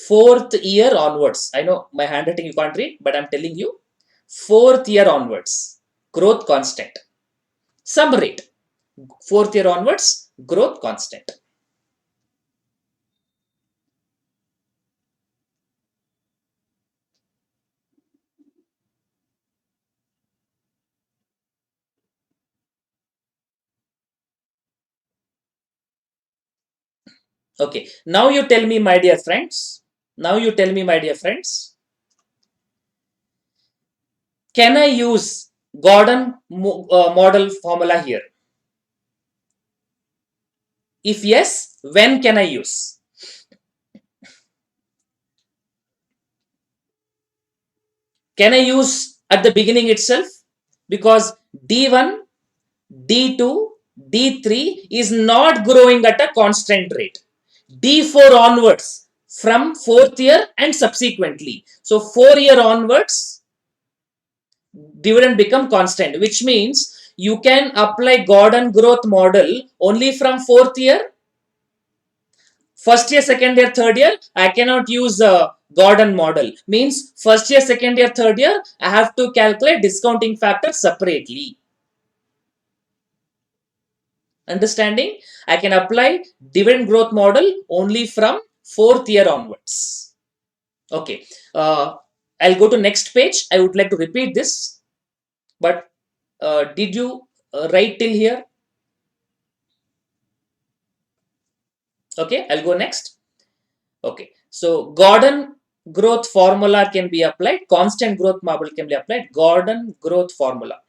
Fourth year onwards. I know my handwriting you can't read, but I'm telling you. Fourth year onwards. Growth constant. Some rate. Fourth year onwards. Growth constant. Okay. Now you tell me, my dear friends. Now you tell me, my dear friends. Can I use Gordon model formula here? If yes, when can I use? Can I use at the beginning itself? Because D1, D2, D3 is not growing at a constant rate. D4 onwards from fourth year and subsequently. So 4 year onwards, dividend become constant, which means you can apply Gordon growth model only from fourth year. First year, second year, third year, I cannot use Gordon model. Means first year, second year, third year, I have to calculate discounting factor separately. Understanding? I can apply dividend growth model only from fourth year onwards. Okay. I'll go to next page. I would like to repeat this, but did you write till here? Okay, I'll go next. Okay, so Gordon growth formula can be applied, constant growth model can be applied. Gordon growth formula.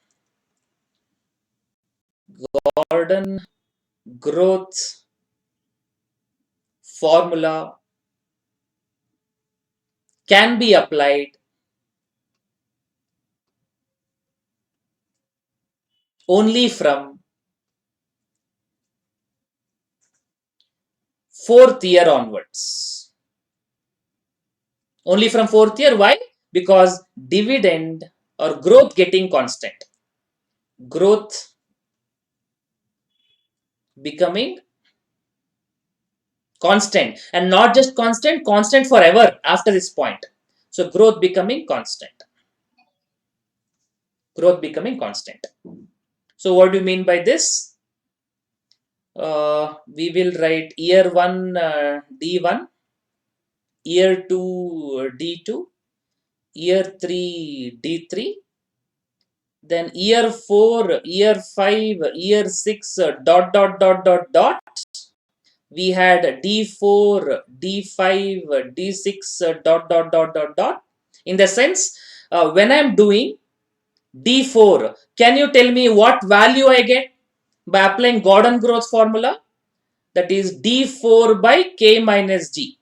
Gordon growth formula can be applied only from fourth year onwards. Only from fourth year. Why? Because dividend or growth getting constant. Growth becoming constant, and not just constant, constant forever after this point. So growth becoming constant. Growth becoming constant. So what do you mean by this? We will write year 1 D1, year 2 D2, year 3 D3, then year 4, year 5, year 6 dot dot dot dot dot. We had D4, D5, D6 dot dot dot dot dot. In the sense, when I'm doing D4, can you tell me what value I get by applying Gordon growth formula? That is D4 by K minus G.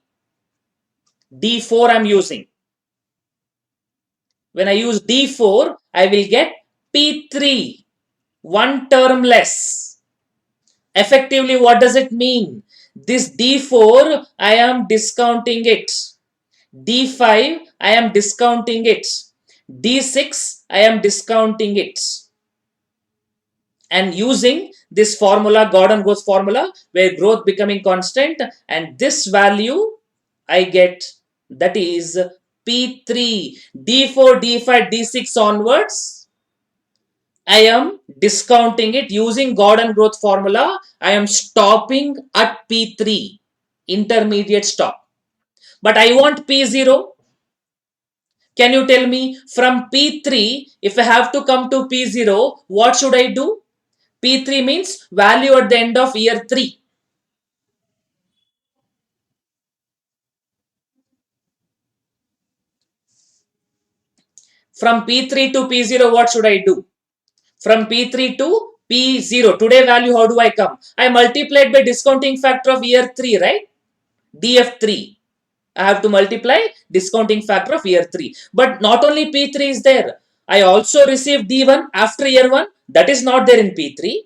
D4 I'm using. When I use D4, I will get P3, one term less. Effectively, what does it mean? This D4, I am discounting it. D5, I am discounting it. D6, I am discounting it. And using this formula, Gordon growth formula, where growth becoming constant, and this value I get, that is P3, D4, D5, D6 onwards, I am discounting it using Gordon growth formula. I am stopping at P3, intermediate stop. But I want P0. Can you tell me from P3, if I have to come to P0, what should I do? P3 means value at the end of year 3. From P3 to P0, what should I do? From P3 to P0, today value, how do I come? I multiplied by discounting factor of year 3, right? DF3. I have to multiply discounting factor of year 3. But not only P3 is there. I also received D1 after year 1. That is not there in P3.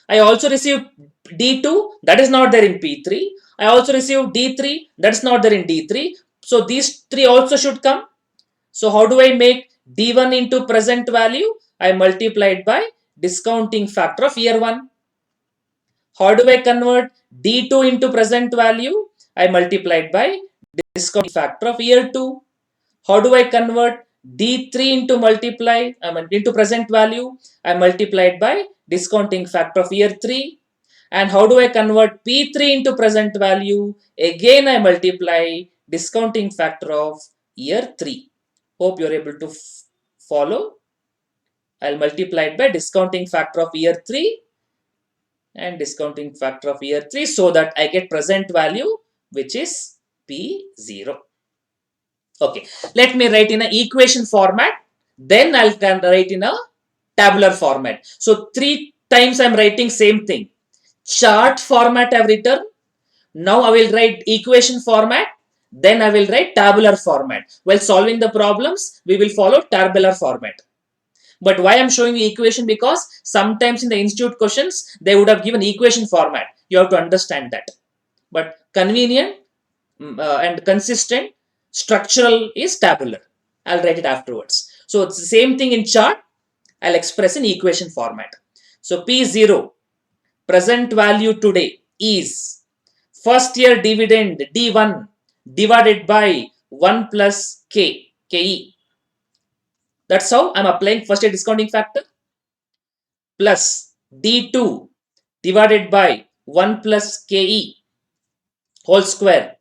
I also received D2. That is not there in P3. I also received D3. That's not there in D3. So these three also should come. So how do I make D1 into present value? I multiplied by discounting factor of year 1. How do I convert D2 into present value? I multiplied by discounting factor of year 2. How do I convert D3 into into present value? I multiplied by discounting factor of year 3. And how do I convert P3 into present value? Again, I multiply discounting factor of year 3. Hope you're able to follow. I'll multiply it by discounting factor of year 3 and discounting factor of year 3 so that I get present value, which is P0. Okay, let me write in an equation format. Then I'll write in a tabular format. So 3 times I'm writing same thing. Chart format I've written. Now I will write equation format. Then I will write tabular format. While solving the problems, we will follow tabular format. But why I'm showing the equation? Because sometimes in the institute questions, they would have given equation format. You have to understand that. But convenient and consistent, structural is tabular. I'll write it afterwards. So it's the same thing in chart. I'll express in equation format. So P0, present value today, is first year dividend D1 divided by 1 plus KE. That's how I'm applying first year discounting factor, plus D2 divided by 1 plus KE whole square,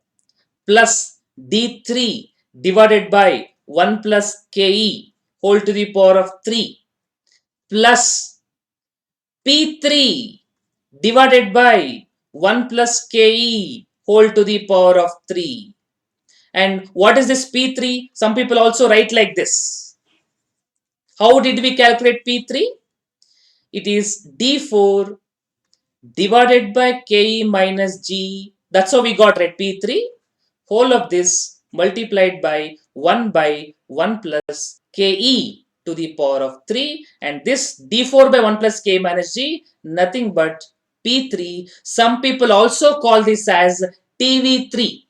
plus D3 divided by 1 plus KE whole to the power of 3, plus P3 divided by 1 plus KE whole to the power of 3. And what is this P3? Some people also write like this. How did we calculate P3? It is D4 divided by Ke minus G. That's how we got, right? P3 whole of this multiplied by 1 plus Ke to the power of 3, and this D4 by 1 plus K minus G, nothing but P3. Some people also call this as TV3.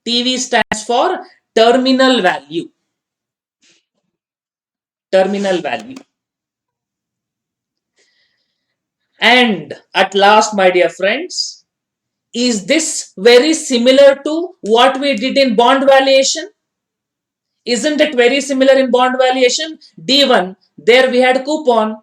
TV stands for terminal value. Terminal value. And at last, my dear friends, is this very similar to what we did in bond valuation? Isn't it very similar in bond valuation? D1, there we had coupon.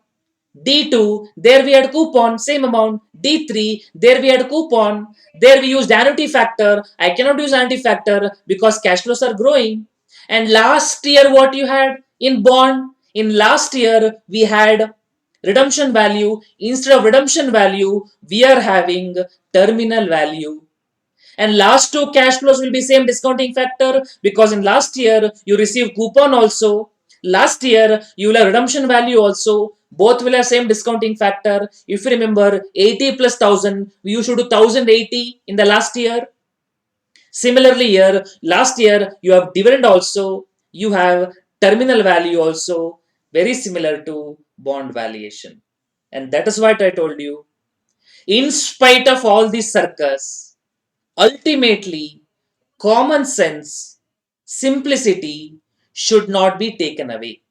D2, there we had coupon, same amount. D3, there we had coupon. There we used annuity factor. I cannot use annuity factor because cash flows are growing. And last year, what you had in bond? In last year, we had redemption value. Instead of redemption value, we are having terminal value. And last two cash flows will be same discounting factor, because in last year you received coupon also. Last year you will have redemption value also. Both will have same discounting factor. If you remember, 80 plus 1000, you should do 1080 in the last year. Similarly here, last year you have dividend also. You have terminal value also. Very similar to bond valuation. And that is what I told you. In spite of all this circus, ultimately, common sense, simplicity should not be taken away.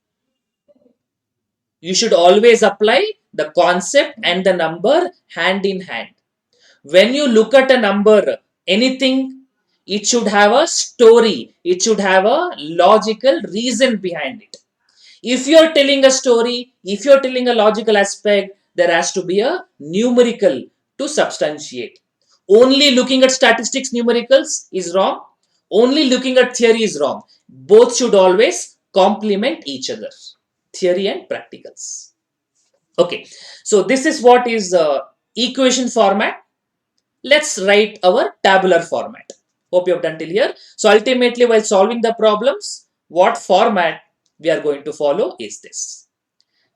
You should always apply the concept and the number hand in hand. When you look at a number, anything, it should have a story, it should have a logical reason behind it. If you are telling a story, if you are telling a logical aspect, there has to be a numerical to substantiate. Only looking at statistics, numericals is wrong. Only looking at theory is wrong. Both should always complement each other, theory and practicals. Okay, so this is what is equation format. Let's write our tabular format. Hope you have done till here. So ultimately, while solving the problems, what format we are going to follow is this.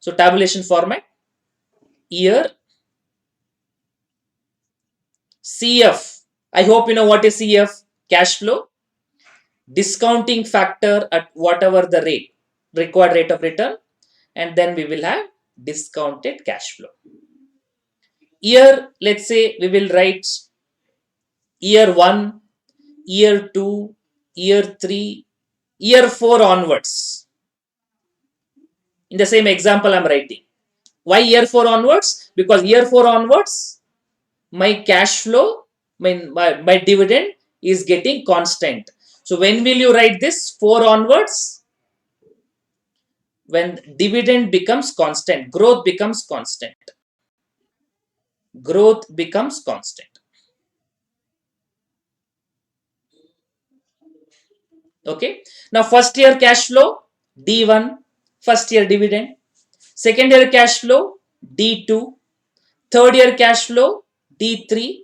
So tabulation format, year, CF. I hope you know what is CF, cash flow, discounting factor at whatever the rate, required rate of return, and then we will have discounted cash flow. Year, let's say we will write year 1, year 2, year 3, year 4 onwards. In the same example I'm writing. Why year 4 onwards? Because year 4 onwards, my cash flow, my dividend is getting constant. So when will you write this? 4 onwards? When dividend becomes constant, growth becomes constant. Growth becomes constant. Okay. Now first year cash flow, D1, first year dividend. Second year cash flow, D2. Third year cash flow, D3.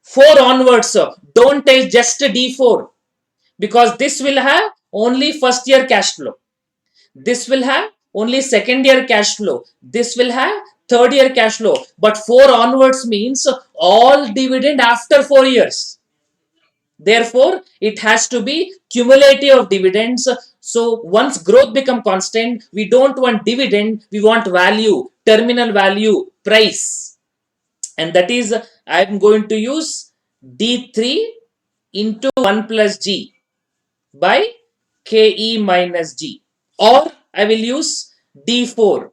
4 onwards, sir. Don't take just D4, because this will have only first year cash flow. This will have only second year cash flow. This will have third year cash flow. But 4 onwards means all dividend after 4 years. Therefore, it has to be cumulative of dividends. So once growth become constant, we don't want dividend, we want value, terminal value, price. And that is, I am going to use D3 into 1 plus G by Ke minus G. Or I will use D4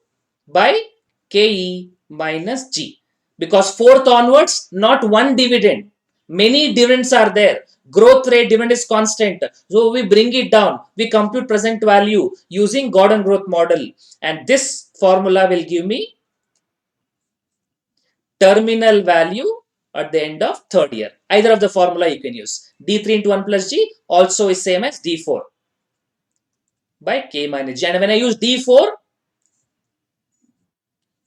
by KE minus G. Because fourth onwards, not one dividend. Many dividends are there. Growth rate dividend is constant. So we bring it down. We compute present value using Gordon growth model. And this formula will give me terminal value at the end of third year. Either of the formula you can use. D3 into 1 plus G also is same as D4 by K minus G. And when I use D4,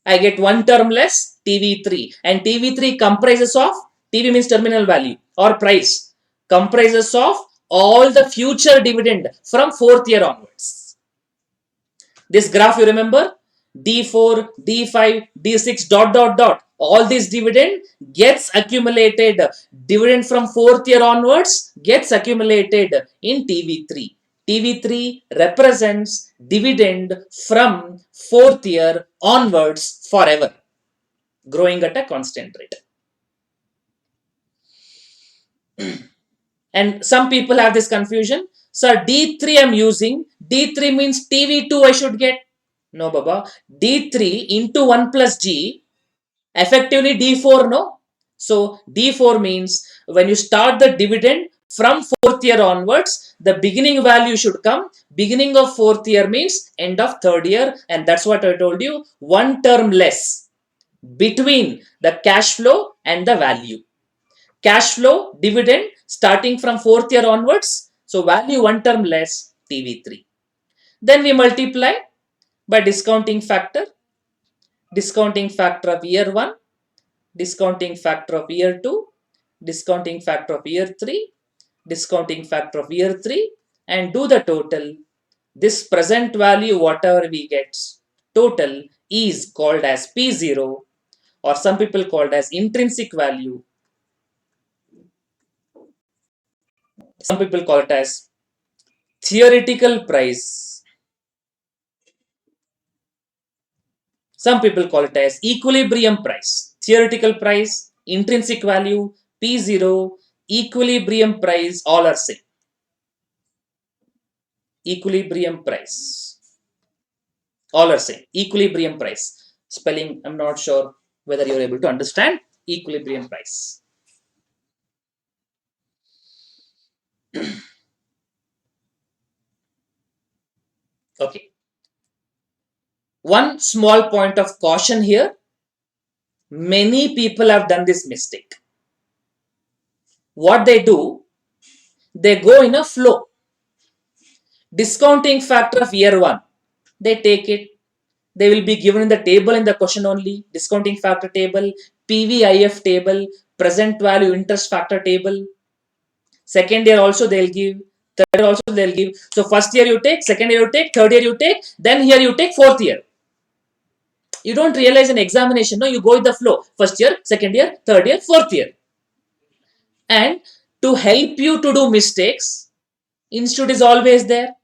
I get one term less TV3. And TV3 comprises of, TV means terminal value or price, comprises of all the future dividend from fourth year onwards. This graph you remember, D4, D5, D6 dot dot dot. All this dividend gets accumulated. Dividend from fourth year onwards gets accumulated in TV3. TV3 represents dividend from fourth year onwards forever, growing at a constant rate. And some people have this confusion. Sir, D3 I'm using. D3 means TV2 I should get. No, Baba. D3 into 1 plus G, effectively D4, no? So D4 means when you start the dividend from fourth year onwards, the beginning value should come. Beginning of fourth year means end of third year. And that's what I told you. One term less between the cash flow and the value. Cash flow, dividend starting from fourth year onwards. So value one term less, TV3. Then we multiply by discounting factor of year 1, discounting factor of year 2, discounting factor of year 3, discounting factor of year 3, and do the total. This present value, whatever we get, total is called as P0, or some people called as intrinsic value. Some people call it as theoretical price. Some people call it as equilibrium price. Theoretical price, intrinsic value, P0, equilibrium price, all are same. Equilibrium price. All are same. Equilibrium price. Spelling, I'm not sure whether you're able to understand. Equilibrium price. Okay. One small point of caution here. Many people have done this mistake. What they do, they go in a flow. Discounting factor of year 1, they take it. They will be given in the table in the question only. Discounting factor table, PVIF table, present value interest factor table. Second year also they'll give. Third year also they'll give. So first year you take, second year you take, third year you take, then here you take fourth year. You don't realize an examination. No, you go with the flow. First year, second year, third year, fourth year. And to help you to do mistakes, institute is always there.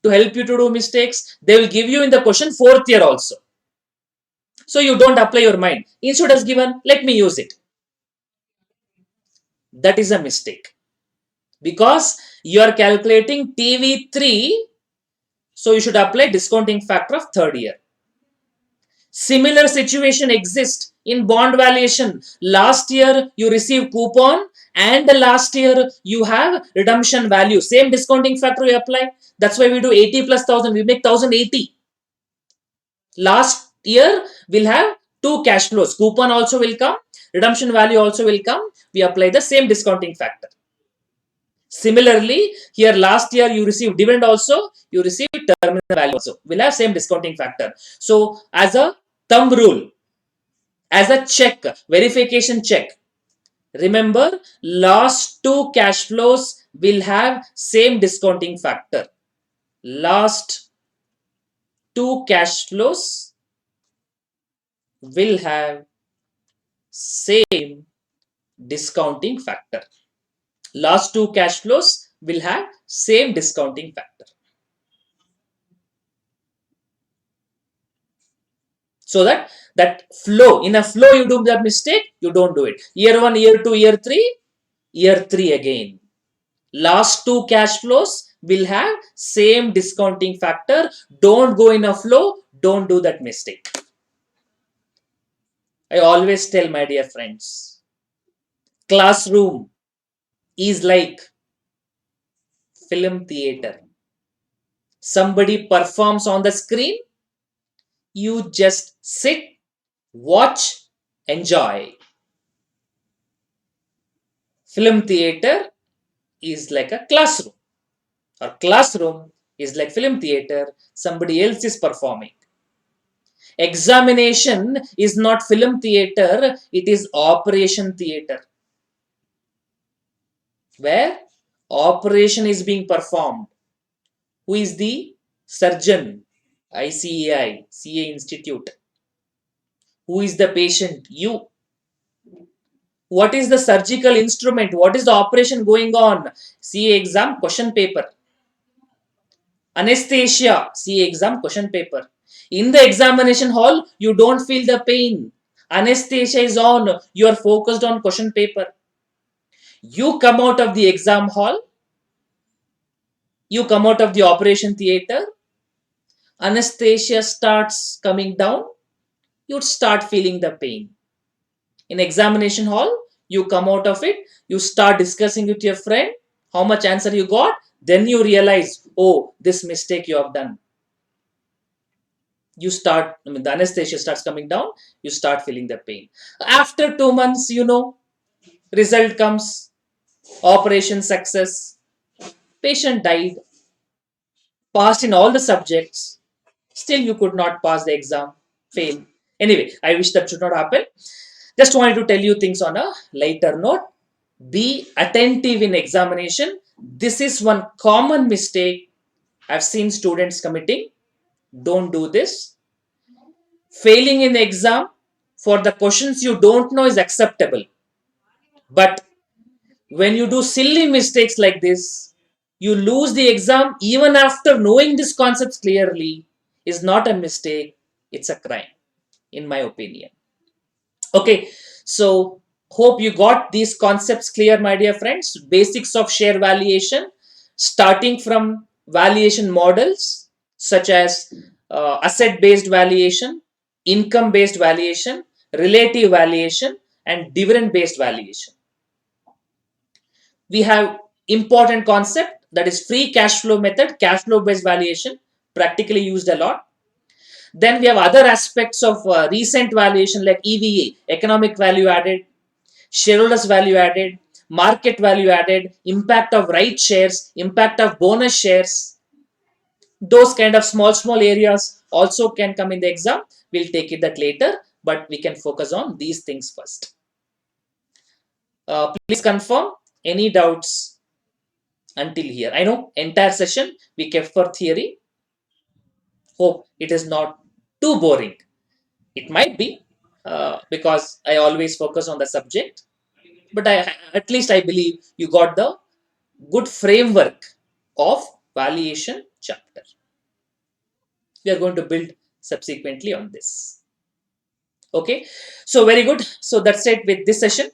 To help you to do mistakes, they will give you in the question fourth year also. So you don't apply your mind. Institute has given, let me use it. That is a mistake. Because you are calculating TV3, so you should apply discounting factor of third year. Similar situation exists in bond valuation. Last year you receive coupon and the last year you have redemption value. Same discounting factor you apply. That's why we do 80 plus 1000. We make 1080. Last year we'll have two cash flows. Coupon also will come. Redemption value also will come. We apply the same discounting factor. Similarly, here last year you received dividend also, you received terminal value also. We'll have same discounting factor. So as a thumb rule, as a check, verification check, remember last two cash flows will have same discounting factor. Last two cash flows will have same discounting factor. Last two cash flows will have same discounting factor. So that flow, in a flow you do that mistake, you don't do it. Year 1, year 2, year 3 again. Last two cash flows will have same discounting factor. Don't go in a flow. Don't do that mistake. I always tell my dear friends, classroom is like film theater. Somebody performs on the screen, you just sit, watch, enjoy. Film theater is like a classroom, or classroom is like film theater, somebody else is performing. Examination is not film theater, it is operation theater, where operation is being performed. Who is the surgeon? ICAI, CA Institute. Who is the patient? You. What is the surgical instrument? What is the operation going on? CA exam question paper. Anesthesia, CA exam question paper. In the examination hall, you don't feel the pain. Anesthesia is on. You are focused on question paper. You come out of the exam hall. You come out of the operation theater. Anesthesia starts coming down. You start feeling the pain. In examination hall, you come out of it, you start discussing with your friend how much answer you got, then you realize, oh, this mistake you have done. You start, the anesthesia starts coming down, you start feeling the pain. After 2 months, result comes, operation success, patient died, passed in all the subjects, still you could not pass the exam, fail. Anyway, I wish that should not happen. Just wanted to tell you things on a lighter note. Be attentive in examination. This is one common mistake I've seen students committing. Don't do this. Failing in the exam for the questions you don't know is acceptable. But when you do silly mistakes like this, you lose the exam even after knowing these concepts clearly is not a mistake. It's a crime, in my opinion. Okay, so hope you got these concepts clear, my dear friends. Basics of share valuation, starting from valuation models such as asset based valuation, income based valuation, relative valuation, and dividend based valuation. We have important concept, that is free cash flow method, cash flow based valuation, practically used a lot. Then we have other aspects of recent valuation like EVA, economic value added, shareholders value added, market value added, impact of right shares, impact of bonus shares. Those kind of small areas also can come in the exam. We'll take it that later, but we can focus on these things first. Please confirm any doubts until here. I know entire session we kept for theory. Hope it is not too boring. It might be because I always focus on the subject, but at least I believe you got the good framework of valuation chapter. We are going to build subsequently on this. Okay, so very good. So that's it with this session.